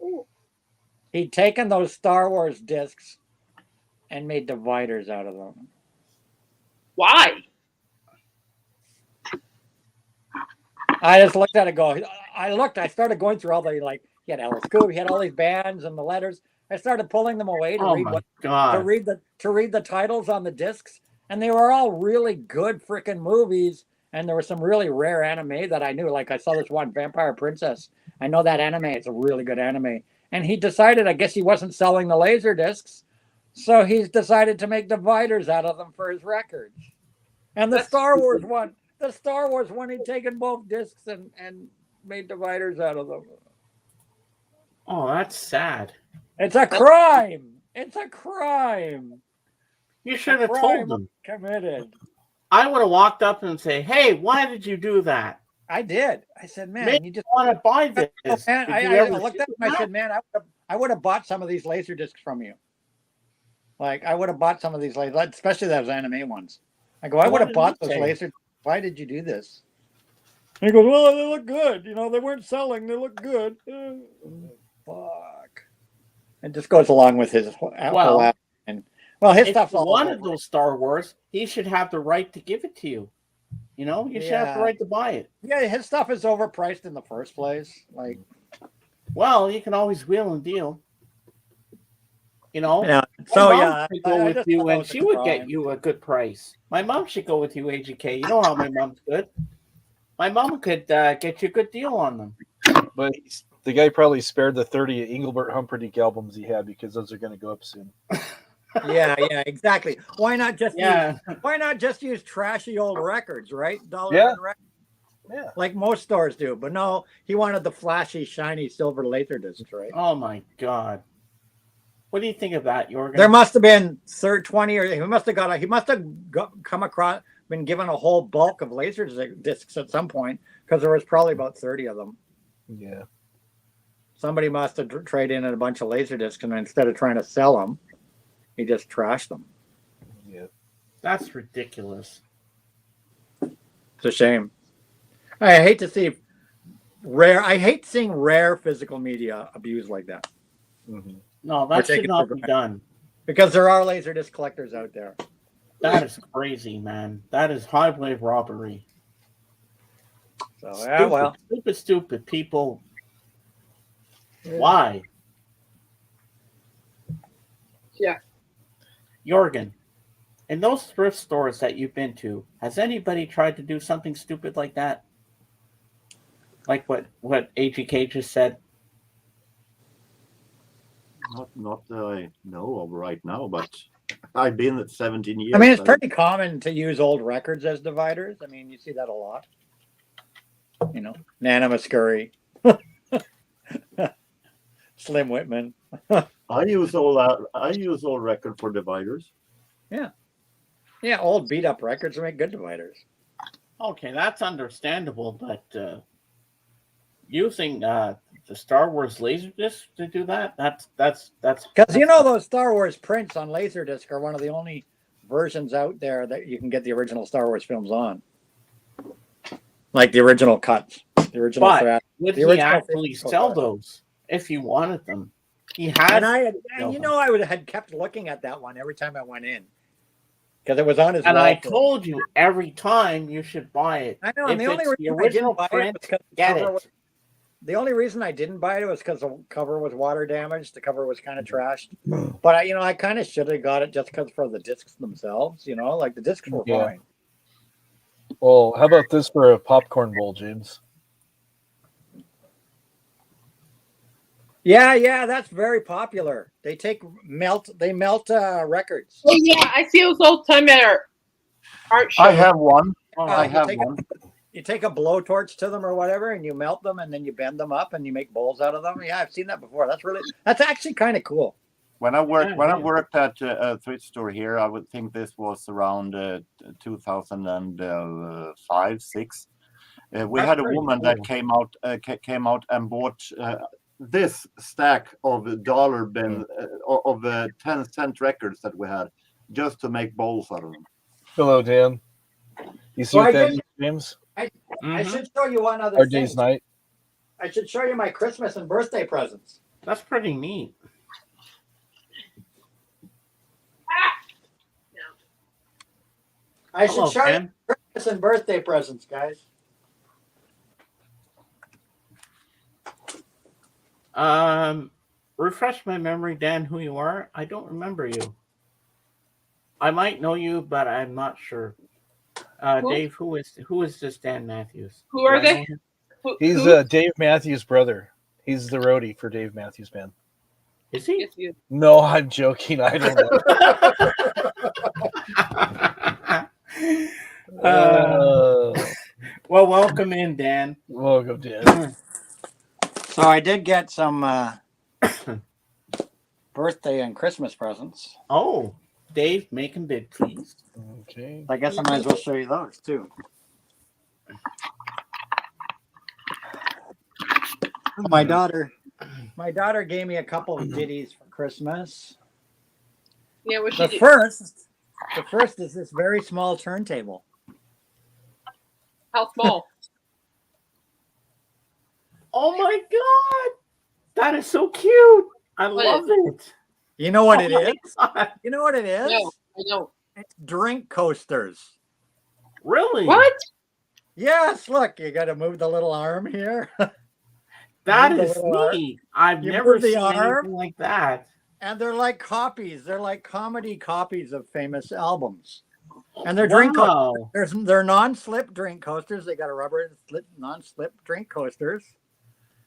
Ooh. He'd taken those Star Wars discs and made dividers out of them. Why? I just looked at it I started going through all the, like, he had Alice Cooper, he had all these bands and the letters. I started pulling them away to read the titles on the discs, and they were all really good freaking movies. And there was some really rare anime that I knew. Like I saw this one, Vampire Princess. I know that anime; it's a really good anime. And he decided, I guess he wasn't selling the laser discs, so he's decided to make dividers out of them for his records. And the Star Wars one, he'd taken both discs and made dividers out of them. Oh, that's sad. It's a crime. It's a crime. You should have told them. Committed. I would have walked up and say, "Hey, why did you do that?" I did. I said, "Man, Maybe you just want to buy this." Man, Did you I ever looked see up and I that? said, "Man, I would have bought some of these laser discs from you. Like, I would have bought some of these laser, especially those anime ones. I go, I would What have did bought he those say? laser. Why did you do this?" And he goes, "Well, they look good. You know, they weren't selling. They look good." Fuck. It just goes along with his whole Well, and well, his if stuff's you all wanted over. those Star Wars, he should have the right to give it to you. You know, you should have the Yeah. right to buy it. Yeah, his stuff is overpriced in the first place. Like, Well, you can always wheel and deal. You know, yeah. my So mom yeah, should go I with just you, thought that and was a she would get crime. you a good price. My mom should go with you, AGK. You know how my mom's good. My mom could get you a good deal on them. But the guy probably spared the 30 Engelbert Humperdinck albums he had because those are going to go up soon. Yeah, exactly. Why not just Yeah. why not just use trashy old records, right? Dollar Yeah. bin records, Yeah. like most stores do. But no, he wanted the flashy, shiny silver laser discs, right? Oh my God. What do you think of that, Jorgen? There must have been 20 or he must have come across, been given a whole bulk of laser discs at some point because there was probably about 30 of them. Yeah. Somebody must have traded in a bunch of laser discs, and instead of trying to sell them, he just trashed them. Yeah. That's ridiculous. It's a shame. I hate to see I hate seeing rare physical media abused like that. Mm-hmm. No, that should not be done. Because there are laser disc collectors out there. That is crazy, man. That is highway robbery. So yeah, well, stupid people. Yeah. Why? Yeah. Jorgen, in those thrift stores that you've been to, has anybody tried to do something stupid like that? Like what AGK just said? Not that I know of right now, but I've been at 17 years. I mean, it's pretty common to use old records as dividers. I mean, you see that a lot. You know, Nana Muscuri, Slim Whitman. I use all record for dividers. Yeah, old beat up records make good dividers. Okay, that's understandable, but using the Star Wars Laserdisc to do that's because you know those Star Wars prints on Laserdisc are one of the only versions out there that you can get the original Star Wars films on, like the original cuts, the original. But would he actually sell those if you wanted them? He has. And you know, I had kept looking at that one every time I went in because it was on his. And I told you every time you should buy it. I know, and the only reason I didn't buy it was because the only reason I didn't buy it was because the cover was water damaged. The cover was kind of trashed. But I kind of should have got it just because for the discs themselves. You know, like the discs were fine. Well, how about this for a popcorn bowl, James? Yeah, that's very popular. They melt records. Oh yeah, I see those all the time at our art show. I have one. I have one. You take a blowtorch to them or whatever, and you melt them, and then you bend them up, and you make bowls out of them. Yeah, I've seen that before. That's actually kind of cool. When I worked at a thrift store here, I would think this was around 2005, 6. We had a woman that came out and bought this stack of dollar bin of 10-cent records that we had just to make bowls out of them. Hello, Dan. You see what that is, James? I should show you one other Our thing. day's night. I should show you my Christmas and birthday presents. That's pretty neat. I should show you Christmas and birthday presents, guys. Refresh my memory, Dan, who you are. I don't remember you. I might know you, but I'm not sure. Dave, who is this Dan Matthews? Who are they? He's Dave Matthews' brother. He's the roadie for Dave Matthews Band. Is he? No, I'm joking. I don't know. Well, welcome in, Dan. Welcome, Dan. So I did get some birthday and Christmas presents. Oh, Dave, make him big, please. Okay. I guess I might as well show you those too. My daughter gave me a couple of ditties for Christmas. Yeah, what The she first is this very small turntable. How small? Oh my God, that is so cute. I love it. You know what Oh it my is? God. You know what it is? No, I don't. It's drink coasters. Really? What? Yes, look, you got to move the little arm here. That Move the is little arm. neat. I've You never move the seen arm. anything like that. And they're like copies. They're like comedy copies of famous albums. And they're drink Wow. coasters. They're non-slip drink coasters. They got a rubber non-slip drink coasters.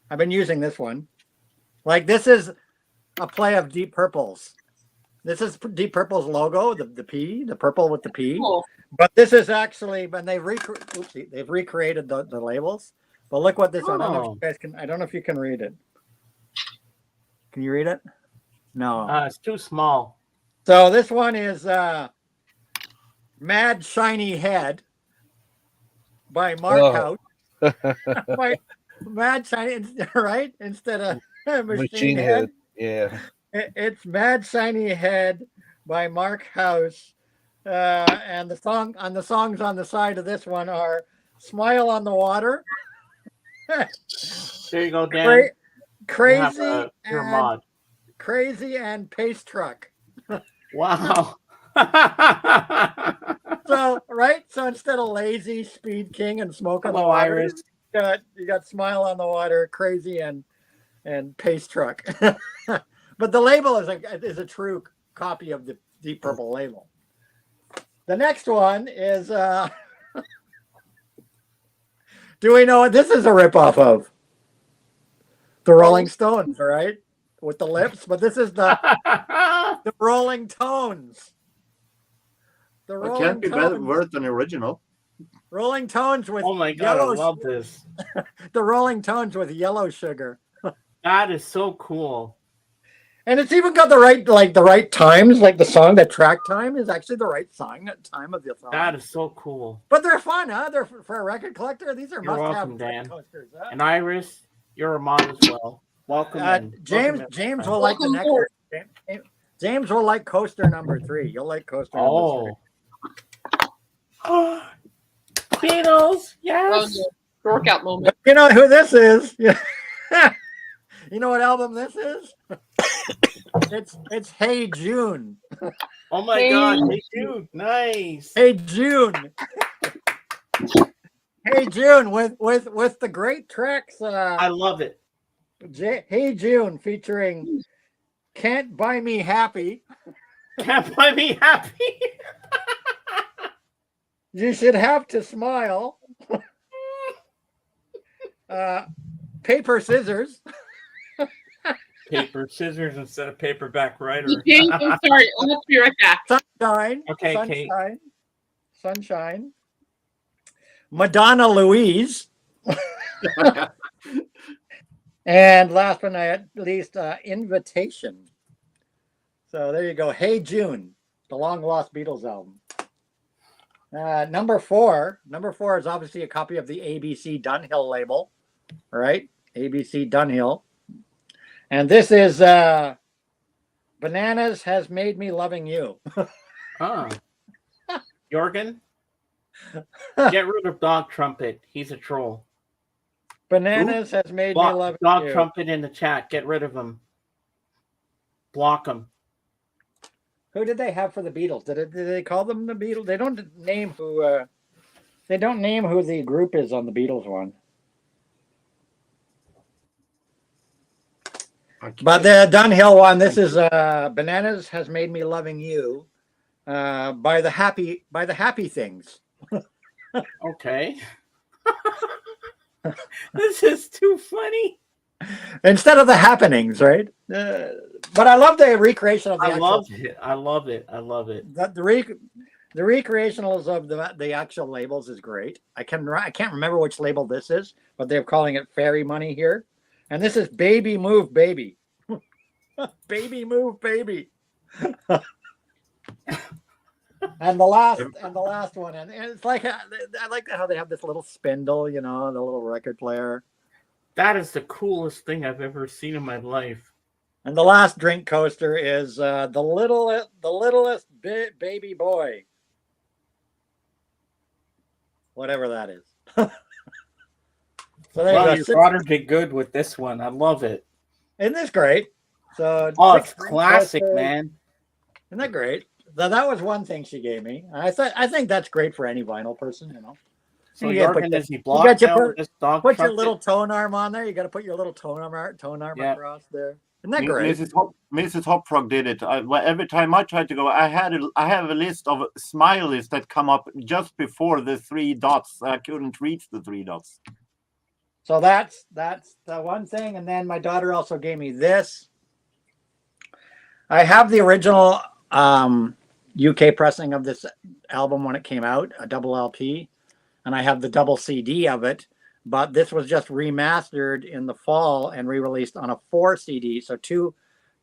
I've been using this one. Like this is a play of Deep Purple's. This is Deep Purple's logo, the P, the purple with the P. Cool. But this is actually, but they've recreated the labels. But look what this one. I don't know if you guys can. I don't know if you can read it. Can you read it? No. It's too small. So this one is Mad Shiny Head by Mark House. By Mad Shiny, right? Instead of Machine Head. Yeah. It's Mad Shiny Head by Mark House. And the songs on the side of this one are Smile on the Water. There you go, Dan. Crazy your mod. Crazy and Pace Truck. Wow. So instead of Lazy, Speed King, and Smoke on the Hello, Water, Iris. you got Smile on the Water, Crazy, and Pace Truck. But the label is a true copy of the Deep Purple label. The next one is do we know what this is a ripoff of? The Rolling Stones, right? With the lips, but this is the Rolling Tones. The It Rolling can't be better Tones. worse than the original. Rolling Tones with Oh my God, yellow. I love this. The Rolling Tones with yellow sugar. That is so cool. And it's even got the right times, like the song, the track time is actually the right song, time of the song. That is so cool. But they're fun, huh? They're for a record collector. These are You're welcome, must-have Dan. coasters. Huh? And Iris, you're a mod as well. Welcome in. James will like the next one. James will like coaster number 3. You'll like coaster number 3. Beatles, yes. Workout moment. You know who this is? Yeah. You know what album this is? It's Hey June. Oh my God, Hey June, nice. Hey June. Hey June with the great tracks. I love it. Hey June featuring Can't Buy Me Happy. Can't Buy Me Happy. You Should Have to Smile. Paper Scissors. Paper, scissors instead of paperback writer. James, I'm sorry. I'll be right back. Sunshine. Okay, Sunshine. Kate. Sunshine. Madonna Louise. And last but not least, Invitation. So there you go. Hey June, the long lost Beatles album. Number four is obviously a copy of the ABC Dunhill label, right? ABC Dunhill. And this is Bananas Has Made Me Loving You. Jorgen, get rid of Dog Trumpet. He's a troll. Bananas Has Made Me Loving Dog You. Trumpet in the chat. Get rid of him. Block him. Who did they have for the Beatles? Did they call them the Beatles? They don't name who. They don't name who the group is on the Beatles one. But the Dunhill one, this is Bananas Has Made Me Loving You by the Happy Things. Okay. This is too funny. Instead of the Happenings, right? But I love the recreation of the I love it. I love it. I love it. The recreationals of the actual labels is great. I can't remember which label this is, but they're calling it Fairy Money here. And this is Baby Move Baby. Baby move, baby. And the last one, and it's like I like how they have this little spindle, you know, the little record player. That is the coolest thing I've ever seen in my life. And the last drink coaster is the littlest baby boy, whatever that is. So there Well, you your go. daughter did good with this one. I love it. Isn't this great? So It's classic, man. Isn't that great? So that was one thing she gave me. I think that's great for any vinyl person, you know. So you Jorgen, is he got blocked to out with this dog put your trumpet? little tone arm on there. You got to put your little tone arm across there. Isn't that great? Mrs. Hopfrog did it. Every time I tried to go, I have a list of smileys that come up just before the 3 dots. I couldn't reach the 3 dots. So that's the one thing. And then my daughter also gave me this. I have the original UK pressing of this album when it came out, a double LP, and I have the double CD of it. But this was just remastered in the fall and re-released on a 4 CD. So two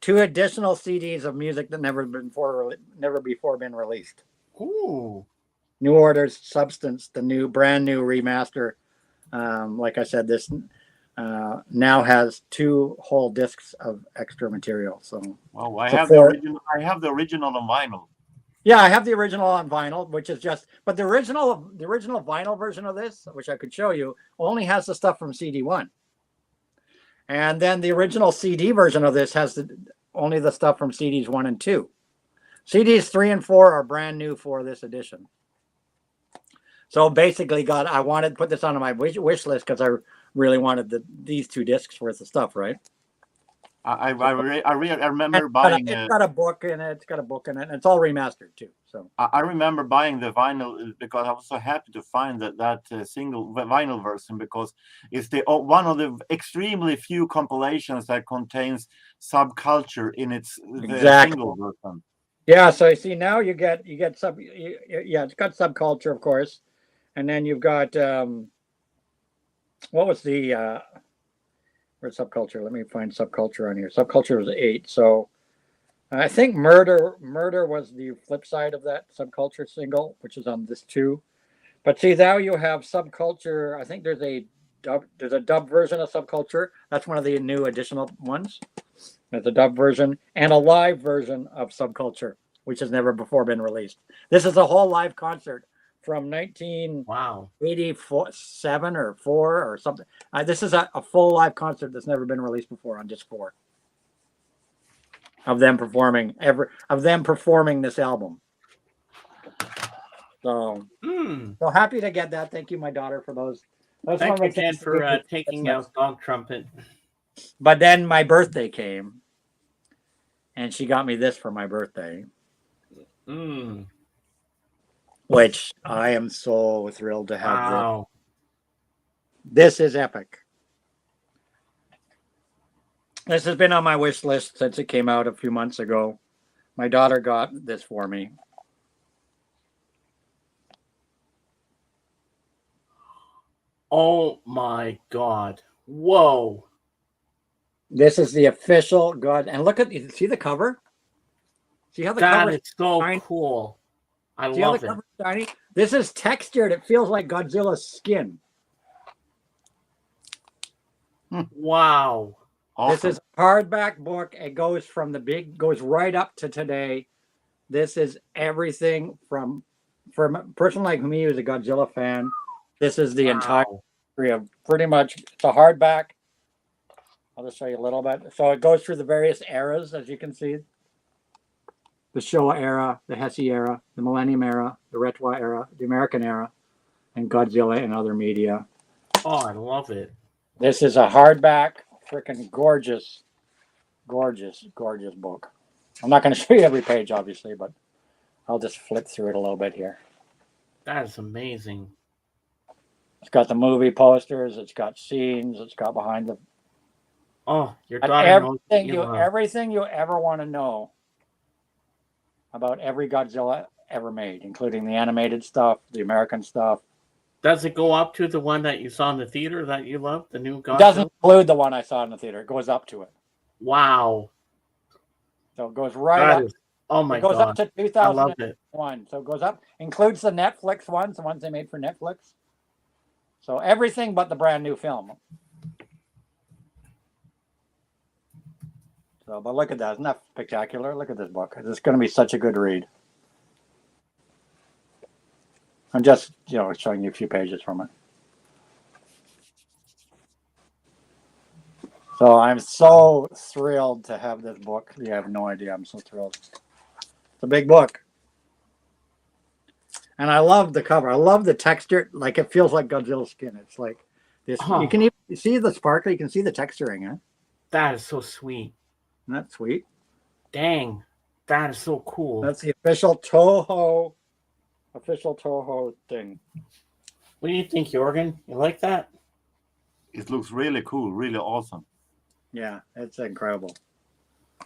additional CDs of music that never before been released. Ooh. New Order's Substance, the brand new remaster. Like I said, this now has 2 whole discs of extra material. So, I have the original on vinyl. Yeah, I have the original on vinyl, which is but the original vinyl version of this, which I could show you, only has the stuff from CD 1. And then the original CD version of this has only the stuff from CDs 1 and 2. CDs 3 and 4 are brand new for this edition. So basically, I wanted to put this on my wish list because I really wanted these 2 discs worth of stuff, right? I remember buying. It's got a book in it. It's got a book in it, and it's all remastered too. So I remember buying the vinyl because I was so happy to find that single vinyl version, because it's one of the extremely few compilations that contains subculture in its single version. Yeah, so you see now you get it's got subculture, of course, and then you've got what was the where's subculture? Let me find subculture on here. Subculture was 8. So I think Murder was the flip side of that subculture single, which is on this 2. But see, now you have subculture. I think there's a dub version of subculture. That's one of the new additional ones. There's a dub version and a live version of subculture, which has never before been released. This is a whole live concert from 1987 or 4 or something. This is a full live concert that's never been released before on disc 4 of them performing this album. So happy to get that. Thank you, my daughter, for those. Thank you, Jen, for taking out Dog Trumpet. But then my birthday came, and she got me this for my birthday. Which I am so thrilled to have. Wow. This is epic. This has been on my wish list since it came out a few months ago. My daughter got this for me. Oh my God. Whoa. This is the official God. And see the cover? See how the cover is so cool. I love it. Shiny? This is textured. It feels like Godzilla's skin. Wow. Awesome. This is a hardback book. It goes goes right up to today. This is everything for a person like me who's a Godzilla fan. This is the entire history of pretty much. It's a hardback. I'll just show you a little bit. So it goes through the various eras, as you can see. The Showa era, the Heisei era, the Millennium era, the Reiwa era, the American era, and Godzilla and other media. Oh, I love it. This is a hardback, freaking gorgeous book. I'm not going to show you every page, obviously, but I'll just flip through it a little bit here. That is amazing. It's got the movie posters. It's got scenes. It's got behind the. Oh, your daughter everything you ever want to know about every Godzilla ever made, including the animated stuff, the American stuff. Does it go up to the one that you saw in the theater that you loved, the new Godzilla? It doesn't include the one I saw in the theater. It goes up to it. Wow. So it goes right That up. is, oh my It goes up god, to I love it. 2001. So it goes up, includes the Netflix ones, the ones they made for Netflix. So everything but the brand new film. So, but look at that. Isn't that spectacular? Look at this book. It's going to be such a good read. I'm just, showing you a few pages from it. So I'm so thrilled to have this book. You have no idea. I'm so thrilled. It's a big book. And I love the cover. I love the texture. Like it feels like Godzilla's skin. It's like this. You can even see the sparkle. You can see the texturing. Huh? That is so sweet. Isn't that sweet? Dang, that is so cool. That's the official Toho thing. What do you think, Jorgen? You like that? It looks really cool, really awesome. Yeah, it's incredible.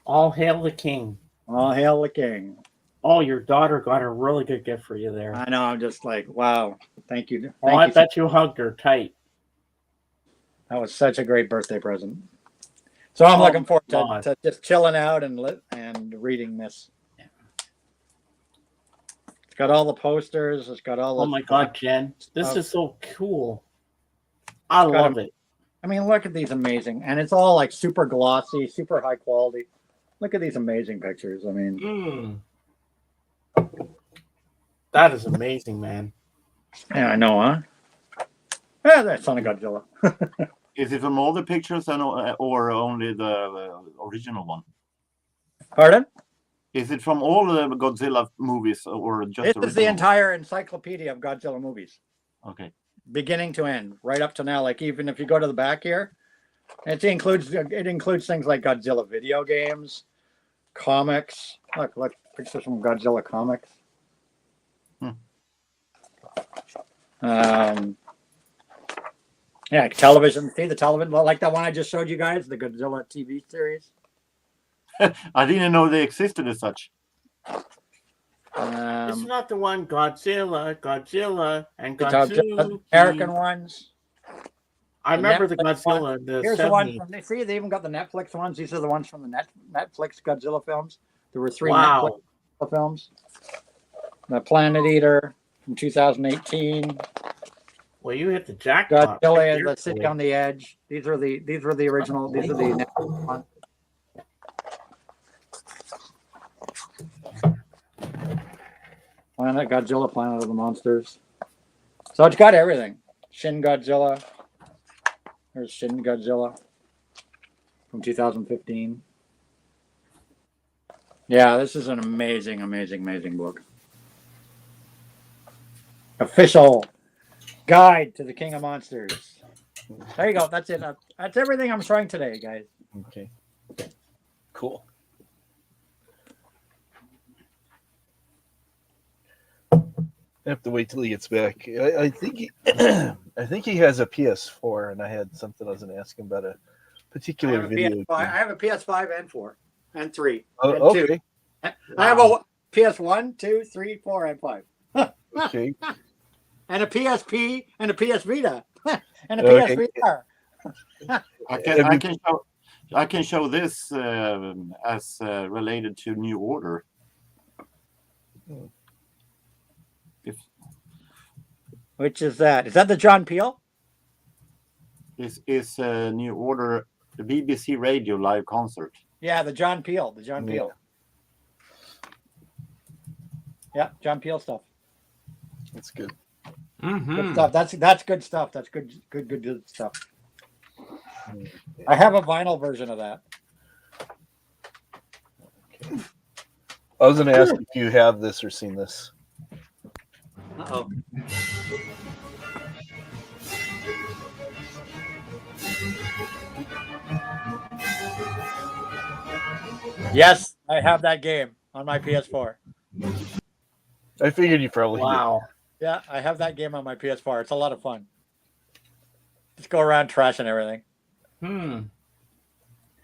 All hail the king. All hail the king. Oh, your daughter got a really good gift for you there. I know. I'm just like, wow. Thank you. I bet you hugged her tight. That was such a great birthday present. So I'm looking forward to just chilling out and reading this. It's got all the posters. It's got all the. Oh my god, Jen. This is so cool. I love it. I mean, look at these amazing. And it's all like super glossy, super high quality. Look at these amazing pictures. I mean. That is amazing, man. Yeah, I know, huh? Yeah, that's Son of Godzilla. Is it from all the pictures or only the original one? Pardon? Is it from all the Godzilla movies or just This is the entire encyclopedia of Godzilla movies. Okay. Beginning to end, right up to now. Like even if you go to the back here, it includes things like Godzilla video games, comics. Look, pictures from Godzilla comics. Yeah, television. See the television, like that one I just showed you guys, the Godzilla TV series. I didn't know they existed as such. It's not the one Godzilla, and Godzilla. American ones. I remember the Godzilla. Here's the one from. See, they even got the Netflix ones. These are the ones from the Netflix Godzilla films. There were 3 Netflix films. The Planet Eater from 2018. Well, you hit the jackpot. Godzilla and the City on the Edge. These were the original. These are the Netflix ones. Planet Godzilla, Planet of the Monsters. So it's got everything. Shin Godzilla. There's Shin Godzilla from 2015. Yeah, this is an amazing, amazing, amazing book. Official guide to the King of Monsters. There you go. That's it. That's everything I'm showing today, guys. Okay. Cool. I have to wait till he gets back. I think he has a PS4, and I had something I was going to ask him about a particular video. I have a PS5 and 4 and 3. Oh, and okay. 2. I have a PS1, 2, 3, 4, and 5. Okay. And a PSP and a PS Vita and a PS VR. I can show this as related to New Order. Which is that? Is that the John Peel? This is New Order, the BBC Radio live concert. Yeah, the John Peel. The John Peel. Yeah, John Peel stuff. That's good. Good stuff. That's good stuff. That's good stuff. I have a vinyl version of that. Okay. I was going to ask if you have this or seen this. Uh-oh. Yes, I have that game on my PS4. I figured you probably did. Yeah, I have that game on my PS4. It's a lot of fun. Just go around trashing everything.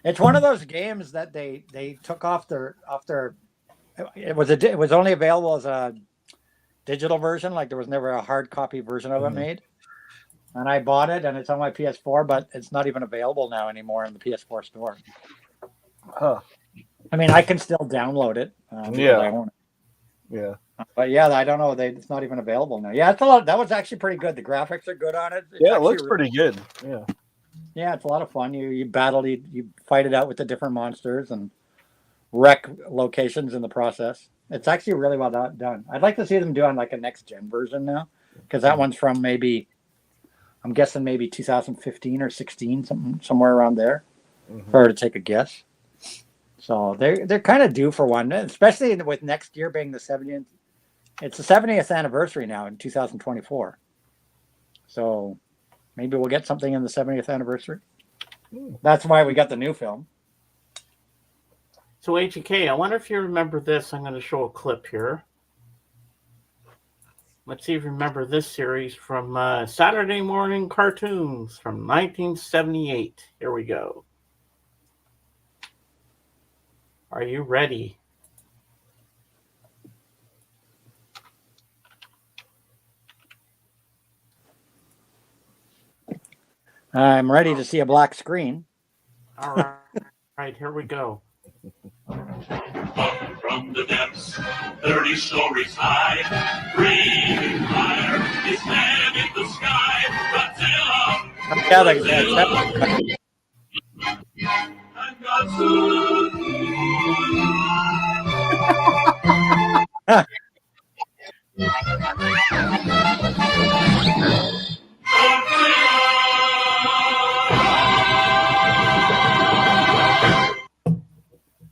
It's one of those games that they took off their. It was only available as a digital version. Like there was never a hard copy version of it made. And I bought it, and it's on my PS4, but it's not even available now anymore in the PS4 store. Huh. I mean, I can still download it. Because I own it. Yeah. But yeah, I don't know. It's not even available now. Yeah, it's a lot. That was actually pretty good. The graphics are good on it. It's Yeah, it actually looks pretty good. Yeah. Yeah, it's a lot of fun. You battle, you fight it out with the different monsters and wreck locations in the process. It's actually really well done. I'd like to see them do on like a next gen version now, because that one's from maybe, I'm guessing maybe 2015 or 16, somewhere around there. If I were to take a guess. So they're kind of due for one, especially with next year being the 70th. It's the 70th anniversary now in 2024. So maybe we'll get something in the 70th anniversary. That's why we got the new film. So HK, I wonder if you remember this. I'm going to show a clip here. Let's see if you remember this series from Saturday morning cartoons from 1978. Here we go. Are you ready? I'm ready to see a black screen. All right. All right, here we go. From the depths, 30 stories high, breathing fire, his head in the sky, Godzilla. And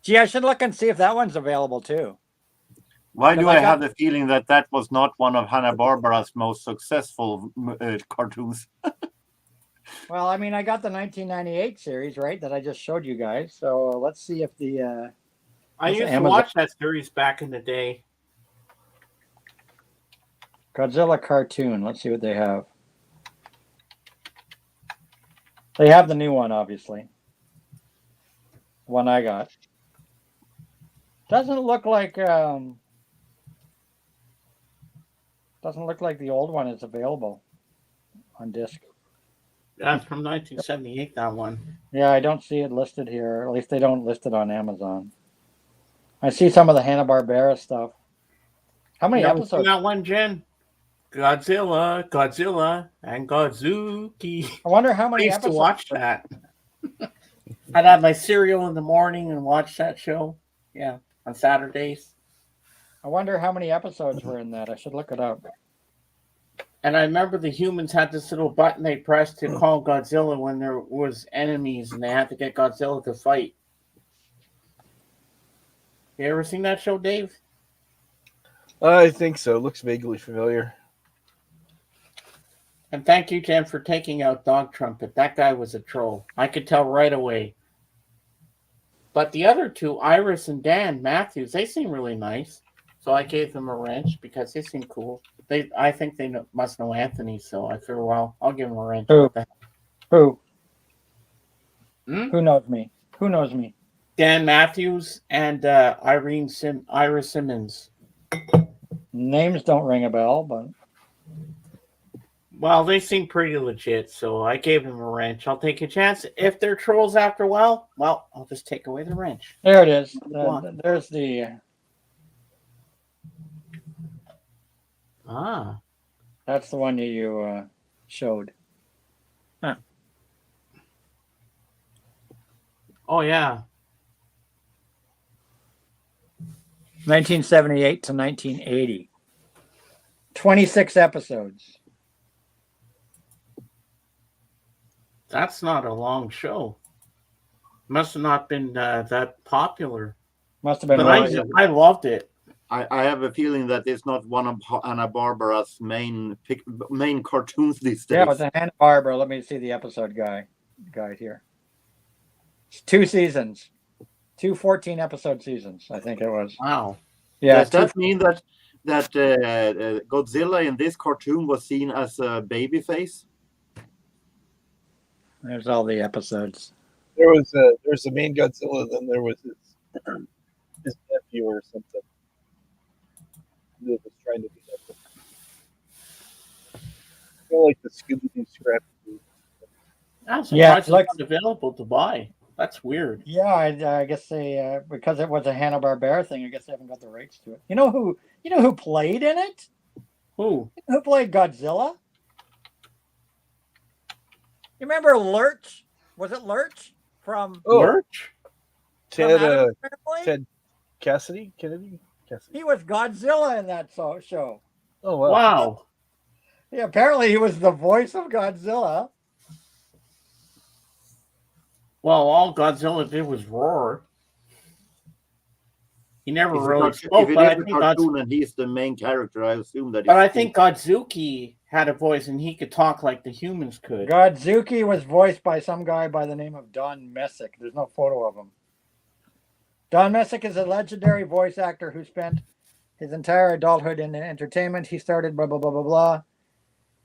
Gee, I should look and see if that one's available too. Why do I have the feeling that that was not one of Hanna-Barbera's most successful cartoons? Well, I mean, I got the 1998 series, right, that I just showed you guys. So let's see if the... I used to watch that series back in the day. Godzilla cartoon. Let's see what they have. They have the new one, obviously. The one I got. Doesn't look like the old one is available on disc. That's from 1978, that one. Yeah, I don't see it listed here. Or at least they don't list it on Amazon. I see some of the Hanna-Barbera stuff. How many episodes? That one, Jen? Godzilla, and Godzuki. I wonder how many I used episodes. to watch that. I'd have my cereal in the morning and watch that show. Yeah, on Saturdays. I wonder how many episodes were in that. I should look it up. And I remember the humans had this little button they pressed to call Godzilla when there was enemies, and they had to get Godzilla to fight. You ever seen that show, Dave? I think so. Looks vaguely familiar. And thank you, Jen, for taking out Dog Trumpet. That guy was a troll. I could tell right away. But the other two, Iris and Dan Matthews, they seem really nice. So I gave them a wrench because they seem cool. I think they must know Anthony, so I figured, well, I'll give them a wrench. Who? Hmm? Who knows me? Who knows me? Dan Matthews and Iris Simmons. Names don't ring a bell, but... Well, they seem pretty legit, so I gave them a wrench. I'll take a chance. If they're trolls after a while, well, I'll just take away the wrench. There it is. There's the... That's the one you showed. Huh. Oh, yeah. 1978 to 1980. 26 episodes. That's not a long show. Must have not been that popular. Must have been. But I loved it. I have a feeling that it's not one of Hanna-Barbera's main cartoons these days. Yeah, it's a Hanna-Barbera. Let me see the episode guide here. It's 2 seasons. 2 14-episode seasons, I think it was. Wow. Yeah. Does that mean that Godzilla in this cartoon was seen as a baby face? There's all the episodes. There was the main Godzilla, then there was his nephew or something that was trying to be that. I feel like the Scooby-Doo scrap. Yeah, it's like available to buy. That's weird. Yeah, I guess they because it was a Hanna-Barbera thing. I guess they haven't got the rights to it. You know who played in it? Who? Who played Godzilla? You remember Lurch? Was it Lurch from Lurch? Ted Addams Family? Ted Kennedy. He was Godzilla in that show. Oh wow! Wow. Yeah, apparently he was the voice of Godzilla. Well, all Godzilla did was roar. He never really If spoke, it but is I a think cartoon and he's the main character, I assume that. But I think Godzuki had a voice and he could talk like the humans could. Godzuki was voiced by some guy by the name of Don Messick. There's no photo of him. Don Messick is a legendary voice actor who spent his entire adulthood in entertainment. He started blah, blah, blah, blah, blah.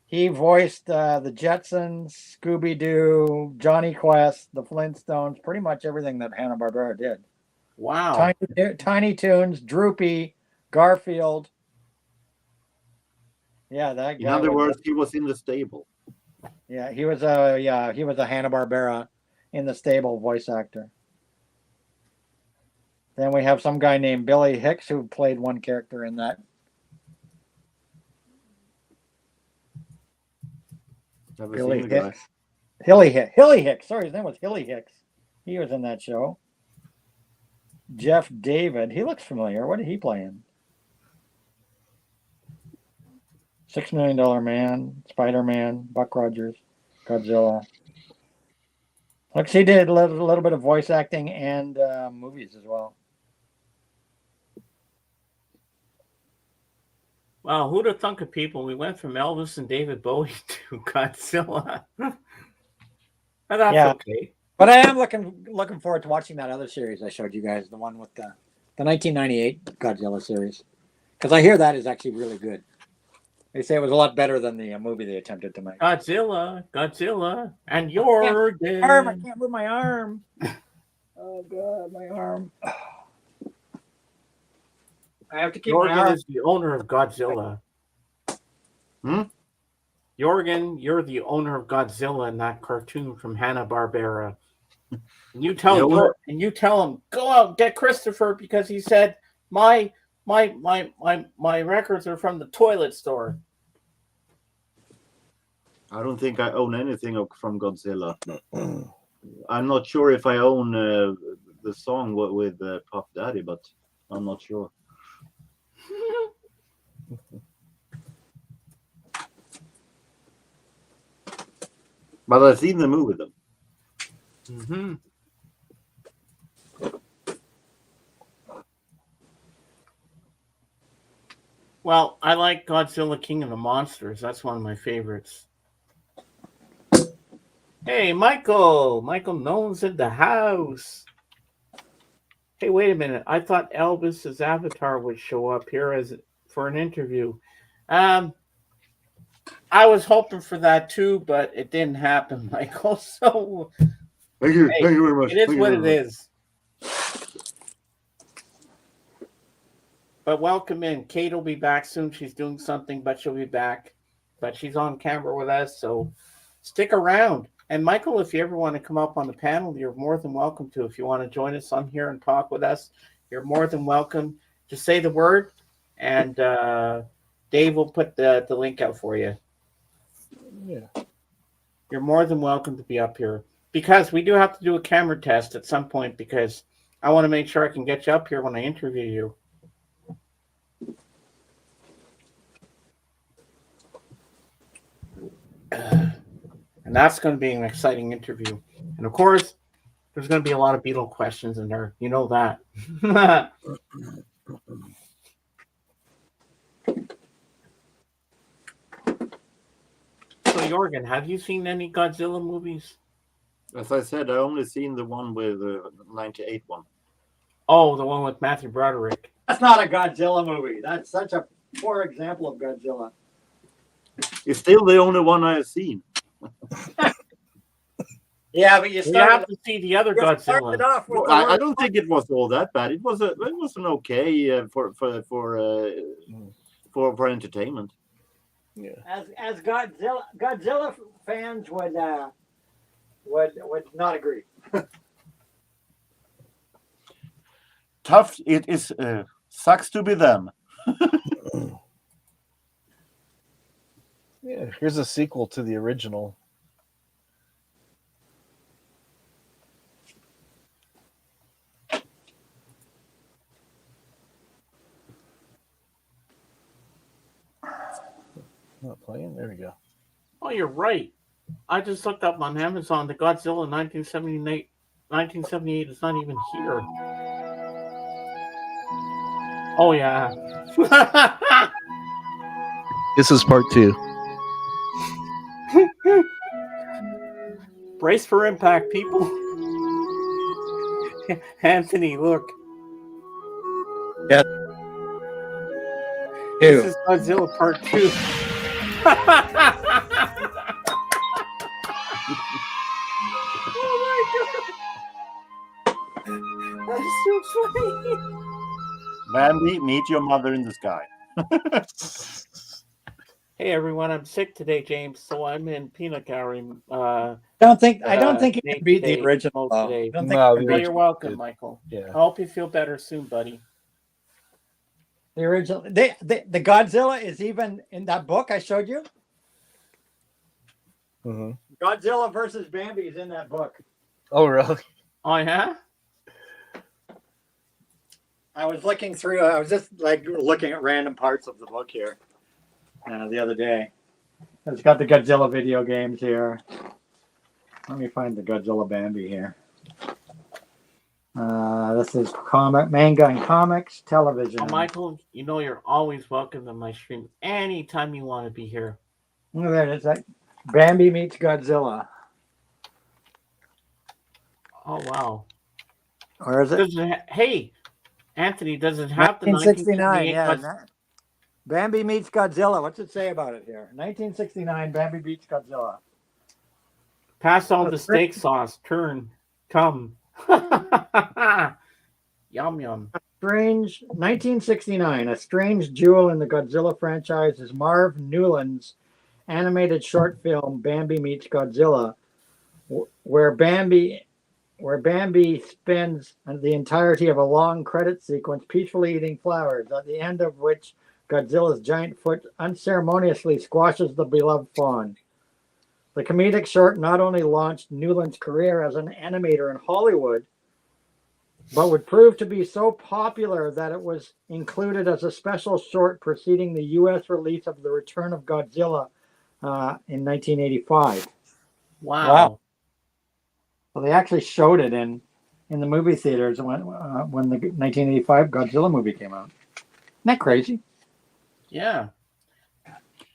He voiced the Jetsons, Scooby-Doo, Johnny Quest, the Flintstones, pretty much everything that Hanna-Barbera did. Wow. Tiny Toons, Droopy, Garfield. Yeah, that guy. In other words, he was in the stable. Yeah, he was a Hanna-Barbera in the stable voice actor. Then we have some guy named Billy Hicks who played one character in that. Billy Hicks. Hilly Hicks. Sorry, his name was Hilly Hicks. He was in that show. Jeff David. He looks familiar. What did he play in? $6 Million Man, Spider-Man, Buck Rogers, Godzilla. Looks he did a little bit of voice acting and movies as well. Wow, who'd have thunk of people? We went from Elvis and David Bowie to Godzilla. That's okay. But I am looking forward to watching that other series I showed you guys, the one with the 1998 Godzilla series, because I hear that is actually really good. They say it was a lot better than the movie they attempted to make. Godzilla, and Jorgen. I can't move my arm. Oh God, my arm. I have to keep my Jorgen arm. is the owner of Godzilla. Jorgen, you're the owner of Godzilla in that cartoon from Hanna-Barbera. And you tell him, go out and get Christopher because he said my records are from the toilet store. I don't think I own anything from Godzilla. I'm not sure if I own the song with Puff Daddy, but I'm not sure. But I've seen the movie though. Mm-hmm. Well, I like Godzilla King of the Monsters. That's one of my favorites. Hey, Michael. Michael Nolan's in the house. Hey, wait a minute. I thought Elvis's avatar would show up here for an interview. I was hoping for that too, but it didn't happen, Michael. So thank you very much. It is what it is. But welcome in. Kate will be back soon. She's doing something, but she'll be back. But she's on camera with us, so stick around. And Michael, if you ever want to come up on the panel, you're more than welcome to. If you want to join us on here and talk with us, you're more than welcome. Just say the word, and Dave will put the link out for you. Yeah. You're more than welcome to be up here. Because we do have to do a camera test at some point, because I want to make sure I can get you up here when I interview you. And that's going to be an exciting interview. And of course, there's going to be a lot of Beatle questions in there. You know that. So, Jorgen, have you seen any Godzilla movies? As I said, I only seen the one with the 98 one. Oh, the one with Matthew Broderick. That's not a Godzilla movie. That's such a poor example of Godzilla. It's still the only one I have seen. Yeah, but you have to see the other Godzilla. I don't think it was all that bad. It was an okay for entertainment. Yeah. As Godzilla fans would not agree. tough. It is sucks to be them. Yeah, here's a sequel to the original. Not playing. There we go. Oh, you're right. I just looked up on Amazon. The Godzilla 1978 is not even here. Oh yeah. This is part 2. Brace for impact, people. Anthony, look. Yeah. This is Godzilla Part 2. Oh my god. That's so funny. Bambi, meet your mother in the sky. Hey everyone, I'm sick today, James, so I'm in peanut gallery. I don't think you Nate can beat the today, original. most though. today. I don't think No, you can the Oh, beat you're original welcome, good. Michael. Yeah. I hope you feel better soon, buddy. the original. The Godzilla is even in that book I showed you. Mm-hmm. Godzilla versus Bambi is in that book. Oh, really? Oh yeah? I was looking through. I was just like looking at random parts of the book here the other day. It's got the Godzilla video games here. Let me find the Godzilla Bambi here. This is manga and comics, television. Oh, Michael, you know you're always welcome to my stream anytime you want to be here. Oh, there it is. That Bambi meets Godzilla. Oh wow. Where is it? Hey, Anthony, does it have the 1969. 1968 Yeah. Godzilla? Bambi meets Godzilla. What's it say about it here? 1969. Bambi meets Godzilla. Pass on the steak sauce. Turn. Come. Yum yum. Strange 1969. A strange jewel in the Godzilla franchise is Marv Newland's animated short film Bambi Meets Godzilla, where Bambi spends the entirety of a long credit sequence peacefully eating flowers, at the end of which Godzilla's giant foot unceremoniously squashes the beloved fawn. The comedic short not only launched Newland's career as an animator in Hollywood, but would prove to be so popular that it was included as a special short preceding the U.S. release of The Return of Godzilla in 1985. Wow. So they actually showed it in the movie theaters when the 1985 Godzilla movie came out. Isn't that crazy? Yeah.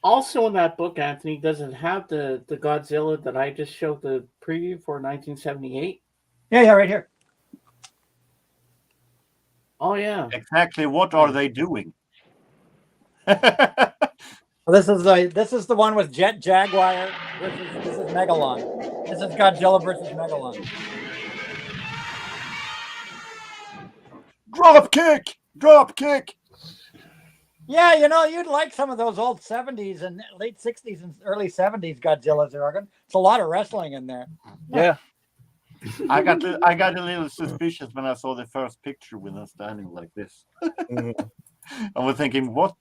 Also in that book, Anthony, does it have the Godzilla that I just showed the preview for 1978? Yeah, right here. Oh yeah. Exactly. What are they doing? This is the one with Jet Jaguar versus this is Megalon. This is Godzilla versus Megalon. Drop kick. Yeah, you'd like some of those old 70s and late 60s and early 70s Godzillas, Oregon. It's a lot of wrestling in there. Yeah. I got a little suspicious when I saw the first picture with them standing like this. I was thinking, what?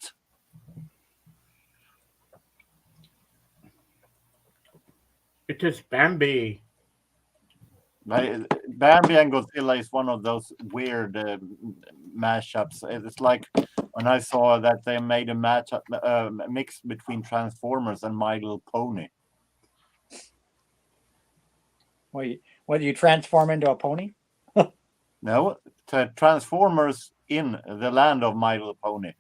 It is Bambi. Bambi and Godzilla is one of those weird mashups. It's like when I saw that they made a matchup mix between Transformers and My Little Pony. What do you transform into a pony? No, Transformers in the land of My Little Pony.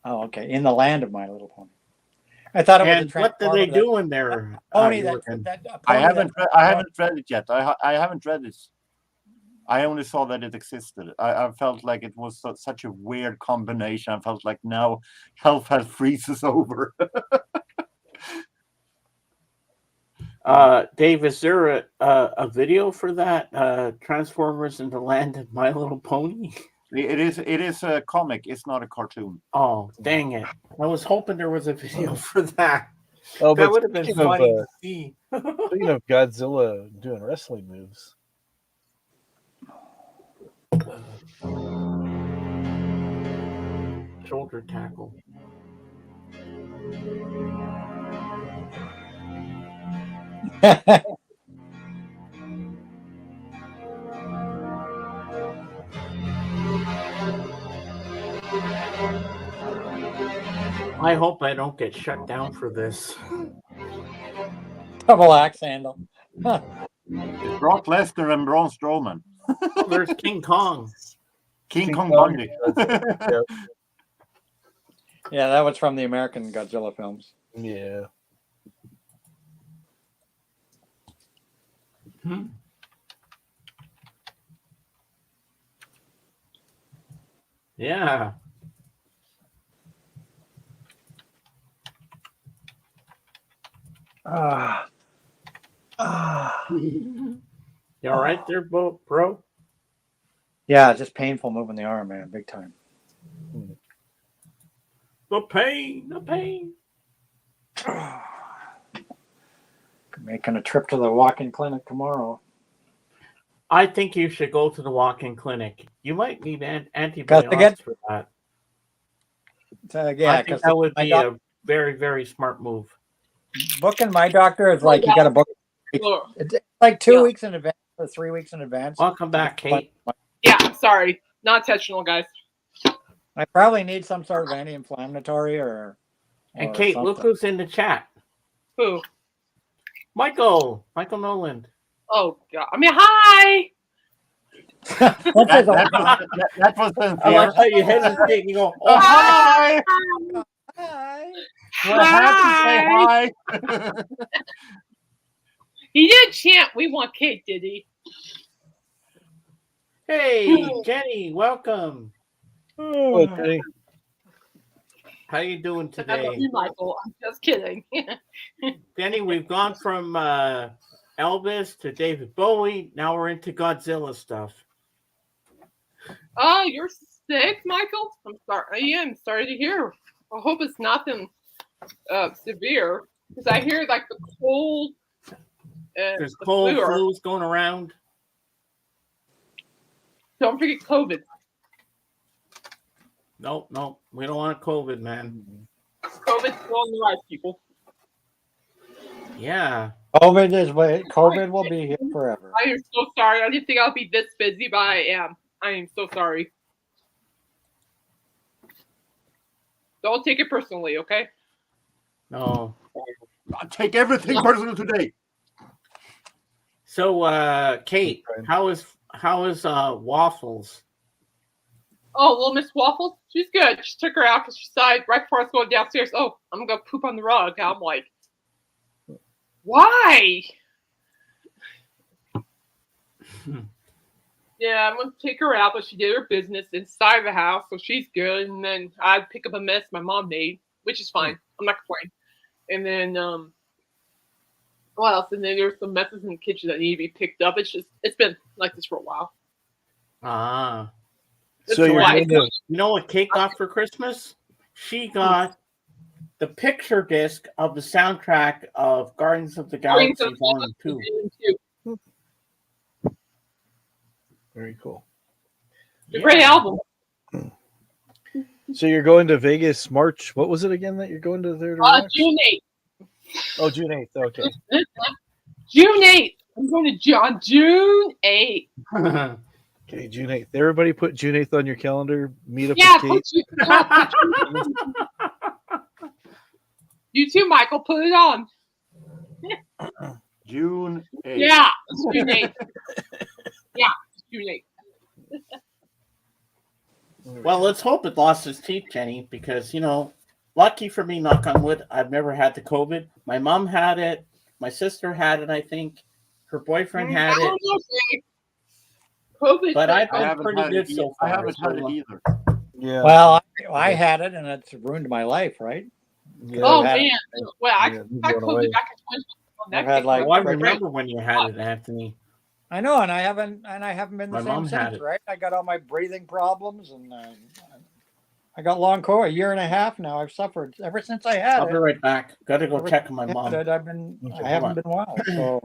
Oh, okay. In the land of My Little Pony. I thought it was. And what do they do in there? Pony I haven't read it yet. I haven't read it. I only saw that it existed. I felt like it was such a weird combination. I felt like now Health has freezes over. Dave, is there a video for that? Transformers in the Land of My Little Pony? It is a comic. It's not a cartoon. Oh, dang it! I was hoping there was a video for that. Oh, that but would have been speaking funny of, to see. Speaking of Godzilla doing wrestling moves. shoulder tackle. I hope I don't get shut down for this. Double axe handle. Brock Lesnar and Braun Strowman. Oh, there's King Kong. King Kong Bundy. Yeah, that was from the American Godzilla films. Yeah. Yeah. You all right there, bro? Yeah, it's just painful moving the arm, man, big time. The pain. Making a trip to the walk-in clinic tomorrow. I think you should go to the walk-in clinic. You might need antibiotics for that. Yeah, I think that would be a very, very smart move. Booking my doctor is like you got to book. It's like 2 weeks in advance or 3 weeks in advance. Welcome back, Kate. Yeah, I'm sorry. Not intentional, guys. I probably need some sort of anti-inflammatory or And Kate, something. look who's in the chat. Who? Michael Noland. Oh God! I mean, hi. that was sincere. I like how you hesitate and you go, oh, hi. Hi. We're happy to say hi. He did chant, "We want Kate," did he? Hey, Jenny, welcome. Oh, Jenny. How you doing I today? love you, Michael. I'm just kidding. Jenny, we've gone from Elvis to David Bowie. Now we're into Godzilla stuff. Oh, you're sick, Michael? I'm sorry. I'm sorry to hear. I hope it's nothing severe, because I hear like the cold. There's the cold flu flus going around. Don't forget COVID. Nope. We don't want COVID, man. COVID's still on the rise, people. Yeah. COVID will be here forever. I am so sorry. I didn't think I'll be this busy, but I am. I am so sorry. Don't take it personally, okay? No. I take everything personal today. So, Kate, how is Waffles? Oh, little Miss Waffles, she's good. She took her out because she decided right before I was going downstairs, oh, I'm going to poop on the rug. I'm like, why? Yeah, I'm going to take her out, but she did her business inside the house, so she's good. And then I'd pick up a mess my mom made, which is fine. I'm not complaining. And then, what else? And then there's some messes in the kitchen that need to be picked up. It's been like this for a while. Ah. So you know what Kate got for Christmas? She got the picture disc of the soundtrack of Guardians of the Galaxy Volume 2. Very cool. It's a great album. So you're going to Vegas March. What was it again that you're going to there? June 8th. Oh, June 8th. Okay. June 8th. I'm going to on June 8th. Okay, June 8th. Everybody put June 8th on your calendar. Meet up with Kate. You too, Michael. Put it on. June 8th. Yeah, it's June 8th. Yeah, it's June 8th. Well, let's hope it lost its teeth, Jenny, because, lucky for me, knock on wood, I've never had the COVID. My mom had it. My sister had it, I think. Her boyfriend had it. COVID, but I've been pretty good so far. I haven't had it either. Yeah. Well, I had it, and it's ruined my life, right? Yeah. Oh, man. Well, I got COVID back in 2020. I've had like. I remember when you had it, Anthony. I know, and I haven't been the My mom same had since, it. right? I got all my breathing problems, and I got long COVID. A year and a half now. I've suffered ever since I had I'll it. be right back. Got to go Ever check on my since mom. I haven't been well, so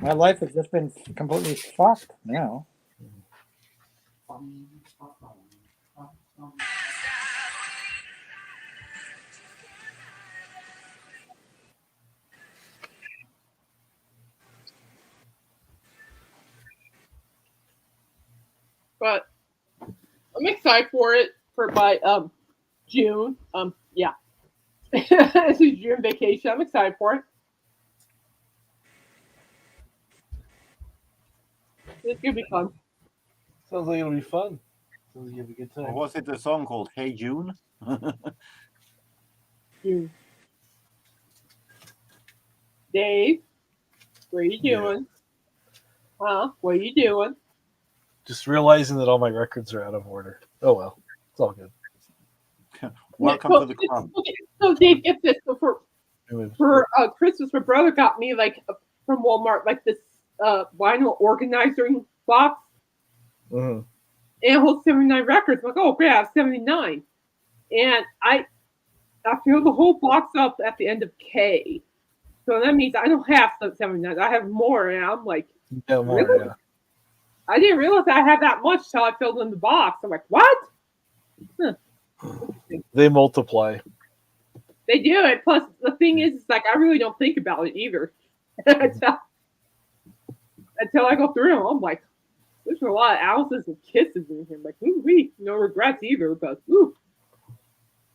my life has just been completely fucked now. But I'm excited for it for by June. Yeah. This is June vacation. I'm excited for it. It's gonna be fun. Sounds like it'll be fun. Sounds like you'll have a good Or time. was it the song called Hey June? June. Dave, what are you Yeah. doing? Huh? What are you doing? Just realizing that all my records are out of order. Oh well, it's all good. Welcome to the club. Okay, so Dave, get this. So for Christmas, my brother got me like from Walmart like this vinyl organizing box. Mm-hmm. And it holds 79 records. I'm like, oh, great, I have 79. And I filled the whole box up at the end of K. So that means I don't have 79. I have more. And I'm like, Yeah, more, really? yeah. I didn't realize I had that much till I filled in the box. I'm like, what? Huh. They multiply. They do it. Plus, the thing is, it's like I really don't think about it either. until I go through them, I'm like, there's a lot of Alice's and kisses in here. I'm like, ooh, no regrets either. But ooh,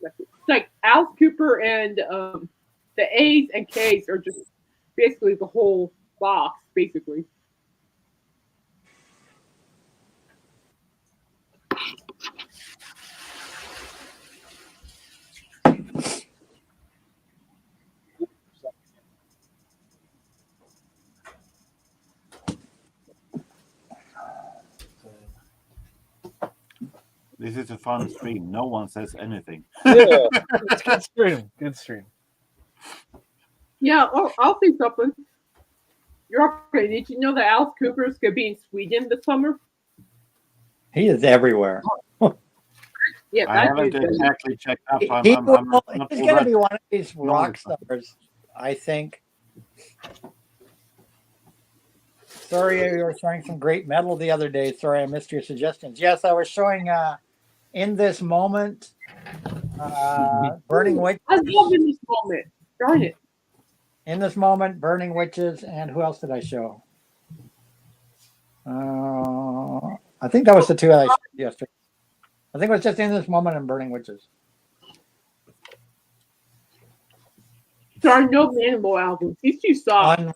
it's like Alice Cooper and the A's and K's are just basically the whole box, basically. This is a fun stream. No one says anything. Yeah, it's good stream. Good stream. Yeah, I'll say something. You're okay. Did you know that Alice Cooper is going to be in Sweden this summer? He is everywhere. Yeah, I haven't exactly checked up. He's I'm not going to be one of these No, rock it's not. stars, I think. Sorry, you were showing some great metal the other day. Sorry, I missed your suggestions. Yes, I was showing In This Moment, Burning Witches. I love In This Moment. Darn it. In This Moment, Burning Witches, and who else did I show? I think that was the two I showed yesterday. I think it was just In This Moment and Burning Witches. There are no Manimal albums. He's too soft. On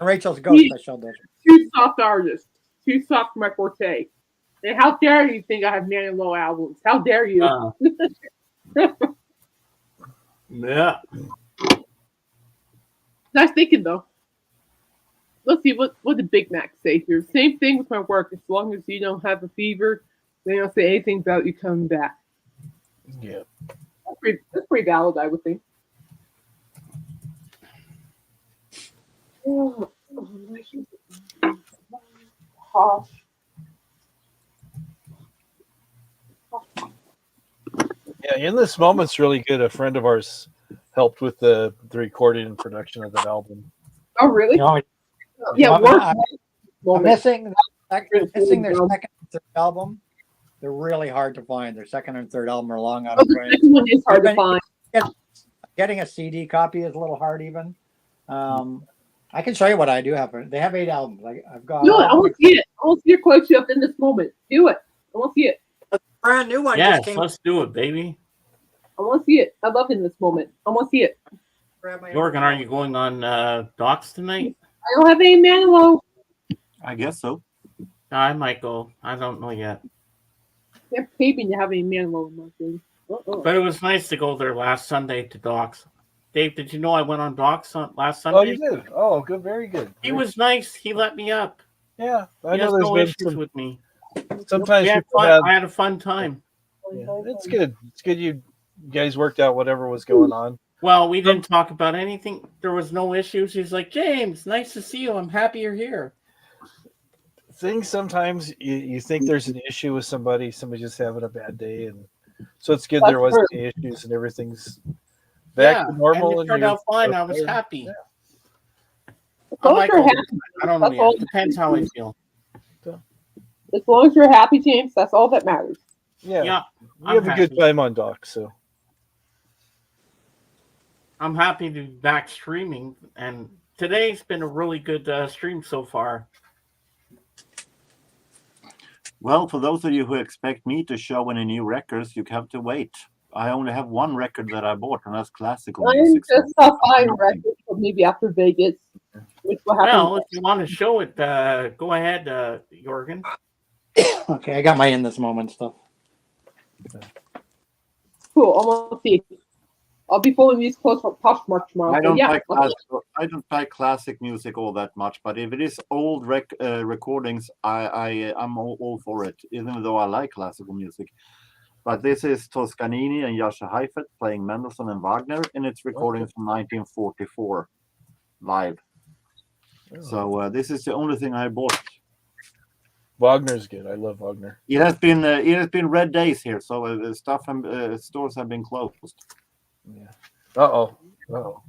Rachel's Ghost, I showed those. Too soft artist. Too soft for my forte. And how dare you think I have Manimal albums? How dare you? Yeah. Nice thinking though. Let's see what did Big Mac say here. Same thing with my work. As long as you don't have a fever, they don't say anything about you coming back. Yeah. That's pretty valid, I would think. Oh, gosh. Yeah, In This Moment's really good. A friend of ours helped with the recording and production of that album. Oh, really? No, Yeah, I'm missing their second and third album. They're really hard to find. Their second and third album are long out of print. The second one is hard to find. Getting a CD copy is a little hard even. I can show you what I do have. They have 8 albums. I've got. No, I want to see it. I want to see your quote up In This Moment. Do it. I want to see it. A brand new one Yes, just came. let's do it, baby. I want to see it. I love In This Moment. I want to see it. Jorgen, are you going on docks tonight? I don't have any Manilow. I guess so. I might go. I don't know yet. They're paving to have any Manilow in my thing. But it was nice to go there last Sunday to docks. Dave, did you know I went on docks last Sunday? Oh, you did? Oh, good. Very good. He was nice. He let me up. Yeah, I He know has there's no been issues with me. Sometimes We had people fun. have. I had a fun time. Yeah, it's good. It's good you guys worked out whatever was going on. Well, we didn't talk about anything. There was no issues. He's like, James, nice to see you. I'm happy you're here. Things sometimes you think there's an issue with somebody's just having a bad day, and so it's good there wasn't any issues and everything's back to normal. And it turned out fine. I was there. happy. Yeah. I might go. I don't know That's yet. Depends how I feel. As long as you're happy, James, that's all that matters. Yeah. We I'm have a good happy. time on Doc, so. I'm happy to be back streaming, and today's been a really good stream so far. Well, for those of you who expect me to show any new records, you have to wait. I only have one record that I bought, and that's classical I'm music. just buying records for maybe after Vegas, which will happen. Well, if you want to show it, go ahead, Jorgen. Okay, I got my In This Moment stuff. Cool. Almost see. I'll be following these close for Poshmark tomorrow. I don't so, yeah. like I don't like classic music all that much, but if it is old recordings, I'm all for it, even though I like classical music. But this is Toscanini and Jascha Heifetz playing Mendelssohn and Wagner, and it's recordings from 1944 live. So this is the only thing I bought. Wagner's good. I love Wagner. It has been red days here, so stuff and stores have been closed. Yeah. Uh-oh. Uh-oh.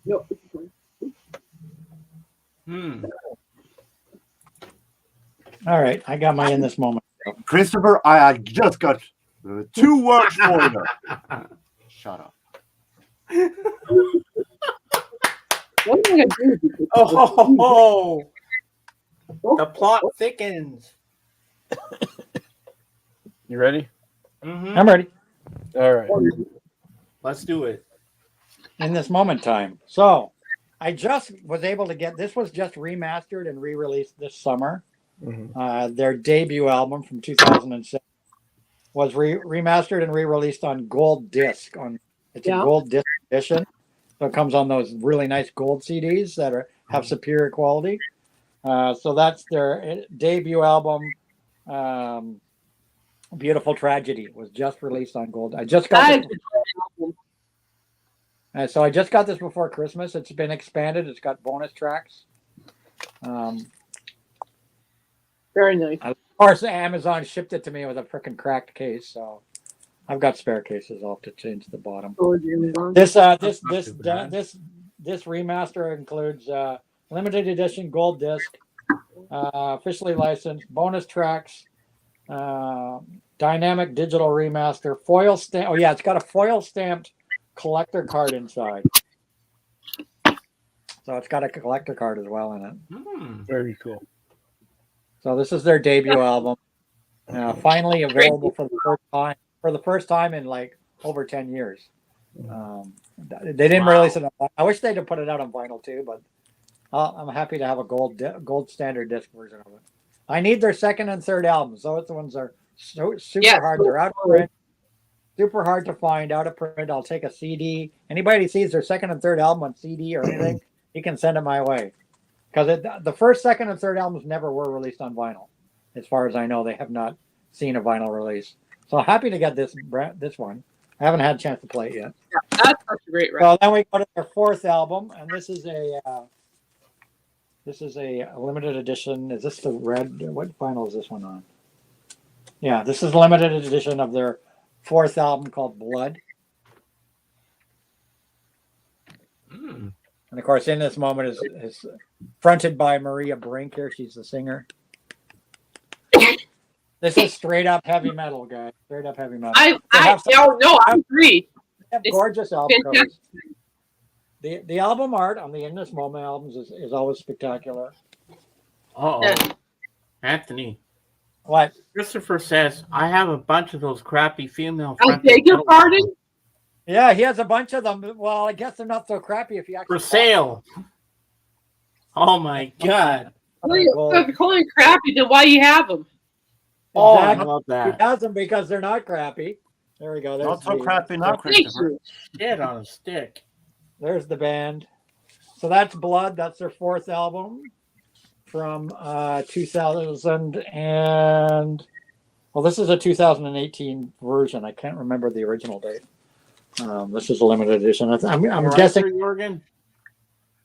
No. All right, I got my In This Moment. Christopher, I just got 2 words for you. Shut up. What am I gonna do? Oh, the plot thickens. You ready? Mm-hmm. I'm ready. All right. Let's do it. In This Moment time. So I just was able to get, this was just remastered and re-released this summer. Mm-hmm. Their debut album from 2006 was remastered and re-released on gold disc. It's a gold disc edition. So it comes on those really nice gold CDs that have superior quality. So that's their debut album. Beautiful Tragedy was just released on gold. I just got this. So I just got this before Christmas. It's been expanded. It's got bonus tracks. Very nice. Of course, Amazon shipped it to me with a freaking cracked case, so I've got spare cases. I'll have to change the bottom. This remaster includes limited edition gold disc, officially licensed, bonus tracks, dynamic digital remaster, foil stamp. Oh yeah, it's got a foil stamped collector card inside. So it's got a collector card as well in it. Very cool. So this is their debut album, finally available for the first time in like over 10 years. They didn't release it. I wish they'd have put it out on vinyl too, but I'm happy to have a gold standard disc version of it. I need their second and third albums. Those ones are super hard. They're out of print, super hard to find, out of print. I'll take a CD. Anybody sees their second and third album on CD or anything, you can send it my way. Because the first, second, and third albums never were released on vinyl. As far as I know, they have not seen a vinyl release. So I'm happy to get this one. I haven't had a chance to play it yet. Yeah, that's such a great record. So then we go to their fourth album, and this is a limited edition. Is this the red? What vinyl is this one on? Yeah, this is a limited edition of their fourth album called Blood. And of course, In This Moment is fronted by Maria Brink here. She's the singer. This is straight up heavy metal, guys. Straight up heavy metal. I agree. They have gorgeous album covers. The album art on the In This Moment albums is always spectacular. Anthony. What? Christopher says, I have a bunch of those crappy female. I beg your pardon? Yeah, he has a bunch of them. Well, I guess they're not so crappy if you actually for sale. Oh my God! If you're calling crappy, then why do you have them? Oh, Exactly. I love that. He has them because they're not crappy. There we go. There's Not so crappy now, Christopher. Shit on a stick. There's the band. So that's Blood. That's their fourth album from 2000 and well, this is a 2018 version. I can't remember the original date. This is a limited edition. I'm guessing. Jorgen?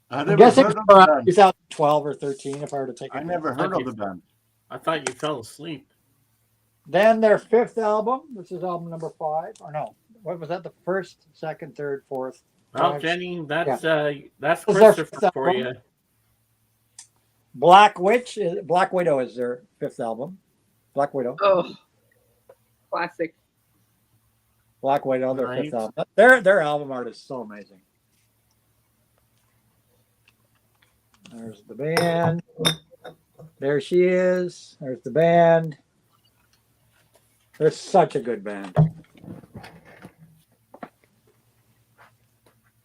I'm guessing it's around 2012 or 13. If I were to take. I never heard of the band. I thought you fell asleep. Then their fifth album. This is album number 5. Or no, what was that? The first, second, third, fourth. Well, Jenny, that's This is Christopher their for you. Black Widow is their fifth album. Black Widow. Oh, classic. Black Widow, their Nice. fifth album. Their album art is so amazing. There's the band. There she is. There's the band. They're such a good band.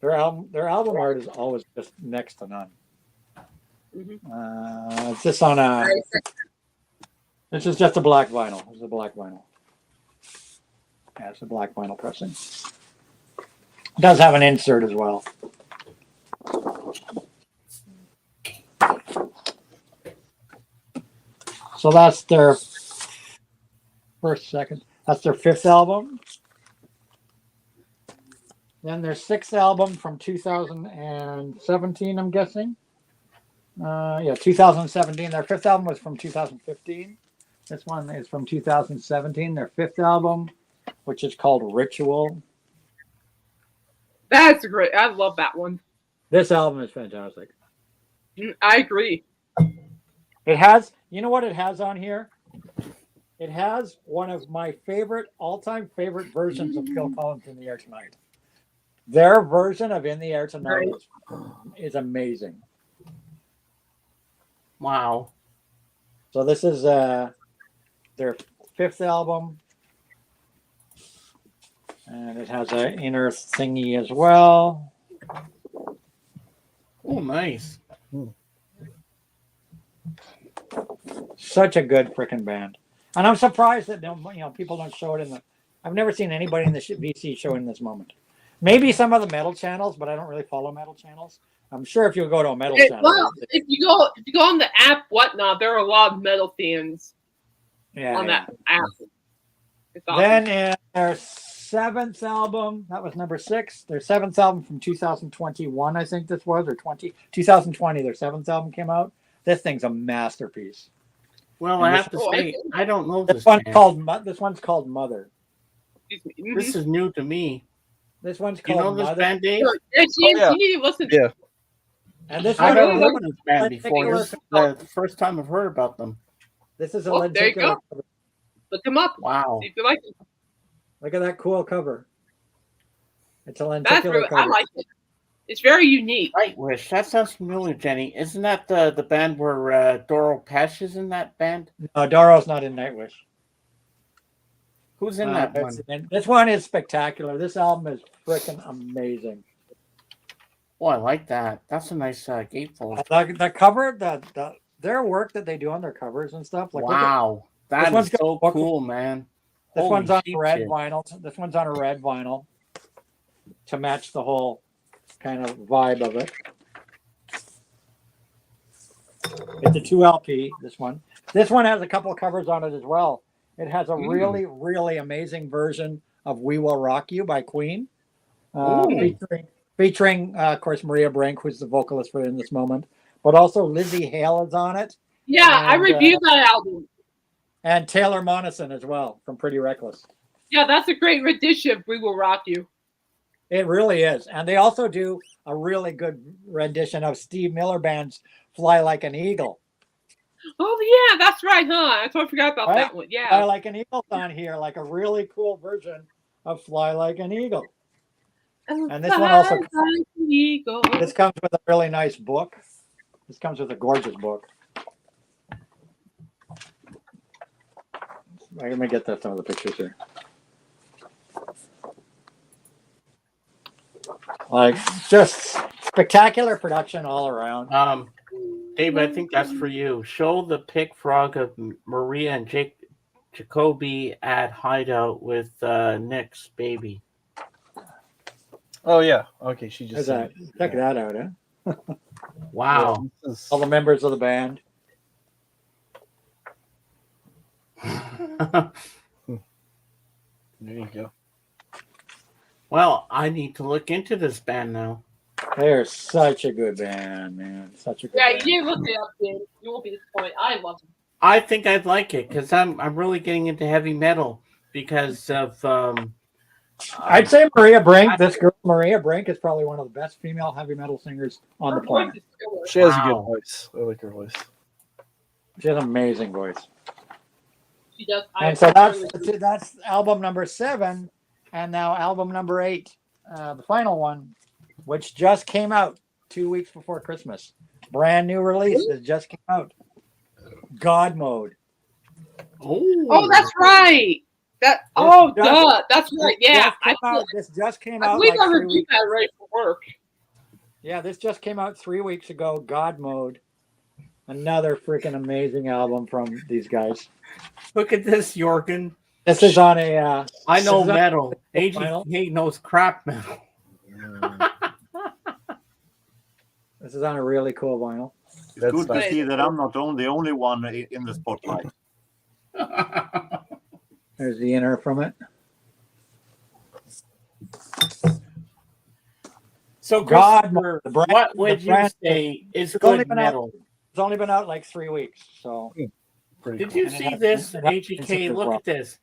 Their album art is always just next to none. It's just on a. This is just a black vinyl. It's a black vinyl. Yeah, it's a black vinyl pressing. It does have an insert as well. So that's their second. That's their fifth album. Then their sixth album from 2017, I'm guessing. 2017. Their fifth album was from 2015. This one is from 2017. Their fifth album, which is called Ritual. That's great. I love that one. This album is fantastic. I agree. It has, you know what it has on here? It has one of my all-time favorite versions of Phil Collins In the Air Tonight. Their version of In the Air Tonight is amazing. Wow. So this is their fifth album. And it has an inner thingy as well. Oh, nice. Such a good freaking band. And I'm surprised that people don't show it in the. I've never seen anybody in the VC show in this moment. Maybe some of the metal channels, but I don't really follow metal channels. I'm sure if you go to a metal channel. Well, if you go on the app, whatnot, there are a lot of metal fans on that app. It's awesome. Then in their seventh album, that was number 6. Their seventh album from 2021, I think this was, or 2020. Their seventh album came out. This thing's a masterpiece. Well, I have to say, I don't know this one this one's called Mother. This is new to me. This one's called Mother. Mother. Band, Dave? You need to listen. Yeah. And this I've one, never heard of this band before. This is the first time I've heard about them. This is a there you lenticular go. cover. Look them up. Wow. See if you like it. Look at that cool cover. It's a That's lenticular really, cover. I like it. It's very unique. Nightwish. That sounds familiar, Jenny. Isn't that the band where Doro Pesh is in that band? No, Doro's not in Nightwish. Who's in that one? This one is spectacular. This album is freaking amazing. Oh, I like that. That's a nice gatefold. The cover, their work that they do on their covers and stuff. Like, wow, that is so cool, man. This Holy one's on shit. red vinyl. This one's on a red vinyl to match the whole kind of vibe of it. It's a 2 LP. This one. This one has a couple of covers on it as well. It has a really, really amazing version of "We Will Rock You" by Queen, featuring of course, Maria Brink, who's the vocalist for In This Moment, but also Lizzie Hale is on it. Yeah, I reviewed that album. And Taylor Monison as well from Pretty Reckless. Yeah, that's a great rendition of "We Will Rock You." It really is. And they also do a really good rendition of Steve Miller Band's "Fly Like an Eagle." Oh yeah, that's right, huh? I totally forgot about that one. Yeah. Fly Like an Eagle's on here, like a really cool version of "Fly Like an Eagle." And this one also this comes with a really nice book. This comes with a gorgeous book. Let me get some of the pictures here. Like, just spectacular production all around. Dave, I think that's for you. Show the pic frog of Maria and Jacoby at Hideout with Nick's baby. Oh yeah. Okay, she just check that out, huh? Wow. Yeah, all the members of the band. There you go. Well, I need to look into this band now. They're such a good band, man. Such a good band. You look it up, dude. You won't be disappointed. I love them. I think I'd like it because I'm really getting into heavy metal because of. I'd say Maria Brink. This girl, Maria Brink, is probably one of the best female heavy metal singers on the planet. She has a good voice. I like her voice. She has an amazing voice. She does. And so that's album number 7, and now album number 8, the final one, which just came out 2 weeks before Christmas. Brand new release that just came out. God Mode. Oh, that's right. That's right. Yeah, This just came I out believe like I 3 reviewed weeks. that right for work. Yeah, this just came out 3 weeks ago. God Mode. Another freaking amazing album from these guys. Look at this, Jorgen. This is on a. I know this is on metal. a AGK knows crap metal. This is on a really cool vinyl. It's good to see that I'm not the only one in the spotlight. There's the inner from it. So, God, Christopher, the brand- what the would you brand- say is It's only good been out- metal? It's only been out like 3 weeks, so. Did you And it see has- this, it has AGK? been Look well. at this.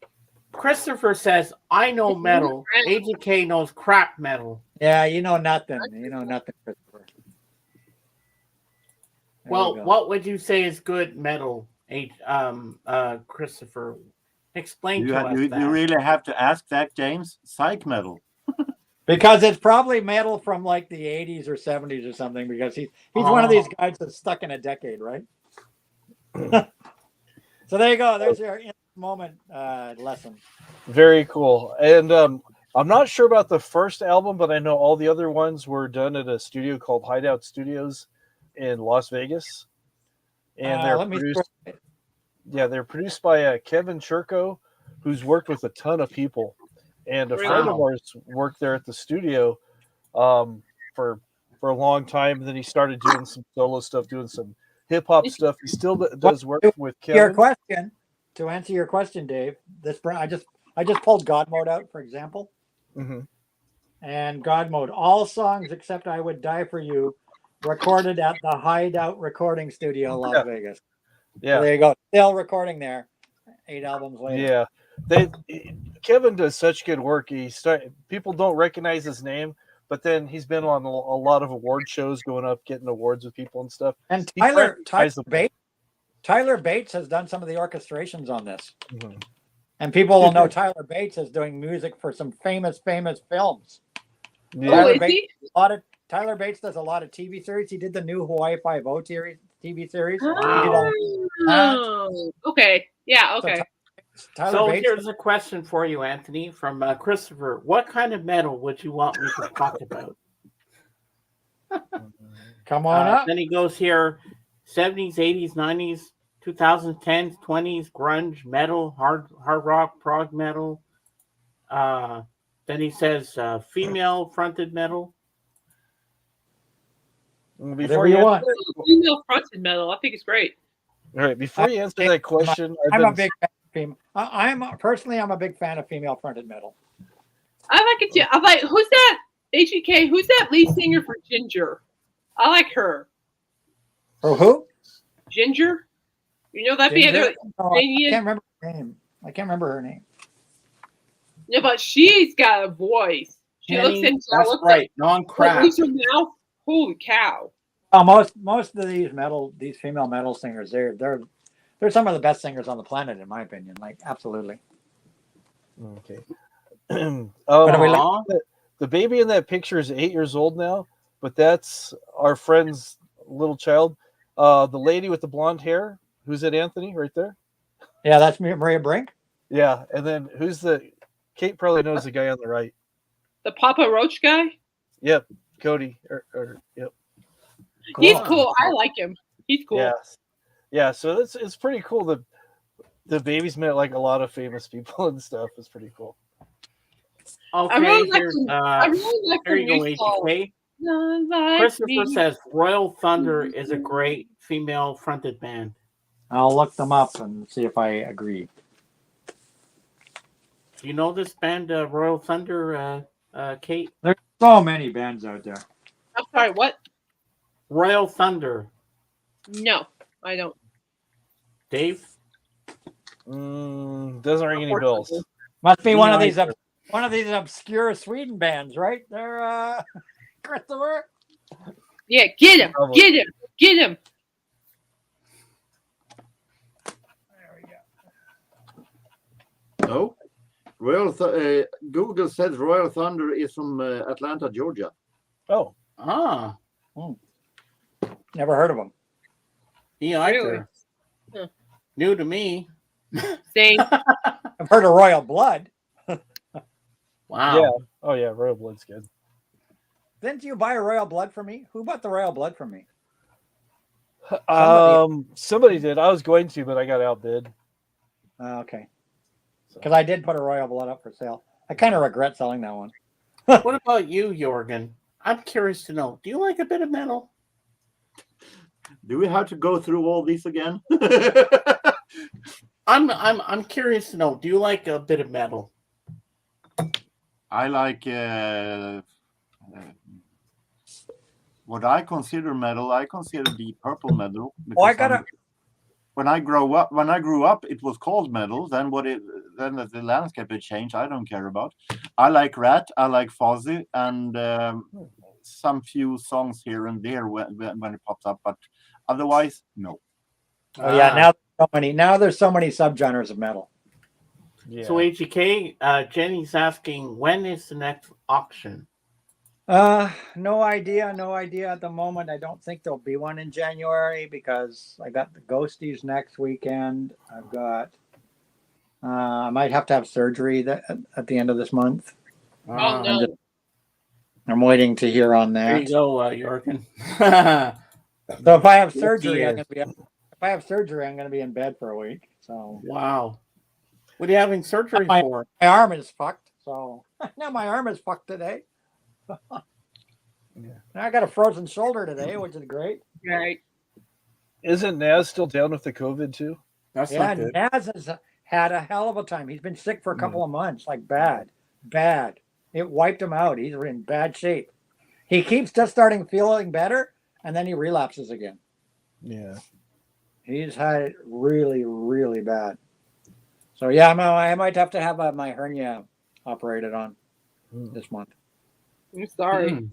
Christopher says, I know metal. AGK knows crap metal. Yeah, you know nothing. You know nothing, Christopher. There Well, you go. what would you say is good metal, Christopher? Explain You, to us you, that. you really have to ask that, James. Psych metal. Because it's probably metal from like the 80s or 70s or something, because he's one of these guys that's stuck in a decade, right? So there you go. There's your in the moment lesson. Very cool. And I'm not sure about the first album, but I know all the other ones were done at a studio called Hideout Studios in Las Vegas. And they're let me produced. Yeah, they're produced by Kevin Churko, who's worked with a ton of people. And a friend of ours worked there at the studio for a long time. And then he started doing some solo stuff, doing some hip hop stuff. He still does work with Kevin. To answer your question, Dave, this I just pulled God Mode out, for example. Mm-hmm. And God Mode, all songs except I Would Die for You, recorded at the Hideout Recording Studio, Las Vegas. Yeah. So there you go. Still recording there 8 albums later. Yeah. Kevin does such good work. People don't recognize his name, but then he's been on a lot of award shows, going up, getting awards with people and stuff. And He Tyler Bates has done some of the orchestrations on this. Mhm. And people will know Tyler Bates is doing music for some famous films. Yeah. Tyler Bates does a lot of TV series. He did the new Hawaii Five-0 TV series. Okay. Yeah, okay. So here's a question for you, Anthony, from Christopher. What kind of metal would you want me to talk about? Come on up. Then he goes here, 70s, 80s, 90s, 2010s, 20s, grunge, metal, hard rock, prog metal. Then he says female-fronted metal. Before you answer, female-fronted metal, I think it's great. all right, before you answer that question, I'm a big fan of female. I'm a big fan of female-fronted metal. I like it too. I'm like, who's that? HEK, who's that lead singer for Ginger? I like her. For who? Ginger? You know that band? Ginger? No, I can't remember her name. I can't remember her name. No, but she's got a voice. She looks That's right. Non-crap. Lisa mouth. Holy cow! Most of these female metal singers, they're some of the best singers on the planet, in my opinion. Like, absolutely. Okay. The baby in that picture is 8 years old now, but that's our friend's little child. The lady with the blonde hair, who's it, Anthony, right there? Yeah, that's Maria Brink. Yeah, and then Kate probably knows the guy on the right. The Papa Roach guy? Yep, Cody. Yep. He's cool. I like him. He's cool. Yes. Yeah, so it's pretty cool. The baby's met like a lot of famous people and stuff. It's pretty cool. Okay, I really like here's, her here you go, new song. HK. None like Christopher me. says Royal Thunder is a great female-fronted band. I'll look them up and see if I agree. Do you know this band, Royal Thunder, Kate? There's so many bands out there. I'm sorry, what? Royal Thunder. No, I don't. Dave? Doesn't ring any bells. Must be one of these obscure Sweden bands, right? They're Christopher. Yeah, get him, get him, get him. No. Google says Royal Thunder is from Atlanta, Georgia. Oh. Ah. Never heard of them. Me either. New to me. Same. I've heard of Royal Blood. Wow. Yeah. Oh yeah, Royal Blood's good. Didn't you buy a Royal Blood for me? Who bought the Royal Blood for me? Somebody did. I was going to, but I got outbid. Okay. Because I did put a Royal Blood up for sale. I kind of regret selling that one. What about you, Jorgen? I'm curious to know. Do you like a bit of metal? Do we have to go through all these again? I'm curious to know. Do you like a bit of metal? I like what I consider metal. I consider Deep Purple metal. When I grew up, it was called metal. Then the landscape had changed. I don't care about. I like Rat. I like Fozzy, and some few songs here and there when it pops up. But otherwise, no. Oh yeah, now there's so many subgenres of metal. Yeah. So AGK, Jenny's asking, when is the next auction? No idea at the moment. I don't think there'll be one in January because I got the Ghosties next weekend. I've got I might have to have surgery at the end of this month. Oh no. I'm waiting to hear on that. There you go, Jorgen. So if I have surgery, I'm gonna be in bed for a week. So wow. What are you having surgery for? My arm is fucked. So now my arm is fucked today. I got a frozen shoulder today, which is great. Right. Isn't Naz still down with the COVID too? That's not good. Naz has had a hell of a time. He's been sick for a couple of months, like bad. It wiped him out. He's in bad shape. He keeps just feeling better, and then he relapses again. Yeah. He's had it really, really bad. So yeah, I might have to have my hernia operated on this month. I'm sorry.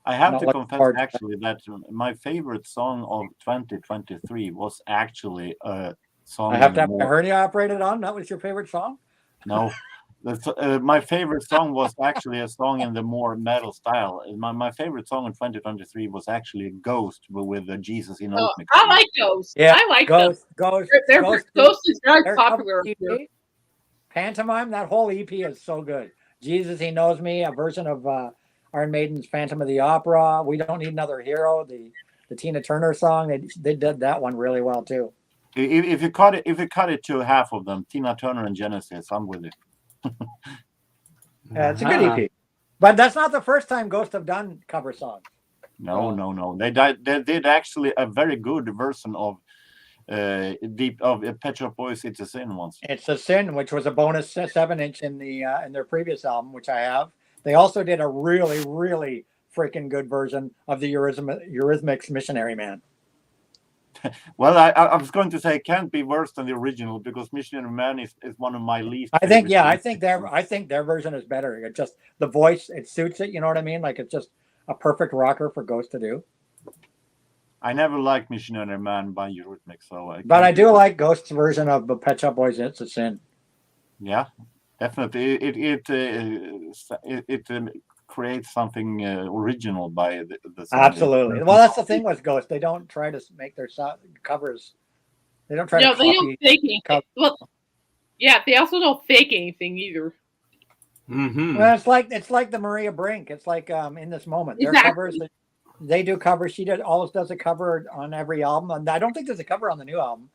I have to confess actually that my favorite song of 2023 was actually a song. I have to have my hernia operated on. That was your favorite song? No. My favorite song was actually a song in the more metal style. My favorite song in 2023 was actually Ghost with Jesus in Oat Mix. I like Ghost. Yeah, I like Ghost. Ghost is very popular. Pantomime, that whole EP is so good. Jesus, He Knows Me, a version of Iron Maiden's Phantom of the Opera. We Don't Need Another Hero, the Tina Turner song. They did that one really well too. If you cut it to half of them, Tina Turner and Genesis, I'm with it. Yeah, it's a good EP. But that's not the first time Ghost have done cover songs. No. They did actually a very good version of Pet Shop Boys' "It's a Sin" once. It's a Sin, which was a bonus 7-inch in their previous album, which I have. They also did a really, really freaking good version of the Eurythmics' "Missionary Man." Well, I was going to say it can't be worse than the original because Missionary Man is one of my least. I think their version is better. It just the voice, it suits it. You know what I mean? Like it's just a perfect rocker for Ghost to do. I never liked Missionary Man by Eurythmics, so. But I do like Ghost's version of the Pet Shop Boys' "It's a Sin." Yeah, definitely. It creates something original by the Absolutely. Well, that's the thing with Ghost. They don't try to make their covers. They don't try to copy. They don't fake anything. Well, yeah, they also don't fake anything either. Mm-hmm. Well, it's like the Maria Brink. It's like In This Moment. Their covers. They do covers. She always does a cover on every album. And I don't think there's a cover on the new album,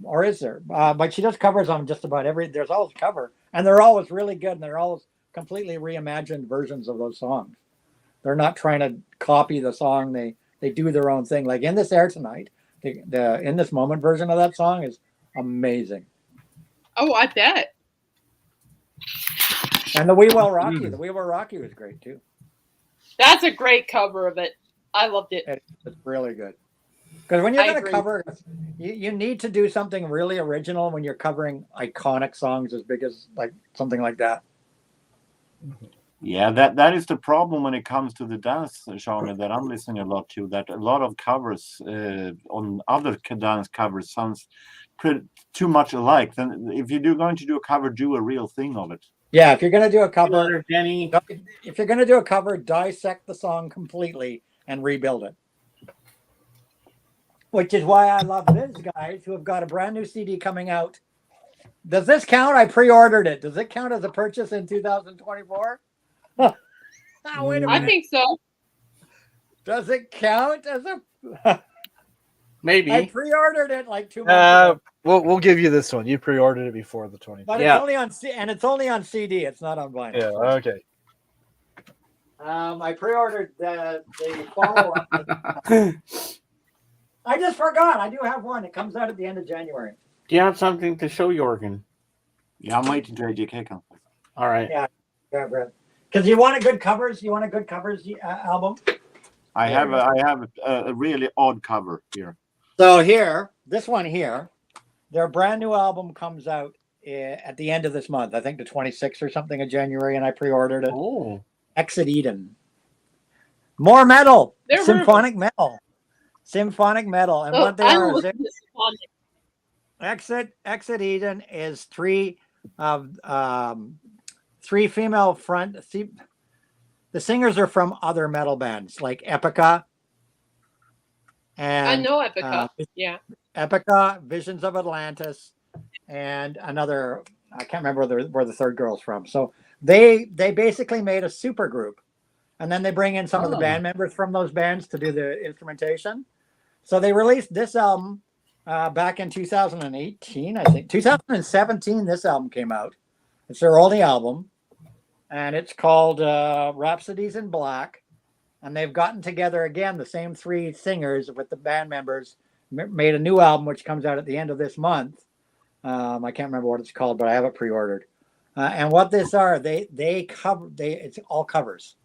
or is there? But she does covers on just about every. There's always a cover, and they're always really good, and they're always completely reimagined versions of those songs. They're not trying to copy the song. They do their own thing. Like In This Air Tonight, the In This Moment version of that song is amazing. Oh, I bet. And the We Will Rock You. The We Will Rock You is great too. That's a great cover of it. I loved it. It's really good. Because when you're going to cover, you need to do something really original when you're covering iconic songs as big as like something like that. Yeah, that is the problem when it comes to the dance genre that I'm listening a lot to. That a lot of covers on other dance covers sounds too much alike. Then if you're going to do a cover, do a real thing of it. Yeah, if you're going to do a cover, Jenny. If you're going to do a cover, dissect the song completely and rebuild it. Which is why I love Viz guys who have got a brand new CD coming out. Does this count? I pre-ordered it. Does it count as a purchase in 2024? Wait a minute. I think so. Does it count as a? Maybe. I pre-ordered it like 2 months ago. We'll give you this one. You pre-ordered it before the 20th. But it's only on it's only on CD. It's not on vinyl. Yeah. Okay. I pre-ordered the follow-up. I just forgot. I do have one. It comes out at the end of January. Do you have something to show Jorgen? Yeah, I'm waiting to AJK come. All right. Yeah, because you want a good covers. You want a good covers album. I have a really odd cover here. So here, this one here, their brand new album comes out at the end of this month. I think the 26th or something of January, and I pre-ordered it. Oh, Exit Eden. More metal. They're Symphonic metal. Symphonic metal. And what they I are listen is to Symphonic. Exit Eden is three female front. The singers are from other metal bands like Epica. And I know Epica. Yeah. Epica, Visions of Atlantis, and another. I can't remember where the third girl's from. So they basically made a super group, and then they bring in some of the band members from those bands to do the instrumentation. So they released this album back in 2018, I think. 2017, this album came out. It's their only album, and it's called Rhapsodies in Black. And they've gotten together again, the same three singers with the band members, made a new album, which comes out at the end of this month. I can't remember what it's called, but I have it pre-ordered. And what this are, it's all covers.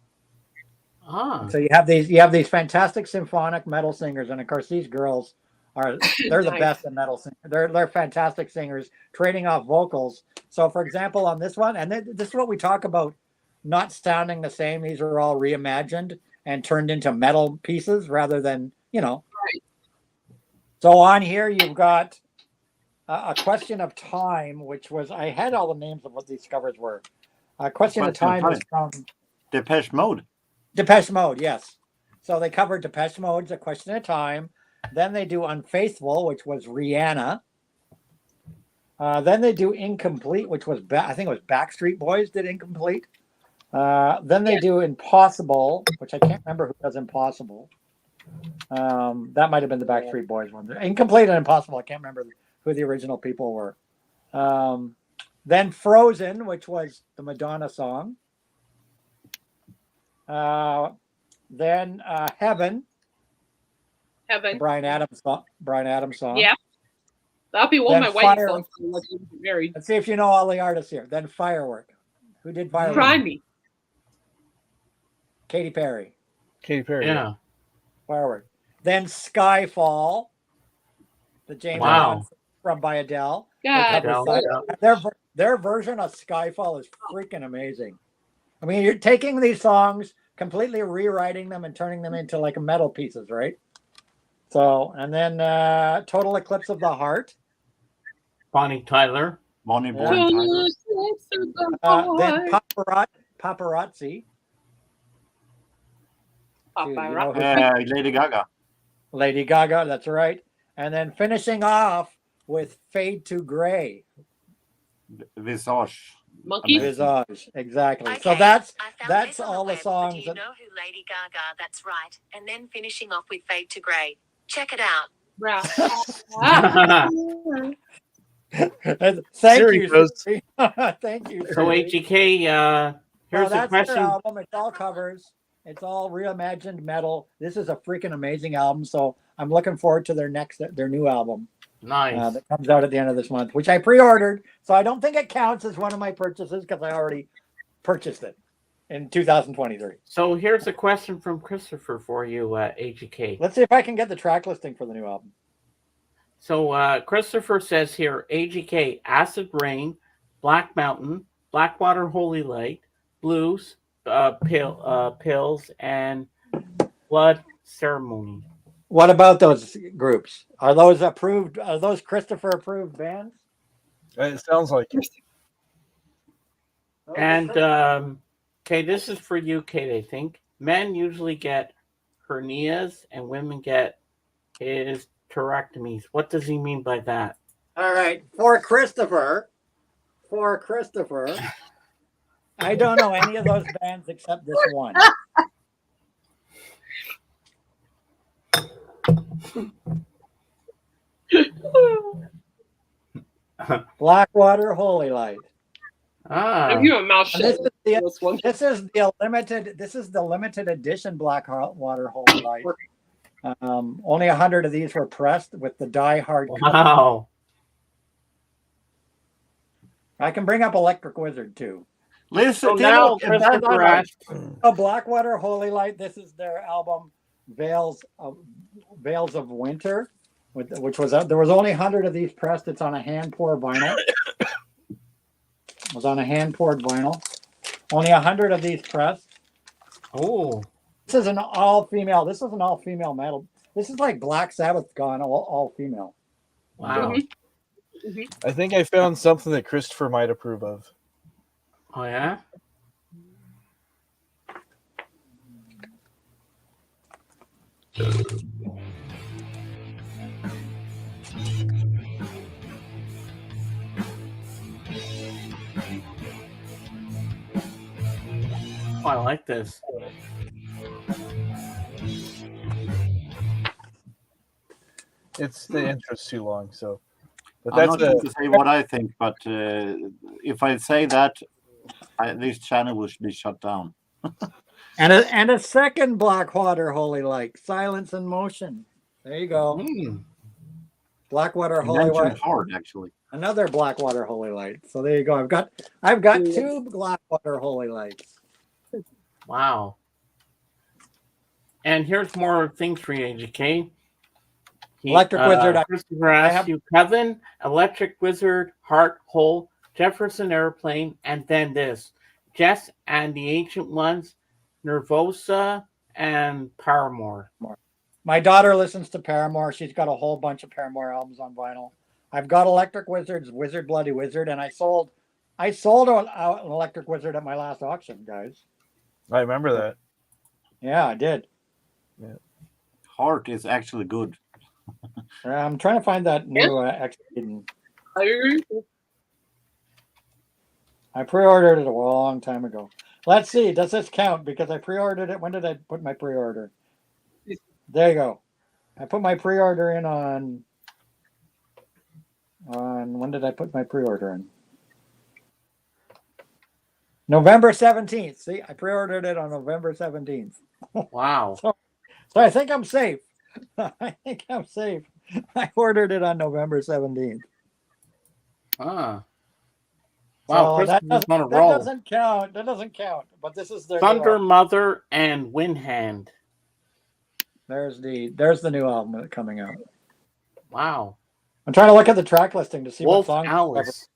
So you have these fantastic symphonic metal singers, and of course these girls they're the best in metal singers. They're fantastic singers, trading off vocals. So for example, on this one, and this is what we talk about, not sounding the same. These are all reimagined and turned into metal pieces rather than, Right. So on here you've got A Question of Time, which was, I had all the names of what these covers were. A Question of Time is from Depeche Mode. Depeche Mode, yes. So they covered Depeche Mode's A Question of Time. Then they do Unfaithful, which was Rihanna. Then they do Incomplete, which was, I think it was Backstreet Boys did Incomplete. Then they do Impossible, which I can't remember who does Impossible. That might have been the Backstreet Boys one. Incomplete and Impossible, I can't remember who the original people were. Then Frozen, which was the Madonna song. Then Heaven. Brian Adams song. Yeah. That'll be one of my wedding songs. Let's see if you know all the artists here. Then Firework. Who did Firework? Try me. Katy Perry. Yeah. Firework. Then Skyfall. The James Bond from by Adele. Their version of Skyfall is freaking amazing. I mean, you're taking these songs, completely rewriting them and turning them into like metal pieces, right? So, and then Total Eclipse of the Heart. Bonnie Tyler. Bonnie Boy Tyler. Then Paparazzi. Lady Gaga. Lady Gaga, that's right. And then finishing off with Fade to Gray. Visage. Monkey. Visage, exactly. Okay, So that's all the songs. Do you know who Lady Gaga? That's right. And then finishing off with Fade to Grey. Check it out. Thank you. Thank you. So AGK, here's a question. Their album. It's all covers. It's all reimagined metal. This is a freaking amazing album. So I'm looking forward to their new album. Nice. That comes out at the end of this month, which I pre-ordered. So I don't think it counts as one of my purchases because I already purchased it in 2023. So here's a question from Christopher for you, AGK. Let's see if I can get the track listing for the new album. So Christopher says here, AGK, Acid Rain, Black Mountain, Blackwater Holy Light, Blues, Pills, and Blood Ceremony. What about those groups? Are those approved? Are those Christopher approved bands? It sounds like it. And okay, this is for you, Kate. I think men usually get hernias and women get hysterectomies. What does he mean by that? All right, for Christopher, I don't know any of those bands except this one. Blackwater Holy Light. Ah, You a mouth shut. This is the limited edition Blackwater Holy Light. Only 100 of these were pressed with the die-hard cover. wow. I can bring up Electric Wizard too. So now Christopher asked, a Blackwater Holy Light. This is their album Veils of Winter, which was there was only 100 of these pressed. It's on a hand poured vinyl. It was on a hand poured vinyl. Only 100 of these pressed. Oh, this is an all female. This is an all female metal. This is like Black Sabbath gone all female. Wow. I think I found something that Christopher might approve of. Oh yeah. Oh, I like this. It's the intro's too long, so. But I'm that's not going to say what I think, but if I say that, this channel will be shut down. And a second Blackwater Holy Light, Silence in Motion. There you go. Blackwater Holy Light. Hard, actually. Another Blackwater Holy Light. So there you go. I've got two Blackwater Holy Lights. Wow. And here's more things for you, AJK. Electric Wizard. Christopher asked you, Kevin, Electric Wizard, Heart, Hole, Jefferson Airplane, and then this. Jess and the Ancient Ones, Nervosa, and Paramore. My daughter listens to Paramore. She's got a whole bunch of Paramore albums on vinyl. I've got Electric Wizard's Wizard Bloody Wizard, and I sold an Electric Wizard at my last auction, guys. I remember that. Yeah, I did. Yeah. Heart is actually good. I'm trying to find that new X-Eden. I pre-ordered it a long time ago. Let's see. Does this count? Because I pre-ordered it. When did I put my pre-order? There you go. I put my pre-order in on when did I put my pre-order in? November 17th. See, I pre-ordered it on November 17th. Wow. So I think I'm safe. I think I'm safe. I ordered it on November 17th. Ah. Wow, So that roll. doesn't count. That doesn't count. But this is their Thunder Mother and Windhand. There's the new album coming out. Wow. I'm trying to look at the track listing to see Wolf what songs. Alice.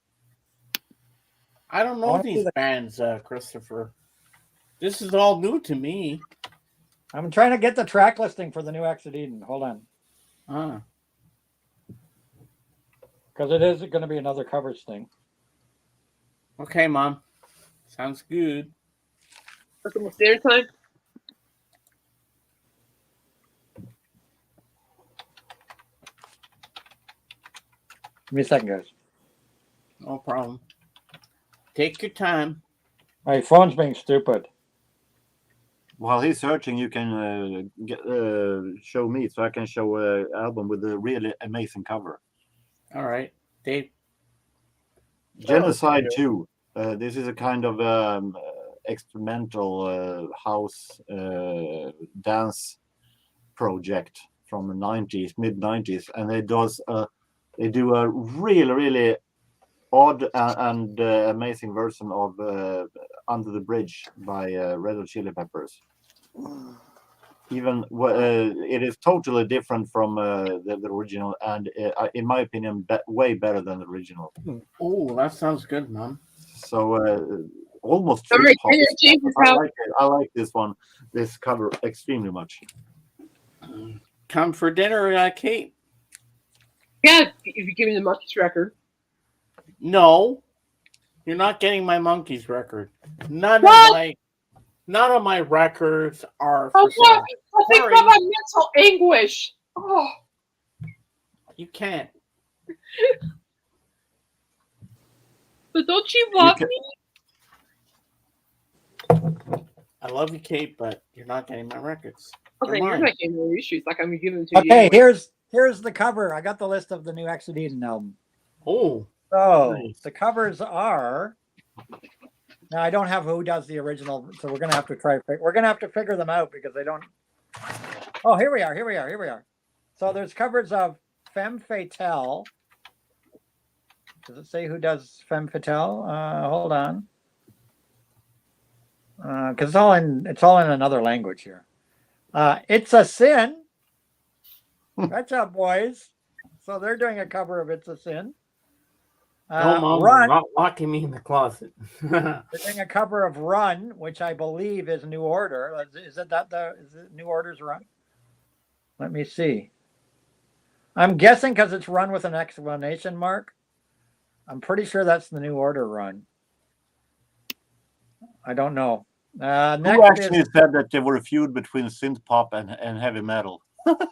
I don't know I these bands, Christopher. This is all new to me. I'm trying to get the track listing for the new Exit Eden. Hold on. Because it is going to be another covers thing. Okay, Mom. Sounds good. Almost dinner time. Give me a second, guys. No problem. Take your time. My phone's being stupid. While he's searching, you can show me so I can show an album with a really amazing cover. All right. Dave. Genocide 2. This is a kind of experimental house dance project from the 90s, mid-90s. And they do a really odd and amazing version of Under the Bridge by Red Hot Chili Peppers. Even it is totally different from the original, and in my opinion, way better than the original. Oh, that sounds good, Mom. So almost. Right, I like this one, this cover extremely much. come for dinner, Kate? Yeah, if you give me the Monkeys record. No, you're not getting my Monkeys record. None of my records are for sale. I think about my mental anguish. Oh. You can't. But don't you love me? I love you, Kate, but you're not getting my records. Okay, you're not getting no issues. Like I'm giving them to you. Okay, anyway. here's the cover. I got the list of the new Exit Eden album. Oh. So Nice. the covers are. Now I don't have who does the original, so we're gonna have to we're gonna have to figure them out because they don't. Oh, here we are. So there's covers of Femme Fatale. Does it say who does Femme Fatale? Hold on. Because it's all in another language here. It's a Sin. That's up, boys. So they're doing a cover of It's a Sin. No, Mom, Run. you're not locking me in the closet. They're doing a cover of Run, which I believe is New Order. Is it New Order's Run? Let me see. I'm guessing because it's Run with an exclamation mark. I'm pretty sure that's the New Order Run. I don't know. Who actually said that there were a feud between synth pop and heavy metal?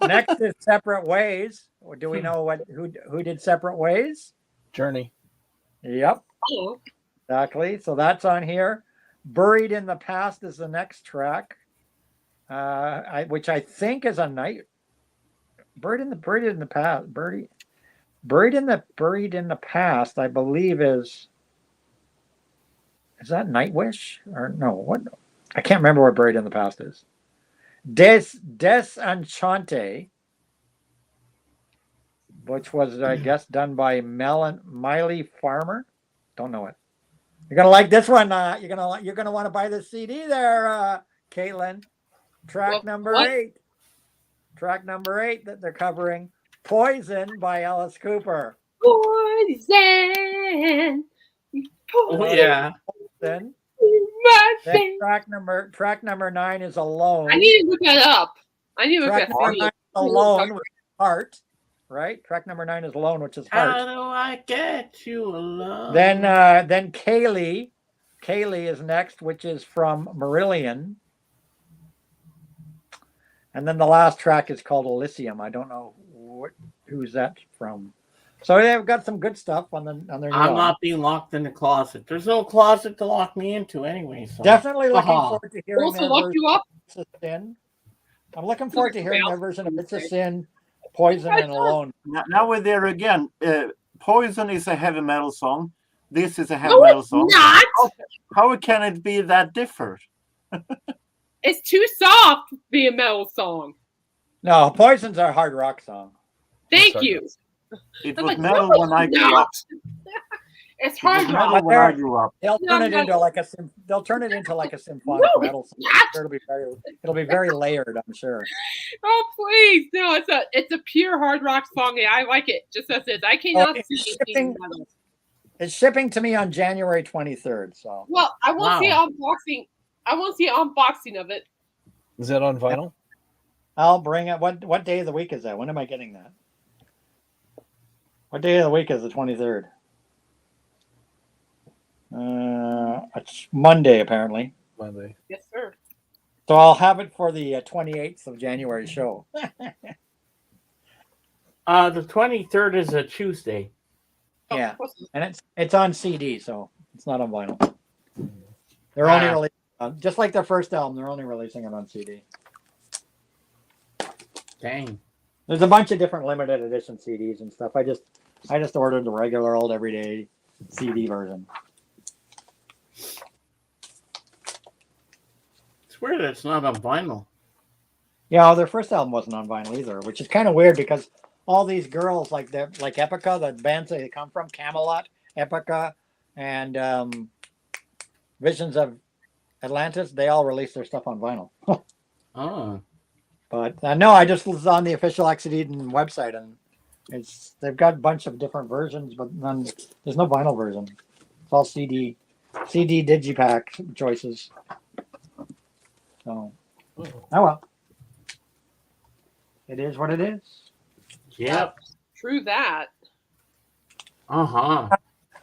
Next is Separate Ways. Do we know who did Separate Ways? Journey. Yep. Exactly. So that's on here. Buried in the Past is the next track, which I think is a night. Buried in the Past, I believe is that Nightwish or no? What? I can't remember what Buried in the Past is. Des Enchante, which was, I guess, done by Miley Farmer. Don't know it. You're gonna like this one. You're gonna want to buy this CD there, Caitlin. Track number 8. Track number 8 that they're covering, Poison by Alice Cooper. Poison. Oh yeah. Poison. Track number 9 is Alone. I need to look that up. I need to look Track that number 9 up. is Alone, which is Heart. Right? Track number 9 is Alone, which is Heart. How do I get you alone? Then Kaylee is next, which is from Marillion. And then the last track is called Elysium. I don't know who's that from. So they've got some good stuff on their new I'm album. not being locked in the closet. There's no closet to lock me into anyway. So. Definitely looking forward to hearing Also their lock you up. version of It's a Sin. I'm looking forward to hearing their version of It's a Sin, Poison, and Alone. Now we're there again. Poison is a heavy metal song. This is a heavy metal song. Not. How can it be that different? It's too soft to be a metal song. No, Poison's our hard rock song. Thank you. It I'm was like, metal no, when I it's grew not. up. It's It was hard metal rock. when I grew up. They'll turn it into like a symphonic No, metal song. it's not. It'll be very layered, I'm sure. Oh please, no! It's a pure hard rock song. And I like it just as is. I cannot see it being metal. It's shipping to me on January 23rd. So Well, I won't see an unboxing. I won't see an unboxing of it. Is that on vinyl? I'll bring it. What day of the week is that? When am I getting that? What day of the week is the 23rd? It's Monday, apparently. Monday. Yes, sir. So I'll have it for the 28th of January show. The 23rd is a Tuesday. Yeah, and it's on CD, so it's not on vinyl. They're only releasing, just like their first album, they're only releasing it on CD. Dang. There's a bunch of different limited edition CDs and stuff. I just ordered the regular old everyday CD version. It's weird that it's not on vinyl. Yeah, their first album wasn't on vinyl either, which is kind of weird because all these girls like Epica, the bands they come from, Camelot, Epica, and Visions of Atlantis, they all released their stuff on vinyl. Oh. But no, I just was on the official Exit Eden website, and they've got a bunch of different versions, but there's no vinyl version. It's all CD digipack choices. So, oh well. It is what it is. Yep. True that. Uh-huh.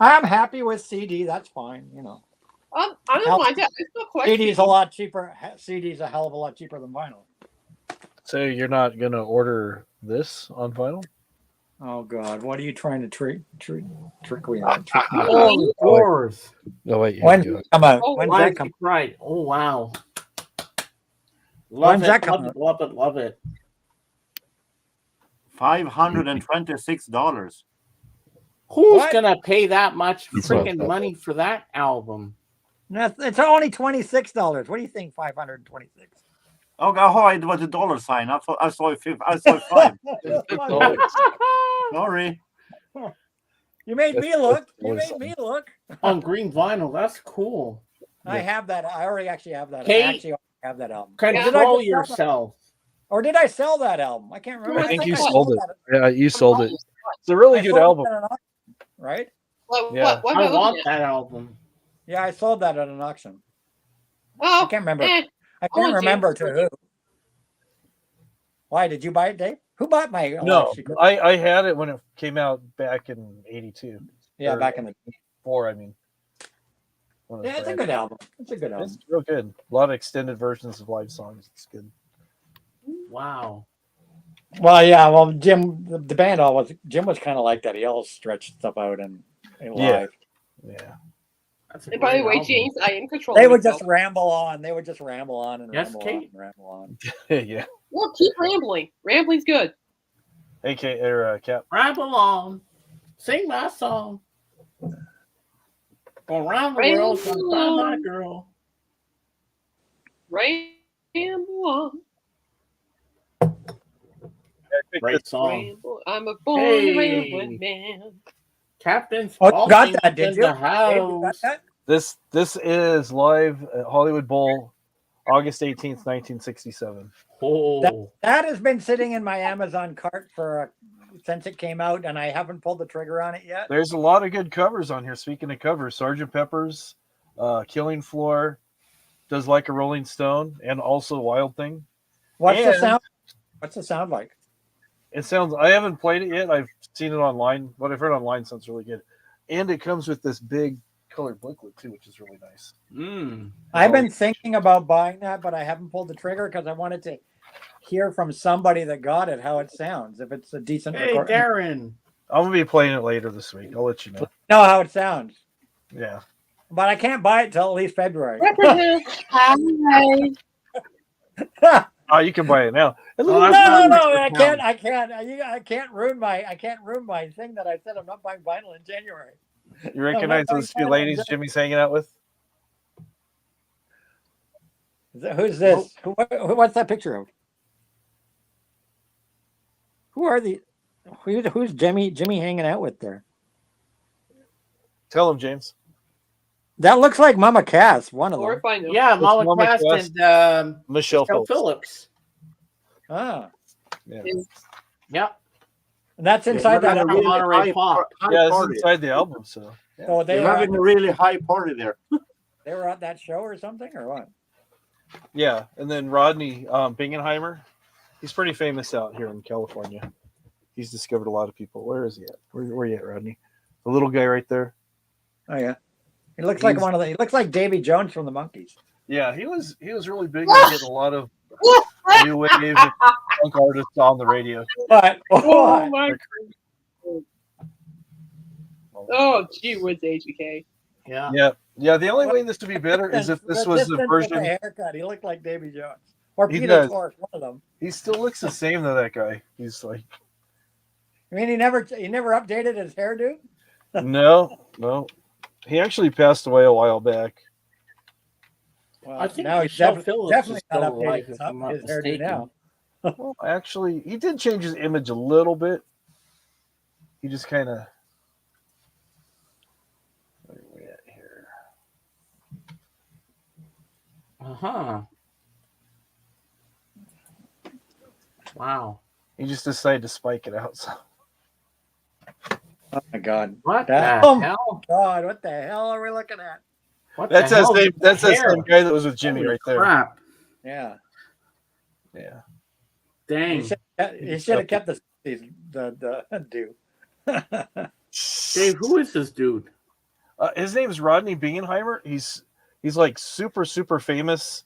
I'm happy with CD. That's fine. You know, I don't mind that. I still collect CD's a lot cheaper. CD's a hell of a lot cheaper than vinyl. So you're not gonna order this on vinyl? Oh God, what are you trying to trick me with? Oh, of course. No, wait. When's it come out? Oh, When's Live that come? right. Oh, wow. When's Love that it, come love out? it, love it, love it. $526. Who's What? gonna pay that much That's what I freaking thought. money for that album? No, it's only $26. What do you think? 526. Oh, it was a dollar sign. I saw it. I saw it five. Sorry. You made me look. You made me look. On green vinyl, that's cool. I have that. I already actually have that. I Kate, actually have that album. Control yourself. Or did I sell that album? I can't remember. I think you I sold it. that. Yeah, you sold it. It's a really I good sold album. it at an auction, right? Yeah. What I about want it? that album. Yeah, I sold that at an auction. Oh, I can't remember. eh. I want can't remember James to who. Why did you buy it, Dave? Who bought my? No, I had it when it came out back in '82. Yeah, Or back in the. 4, I mean. Yeah, it's a good album. It's a good album. It's real good. A lot of extended versions of live songs. It's good. Wow. Well, yeah. Well, Jim, the band Jim was kind of like that. He always stretched stuff out and live. Yeah. And by the way, James, I am controlling. They would just myself. ramble on. They would just ramble on and Yes, ramble Kate. on and ramble on. Yeah. Well, keep rambling. Rambling's good. AK Cap. Ramble on. Sing my song. Go around the Ramble world, come find my on. girl. Ramble on. Great song. Ramble. I'm a born Hey. rambling man. Captain Oh, you got Spaulding's that, did in you? the Dave, you got house. that? This is live at Hollywood Bowl, August 18th, 1967. Oh. That has been sitting in my Amazon cart since it came out, and I haven't pulled the trigger on it yet. There's a lot of good covers on here. Speaking of covers, Sgt. Pepper's, Killing Floor, Does Like a Rolling Stone, and also Wild Thing. What's the And sound? What's the sound like? It sounds. I haven't played it yet. I've seen it online. What I've heard online sounds really good, and it comes with this big colored booklet too, which is really nice. I've been thinking about buying that, but I haven't pulled the trigger because I wanted to hear from somebody that got it how it sounds. If it's a decent Hey, recording. Darren. I'm gonna be playing it later this week. I'll let you know. Know how it sounds, Yeah. but I can't buy it till at least February. Hi. Oh, you can buy it now. No, I can't. I can't ruin my thing that I said I'm not buying vinyl in January. You recognize those two ladies Jimmy's hanging out with? Who's this? What's that picture of? Who are the? Who's Jimmy hanging out with there? Tell him, James. That looks like Mama Cass. One of Or them. if I know. Yeah, It's Mama Mama Cass Cass. and Michelle Phillips. Ah, Yeah. Yep. and that's inside They're that. having a really Monterey high Pop. Yeah, it's party. inside the album, so So They're having a really high party there. they were at that show or something, or what? yeah. And then Rodney Bingenheimer, he's pretty famous out here in California. He's discovered a lot of people. Where is he at? Where you at, Rodney? The little guy right there. Oh yeah, he looks like one of the. He looks like Davy Jones from the Monkees. Yeah, he was really big at getting a lot of new wave and punk artists on the radio. But Oh my. Oh, gee whiz, HBK. Yeah. Yeah. The only way this would be better is if this was the With version. the haircut. He looked like Davy Jones or He Peter does. Tork, one of them. He still looks the same though. That guy. He's like, I mean, he never updated his hairdo. no. He actually passed away a while back. Well, I think now he's Michelle Phillips definitely is not still alive, updated if I'm not his hairdo mistaken. now. Well, actually, he did change his image a little bit. He just kind of. Where are we at here? Uh-huh. Wow. He just decided to spike it out. So. Oh my God! What That- the oh hell? God! What the hell are we looking at? What That's the that hell same. is That's the that hair? same guy that was with Jimmy Holy right there. crap. Yeah. Yeah. Dang. He should have kept the dude. Dave, who is this dude? His name's Rodney Bingenheimer. He's like super famous.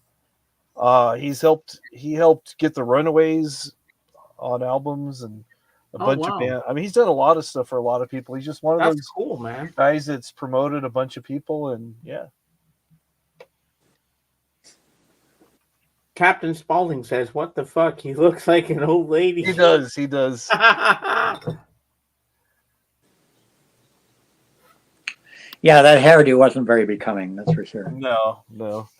He helped get the Runaways on albums and a bunch of bands. I mean, he's done a lot of stuff for a lot of people. He's just one of those cool, man. guys that's promoted a bunch of people, and yeah. Captain Spaulding says, "What the fuck? He looks like an old lady." He does. He does. Yeah, that hairdo wasn't very becoming. That's for sure. No.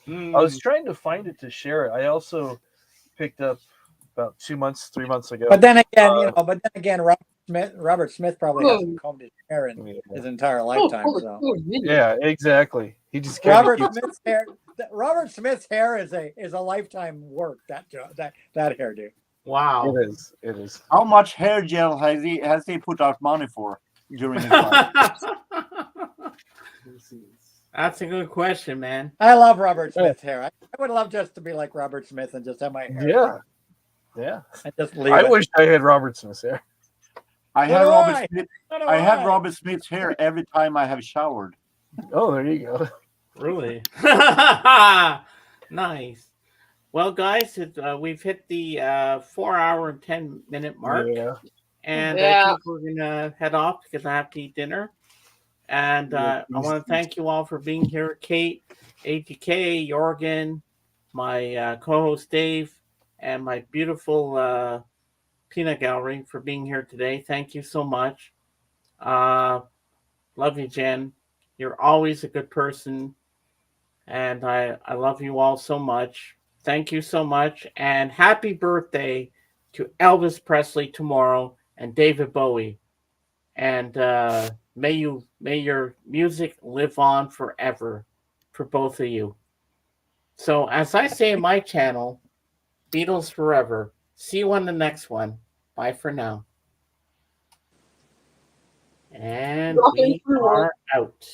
I was trying to find it to share it. I also picked up about 3 months ago. But then again, Robert Smith probably hasn't combed his hair in his entire lifetime. So yeah, exactly. He just Robert Smith's hair is a lifetime work. That hairdo. Wow, it is. How much hair gel has he put out money for during his life? That's a good question, man. I love Robert Smith's hair. I would love just to be like Robert Smith and just have my hair. Yeah. And just leave I it. wish I had Robert Smith's hair. I have Robert Smith's hair every time I have showered. Oh, there you go. Really? Nice. Well, guys, we've hit the 4 hour and 10-minute mark. Yeah. And I think we're going to head off because I have to eat dinner. And I want to thank you all for being here. Kate, ATK, Jorgen, my co-host Dave, and my beautiful peanut gallery for being here today. Thank you so much. Love you, Jen. You're always a good person. And I love you all so much. Thank you so much. And happy birthday to Elvis Presley tomorrow and David Bowie. And may your music live on forever for both of you. So as I say in my channel, Beatles forever. See you on the next one. Bye for now. And we are out.